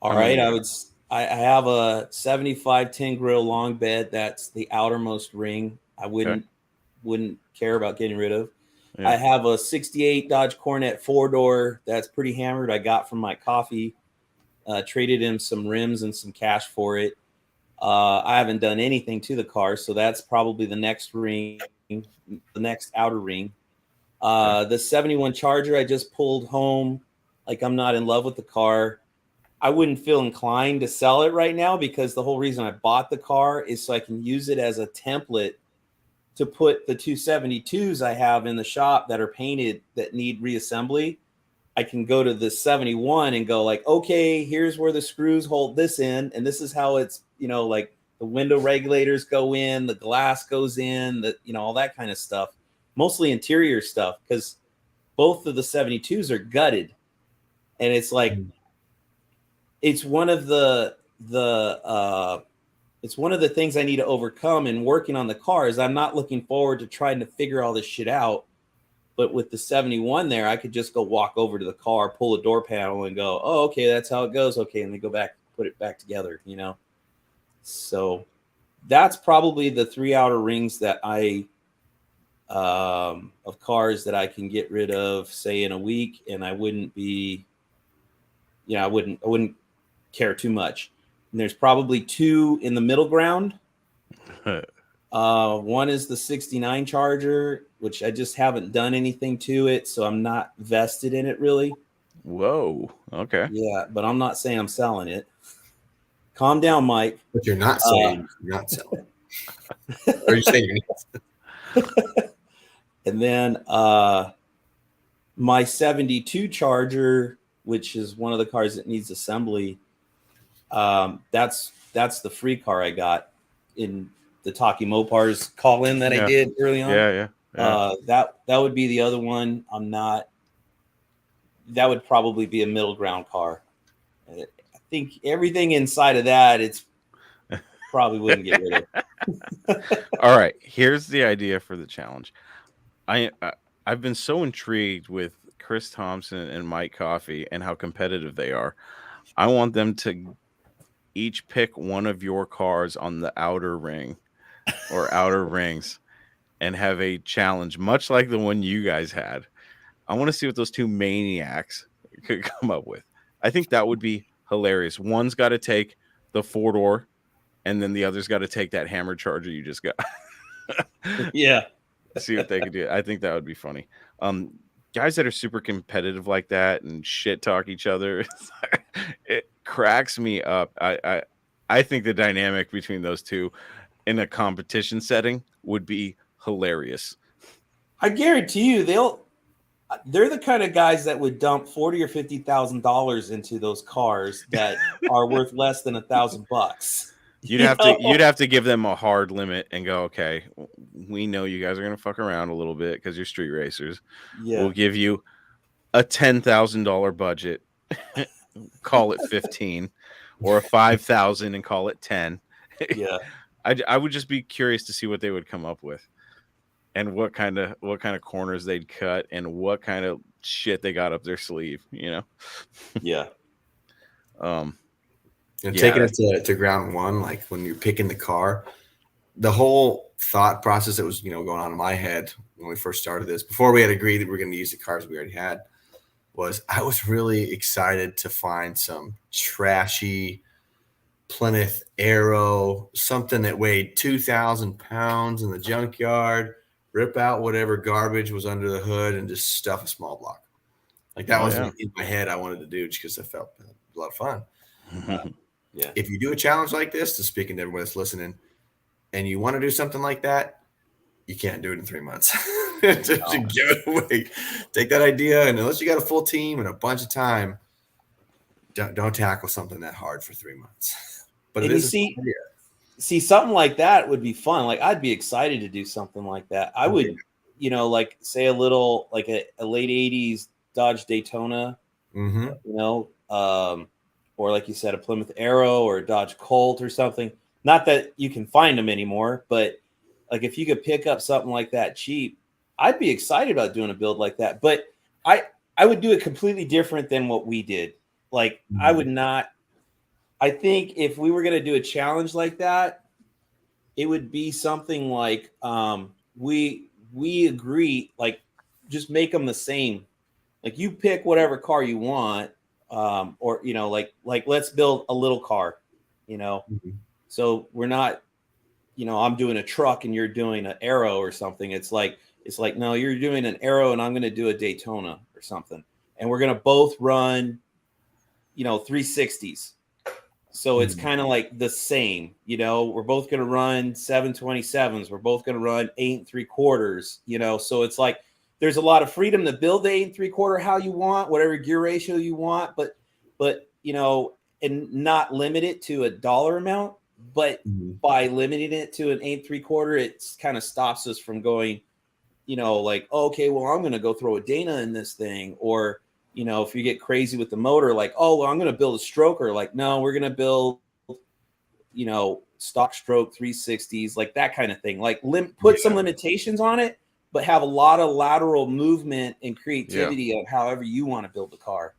S2: All
S1: How many
S2: right,
S1: you got?
S2: I have a 75-10 grill long bed. That's the outermost ring. I
S1: Okay.
S2: wouldn't care about getting rid of.
S1: Yeah.
S2: I have a 68 Dodge Coronet 4-door that's pretty hammered. I got from my coffee. Traded in some rims and some cash for it. I haven't done anything to the car, so that's probably the next ring, the next outer ring. The 71 Charger I just pulled home. Like, I'm not in love with the car. I wouldn't feel inclined to sell it right now because the whole reason I bought the car is so I can use it as a template to put the 272s I have in the shop that are painted that need reassembly. I can go to the 71 and go like, okay, here's where the screws hold this in. And this is how it's, like the window regulators go in, the glass goes in, all that kind of stuff, mostly interior stuff. Cause both of the 72s are gutted. And it's like, it's one of the it's one of the things I need to overcome in working on the car is I'm not looking forward to trying to figure all this shit out. But with the 71 there, I could just go walk over to the car, pull a door panel and go, oh, okay, that's how it goes. Okay. And then go back, put it back together, So that's probably the 3 outer rings that of cars that I can get rid of, say, in a week. And I wouldn't be, I wouldn't care too much. And there's probably 2 in the middle ground. One is the 69 Charger, which I just haven't done anything to it, so I'm not vested in it really.
S1: Whoa. Okay.
S2: Yeah, but I'm not saying I'm selling it. Calm down, Mike.
S3: But you're not saying you're not selling. Or you're saying you're not.
S2: And then my 72 Charger, which is one of the cars that needs assembly, that's the free car I got in the Sorta Mopars call in that I did early on.
S1: Yeah.
S2: That would be the other one. That would probably be a middle ground car. I think everything inside of that, it's probably wouldn't get rid of.
S1: All right. Here's the idea for the challenge. I've been so intrigued with Chris Thompson and Mike Coffey and how competitive they are. I want them to each pick one of your cars on the outer ring or outer rings and have a challenge, much like the one you guys had. I want to see what those 2 maniacs could come up with. I think that would be hilarious. One's got to take the 4-door, and then the other's got to take that hammer Charger you just got.
S2: Yeah.
S1: See what they could do. I think that would be funny. Guys that are super competitive like that and shit talk each other, it cracks me up. I think the dynamic between those 2 in a competition setting would be hilarious.
S2: I guarantee you they're the kind of guys that would dump $40,000 or $50,000 into those cars that are worth less than $1,000.
S1: You'd have to give them a hard limit and go, okay, we know you guys are gonna fuck around a little bit because you're street racers. Yeah. We'll give you a $10,000 budget, call it 15, or a 5,000 and call it 10.
S2: Yeah.
S1: I would just be curious to see what they would come up with, and what kind of corners they'd cut, and what kind of shit they got up their sleeve.
S2: Yeah.
S3: And taking it to ground one, like when you're picking the car, the whole thought process that was going on in my head when we first started this, before we had agreed that we were going to use the cars we already had, was I was really excited to find some trashy Plymouth Arrow, something that weighed 2,000 pounds in the junkyard, rip out whatever garbage was under the hood and just stuff a small block. Like that was in my head I wanted to do just because I felt a lot of fun.
S2: Yeah.
S3: If you do a challenge like this, to speaking to everyone that's listening, and you want to do something like that, you can't do it in 3 months. Just give it away. Take that idea, and unless you got a full team and a bunch of time, don't tackle something that hard for 3 months. But
S2: see something like that would be fun. Like I'd be excited to do something like that. I would, like say a little like a late 80s Dodge Daytona, or like you said, a Plymouth Arrow or a Dodge Colt or something. not that you can find them anymore, but like if you could pick up something like that cheap, I'd be excited about doing a build like that. But I would do it completely different than what we did. Like I would not. I think if we were going to do a challenge like that, it would be something like we agree, like just make them the same. Like you pick whatever car you want, or like let's build a little car, So we're not, I'm doing a truck and you're doing an Aero or something. It's like no, you're doing an Aero and I'm going to do a Daytona or something, and we're going to both run, 360s. So it's kind of like the same, we're both going to run 727s. We're both going to run 8 3/4, so it's like, there's a lot of freedom to build the 8 3/4 how you want, whatever gear ratio you want, but and not limit it to a dollar amount. But by limiting it to an 8 3/4, it kind of stops us from going, like, oh, okay, well, I'm going to go throw a Dana in this thing, or if you get crazy with the motor, like, oh, well, I'm going to build a stroker. Like, no, we're going to build, stock stroke 360s, like that kind of thing. Like, put some limitations on it, but have a lot of lateral movement and creativity of however you want to build the car.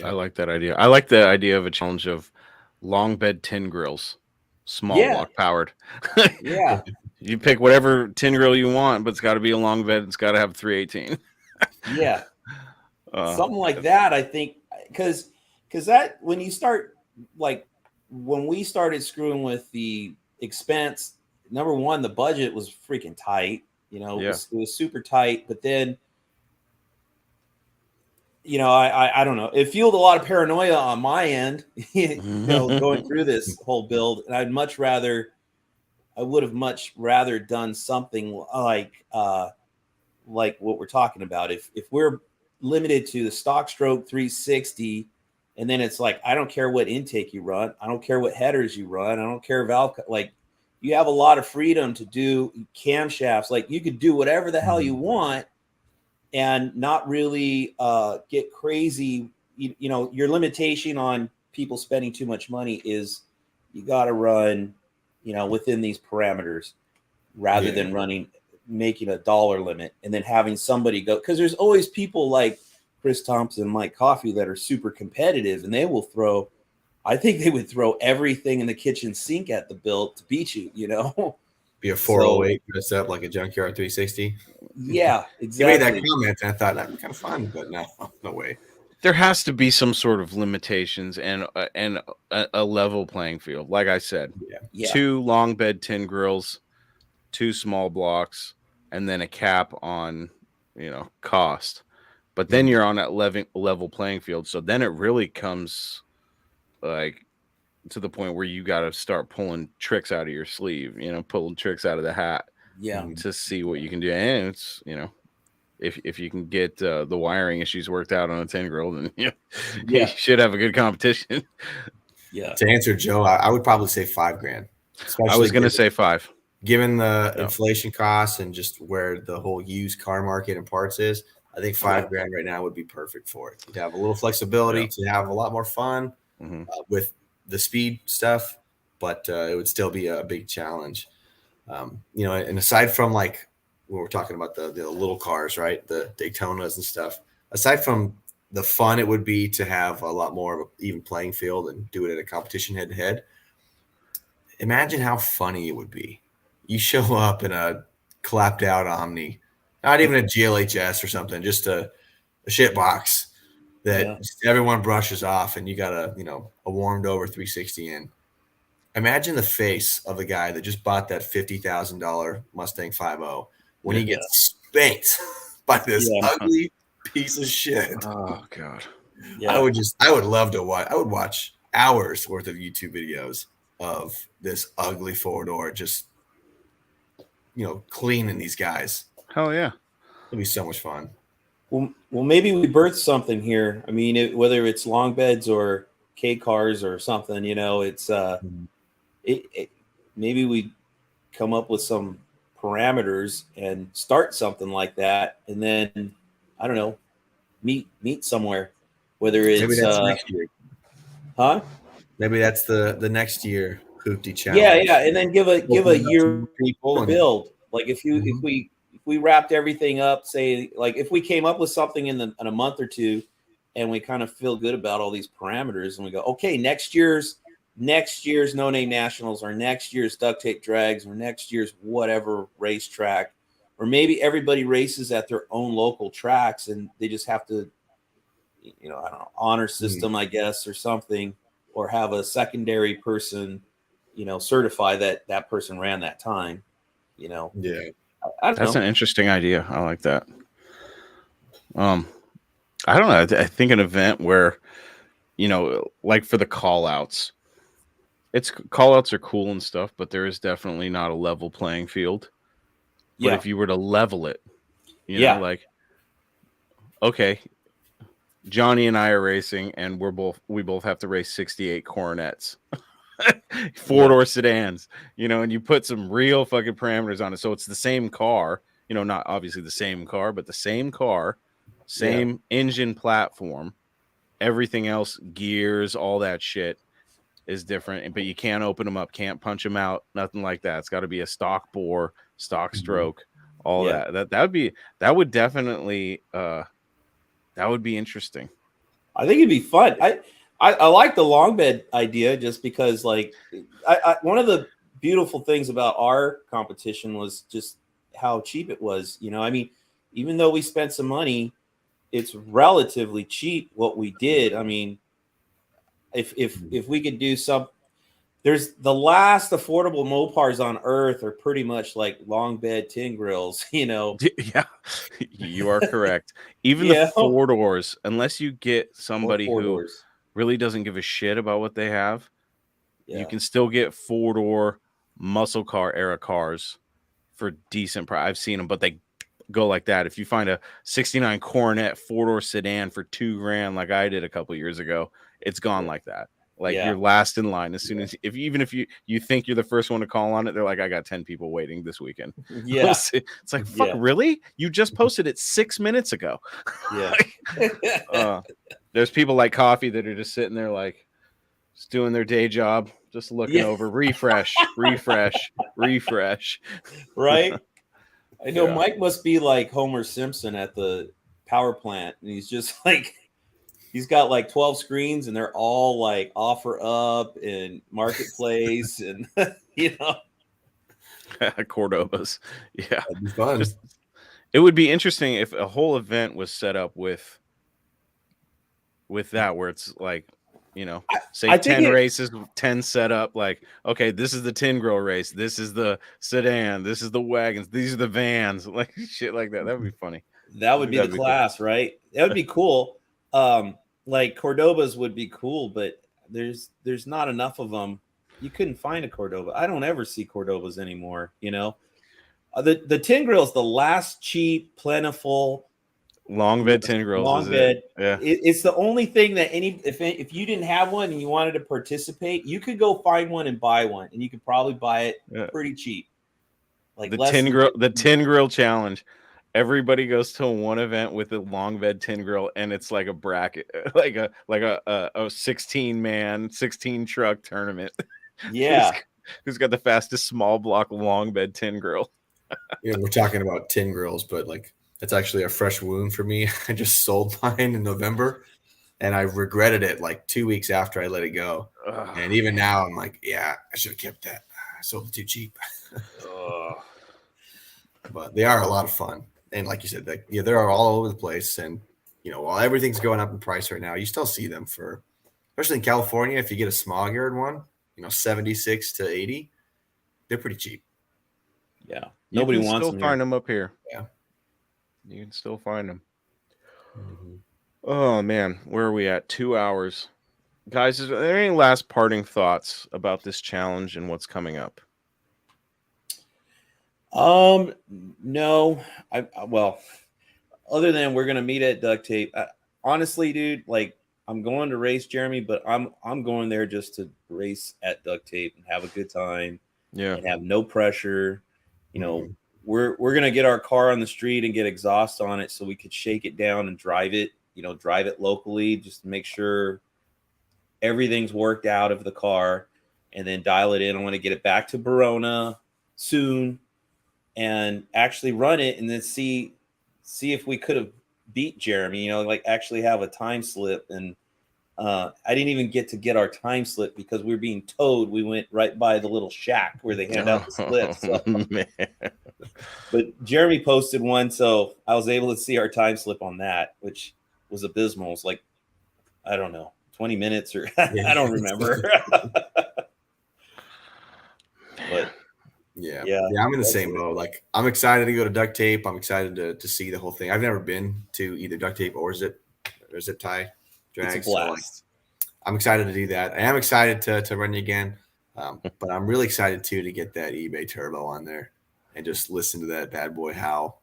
S1: I like that idea. I like the idea of a challenge of long bed tin grills, small block powered.
S2: Yeah.
S1: You pick whatever tin grill you want, but it's got to be a long bed. It's got to have 318.
S2: Yeah. Something like that, I think, because that, when you start, like when we started screwing with the expense, number one, the budget was freaking tight. It was super tight. But then, I don't know. It fueled a lot of paranoia on my end, going through this whole build. And I would have much rather done something like what we're talking about. If we're limited to the stock stroke 360, and then it's like, I don't care what intake you run, I don't care what headers you run, I don't care valve, like you have a lot of freedom to do camshafts. Like you could do whatever the hell you want and not really get crazy. Your limitation on people spending too much money is you got to run, within these parameters, rather than making a dollar limit and then having somebody go, because there's always people like Chris Thompson, Mike Coffey, that are super competitive, and they will throw, I think they would throw everything in the kitchen sink at the build to beat you,
S3: Be a 408 dressed up like a junkyard 360.
S2: Yeah, exactly.
S3: You made that comment, and I thought that'd be kind of fun, but no way.
S1: There has to be some sort of limitations and a level playing field. Like I said, 2 long bed tin grills, 2 small blocks, and then a cap on, cost. But then you're on that level playing field. So then it really comes like to the point where you got to start pulling tricks out of your sleeve, pulling tricks out of the hat, to see what you can do. And it's, if you can get the wiring issues worked out on a tin grill, then you should have a good competition.
S2: Yeah.
S3: To answer Joe, I would probably say $5,000.
S1: I was going to say 5.
S3: Given the inflation costs and just where the whole used car market and parts is, I think $5,000 right now would be perfect for it. You'd have a little flexibility to have a lot more fun with the speed stuff, but it would still be a big challenge. And aside from like when we're talking about the little cars, right, the Daytonas and stuff, aside from the fun it would be to have a lot more of an even playing field and do it at a competition head to head, imagine how funny it would be. You show up in a clapped out Omni, not even a GLHS or something, just a shit box that everyone brushes off, and you got a warmed over 360 in. Imagine the face of the guy that just bought that $50,000 Mustang 5.0 when he gets spanked by this ugly piece of shit.
S1: Oh God.
S3: Yeah. I would love to watch. I would watch hours worth of YouTube videos of this ugly 4-door just cleaning these guys.
S1: Hell yeah.
S3: It'd be so much fun.
S2: Well, maybe we birthed something here. I mean, whether it's long beds or K cars or something, it's maybe we come up with some parameters and start something like that, and then I don't know, meet somewhere. Whether it's
S3: maybe that's next year.
S2: Huh?
S3: Maybe that's the next year. Hoopty challenge.
S2: Yeah, and then give a year
S3: people and
S2: build. Like if
S3: Mhm.
S2: we wrapped everything up, say like if we came up with something in a month or two, and we kind of feel good about all these parameters, and we go, okay, next year's No Name Nationals, or next year's Duct Tape Drags, or next year's whatever racetrack, or maybe everybody races at their own local tracks, and they just have to, I don't know, honor system, I guess, or something, or have a secondary person, certify that that person ran that time.
S3: Yeah.
S2: I don't
S1: That's
S2: know.
S1: an interesting idea. I like that. I don't know. I think an event where, like for the call outs, call outs are cool and stuff, but there is definitely not a level playing field. But
S2: Yeah,
S1: if you were to level it,
S2: yeah,
S1: like, okay, Johnny and I are racing, and we both have to race 68 Coronets, four door sedans, and you put some real fucking parameters on it. So it's the same car, not obviously the same car, but the same car, same engine platform, everything else, gears, all that shit is different. But you can't open them up, can't punch them out, nothing like that. It's got to be a stock bore, stock stroke, all
S2: Yeah.
S1: that would definitely that would be interesting.
S2: I think it'd be fun. I like the long bed idea just because, like, one of the beautiful things about our competition was just how cheap it was. I mean, even though we spent some money, it's relatively cheap what we did. I mean, if we could do some, there's the last affordable Mopars on earth are pretty much like long bed tin grills.
S1: Yeah, you are correct. Even the
S2: Yeah,
S1: four doors, unless you get
S2: or
S1: somebody
S2: four
S1: who
S2: doors.
S1: really doesn't give a shit about what they have, you
S2: Yeah,
S1: can still get four door muscle car era cars for decent price. I've seen them, but they go like that. If you find a 69 Coronet four door sedan for $2,000, like I did a couple years ago, it's gone like that. Like
S2: yeah,
S1: you're last in line as soon as even if you think you're the first one to call on it, they're like, I got 10 people waiting this weekend.
S2: yeah,
S1: It's like, fuck,
S2: yeah,
S1: really? You just posted it 6 minutes ago.
S2: yeah.
S1: There's people like Coffee that are just sitting there like just doing their day job, just looking
S2: Yeah.
S1: over, refresh, refresh.
S2: Right? I know
S1: Yeah.
S2: Mike must be like Homer Simpson at the power plant, and he's just like he's got like 12 screens, and they're all like offer up and marketplace, and
S1: Cordobas. Yeah.
S3: That'd be fun.
S1: Just it would be interesting if a whole event was set up with that, where it's like, say
S2: I think
S1: 10 races, 10 set up, like, okay, this is the tin grill race, this is the sedan, this is the wagons, these are the vans, like shit like that. That would be funny.
S2: that
S1: I
S2: would
S1: think
S2: be the
S1: that'd be cool.
S2: class, right? That would be cool. Like Cordobas would be cool, but there's not enough of them. You couldn't find a Cordoba. I don't ever see Cordobas anymore. The tin grill is the last cheap, plentiful
S1: Long bed tin grills
S2: long
S1: is it.
S2: bed.
S1: Yeah.
S2: It's the only thing that if you didn't have one and you wanted to participate, you could go find one and buy one, and you could probably buy it
S1: Yeah.
S2: pretty cheap. Like
S1: The
S2: less
S1: tin
S2: than
S1: grill, the tin grill challenge. Everybody goes to one event with a long bed tin grill, and it's like a bracket, like a 16 truck tournament.
S2: Yeah.
S1: Who's got the fastest small block long bed tin grill?
S3: We're talking about tin grills, but like it's actually a fresh wound for me. I just sold mine in November, and I regretted it like 2 weeks after I let it go.
S1: Ugh,
S3: And even now, I'm like, yeah, I should have kept that. I sold it too cheap. But they are a lot of fun, and like you said, they're all over the place. And while everything's going up in price right now, you still see them for, especially in California. If you get a smog yard one, 76 to 80, they're pretty cheap.
S2: Yeah.
S1: you
S2: Nobody
S1: can
S2: wants
S1: still
S2: them
S1: find
S2: here.
S1: them up here.
S3: Yeah.
S1: You can still find them.
S3: Mm-hmm.
S1: Oh man, where are we at? 2 hours, guys. Is there any last parting thoughts about this challenge and what's coming up?
S2: No. Well, other than we're gonna meet at Duct Tape. Honestly, dude, like I'm going to race Jeremy, but I'm going there just to race at Duct Tape and have a good time
S1: Yeah.
S2: and have no pressure.
S3: Mm-hmm.
S2: We're gonna get our car on the street and get exhaust on it so we could shake it down and drive it. Drive it locally just to make sure everything's worked out of the car. and then dial it in. I want to get it back to Verona soon and actually run it, and then see if we could have beat Jeremy, like actually have a time slip. And I didn't even get our time slip because we were being towed. We went right by the little shack where they hand out the slips. So.
S1: Man.
S2: But Jeremy posted one, so I was able to see our time slip on that, which was abysmal. It was like, I don't know, 20 minutes or I don't remember. But
S3: yeah,
S2: yeah,
S3: I'm in the same boat. Like, I'm excited to go to duct tape. I'm excited to see the whole thing. I've never been to either duct tape or zip tie drag.
S2: it's a blast.
S3: So, like, I'm excited to do that. I am excited to run it again. But I'm really excited too to get that eBay turbo on there and just listen to that bad boy howl.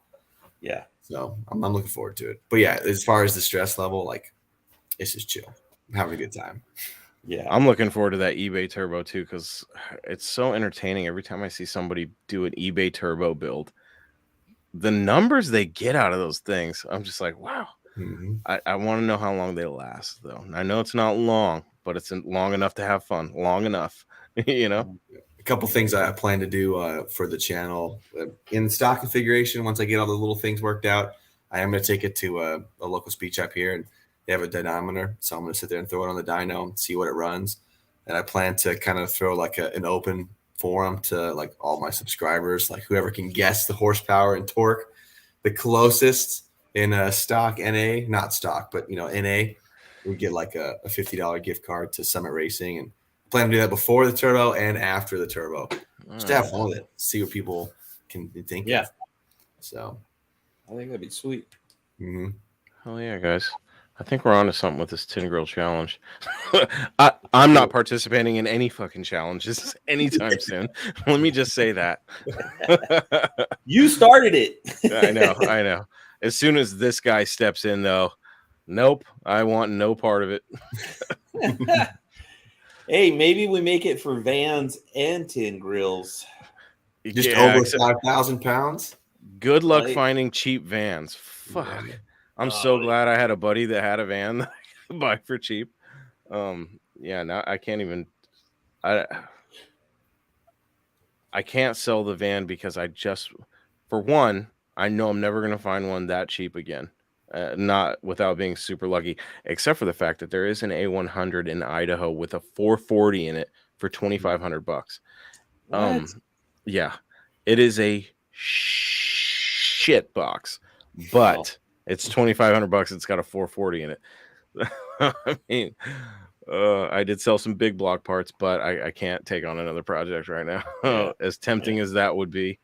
S2: Yeah.
S3: So I'm looking forward to it. But yeah, as far as the stress level, like, it's just chill. I'm having a good time.
S2: Yeah.
S1: I'm looking forward to that eBay turbo too, because it's so entertaining every time I see somebody do an eBay turbo build. The numbers they get out of those things, I'm just like, wow.
S3: Mm-hmm.
S1: I want to know how long they last, though. I know it's not long, but it's long enough to have fun. Long enough,
S3: A couple things I plan to do for the channel in stock configuration. Once I get all the little things worked out, I am going to take it to a local speed shop here, and they have a dynamometer. So I'm going to sit there and throw it on the dyno and see what it runs. And I plan to kind of throw like an open forum to like all my subscribers, like whoever can guess the horsepower and torque the closest in a stock NA, not stock, but NA, we get like a $50 gift card to Summit Racing, and plan to do that before the turbo and after the turbo. Just to have fun with it, see what people can think.
S2: Yeah.
S3: Of. So
S2: I think that'd be sweet.
S3: Mm-hmm.
S1: Hell yeah, guys. I think we're on to something with this tin grill challenge. I'm not participating in any fucking challenges anytime soon. Let me just say that.
S2: You started it.
S1: I know. As soon as this guy steps in, though, nope, I want no part of it.
S2: Hey, maybe we make it for vans and tin grills.
S3: Just over 5,000 pounds.
S1: Good luck finding cheap vans. Fuck.
S3: Yeah.
S1: I'm so glad I had a buddy that had a van that I could buy for cheap. Yeah, now I can't even. I can't sell the van because for one, I know I'm never going to find one that cheap again. Not without being super lucky, except for the fact that there is an A100 in Idaho with a 440 in it for $2,500. Yeah, it is a shit box, but it's $2,500. It's got a 440 in it. I mean, I did sell some big block parts, but I can't take on another project right now. As tempting as that would be.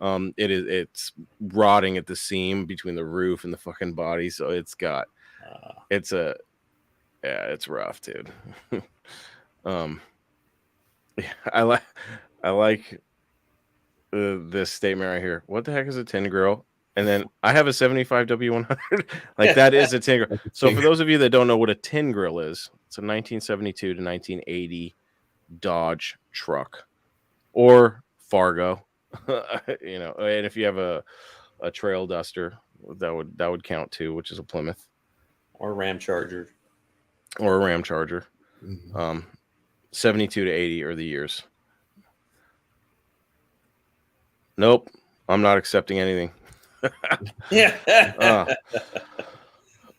S1: It's rotting at the seam between the roof and the fucking body, so it's rough, dude. I like this statement right here. What the heck is a tin grill? And then I have a 75 W100. Like, that is a tin grill. So for those of you that don't know what a tin grill is, it's a 1972 to 1980 Dodge truck or Fargo. And if you have a trail duster, that would count too, which is a Plymouth
S2: or a Ram Charger.
S1: Mm-hmm. 72 to 80 are the years. Nope, I'm not accepting anything.
S2: Yeah.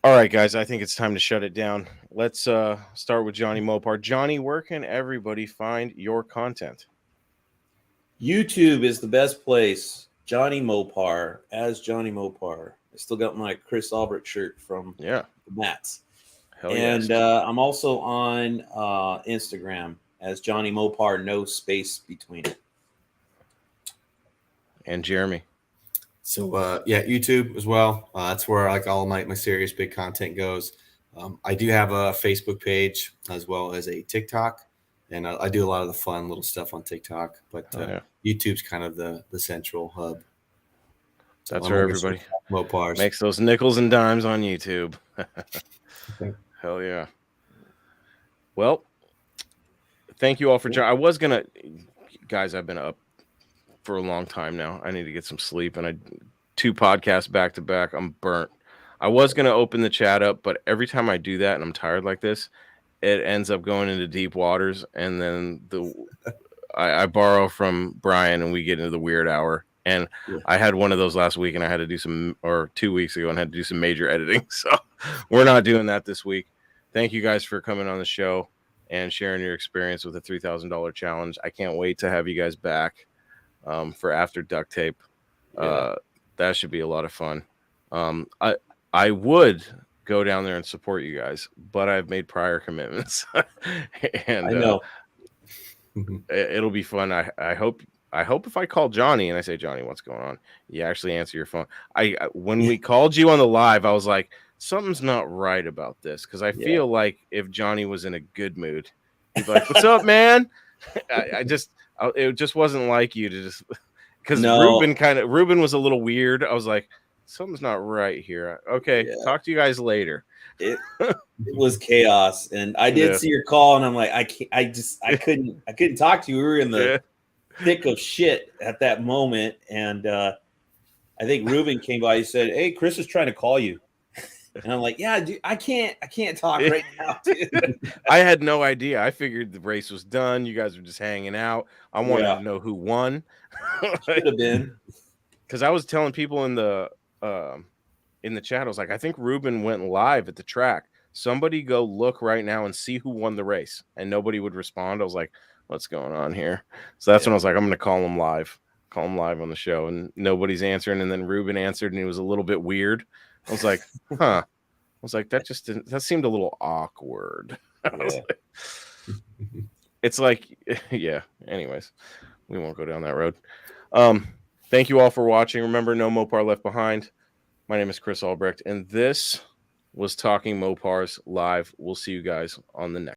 S1: All right, guys, I think it's time to shut it down. Let's start with Jonny Mopar. Jonny, where can everybody find your content?
S2: YouTube is the best place. Jonny Mopar, as Jonny Mopar. I still got my Chris Albrecht shirt from the Mats.
S1: Hell
S2: and
S1: yes.
S2: I'm also on Instagram as Jonny Mopar, no space between it.
S1: And Jeremy.
S3: So YouTube as well. That's where like all my serious big content goes. I do have a Facebook page as well as a TikTok, and I do a lot of the fun little stuff on TikTok. But YouTube's kind of the central hub. So
S1: that's where everybody
S3: Mopars
S1: makes those nickels and dimes on YouTube.
S3: Okay.
S1: Hell yeah. Well, thank you all for joining. Guys, I've been up for a long time now. I need to get some sleep, and 2 podcasts back to back. I'm burnt. I was going to open the chat up, but every time I do that and I'm tired like this, it ends up going into deep waters, and then I borrow from Brian, and we get into the weird hour. And I had one of those last week, and I had to do or 2 weeks ago, and had to do some major editing. So we're not doing that this week. Thank you guys for coming on the show and sharing your experience with the $3,000 challenge. I can't wait to have you guys back for After Duct Tape. That should be a lot of fun. I would go down there and support you guys, but I've made prior commitments. And
S2: I know.
S1: It'll be fun. I hope if I call Jonny and I say, Jonny, what's going on? You actually answer your phone. When we called you on the live, I was like, something's not right about this, because I feel like if Jonny was in a good mood, he'd be like, what's up, man? it just wasn't like you to just, because Ruben was a little weird. I was like, something's not right here. Okay, talk to you guys later.
S2: It was chaos, and I did see your call, and I'm like, I couldn't talk to you. We were in the thick of shit at that moment, and I think Ruben came by. He said, "Hey, Chris is trying to call you," and I'm like, "Yeah, dude, I can't talk right now, dude."
S1: I had no idea. I figured the race was done. You guys were just hanging out. I wanted to know who won.
S2: Should have been,
S1: because I was telling people in the chat, I was like, I think Ruben went live at the track. Somebody go look right now and see who won the race. And nobody would respond. I was like, what's going on here? So that's when I was like, I'm going to call him live on the show. And nobody's answering. And then Ruben answered, and he was a little bit weird. I was like, huh. I was like, that seemed a little awkward. It's like, yeah. Anyways, we won't go down that road. Thank you all for watching. Remember, no Mopar left behind. My name is Chris Albrecht, and this was Talking Mopars Live. We'll see you guys on the next.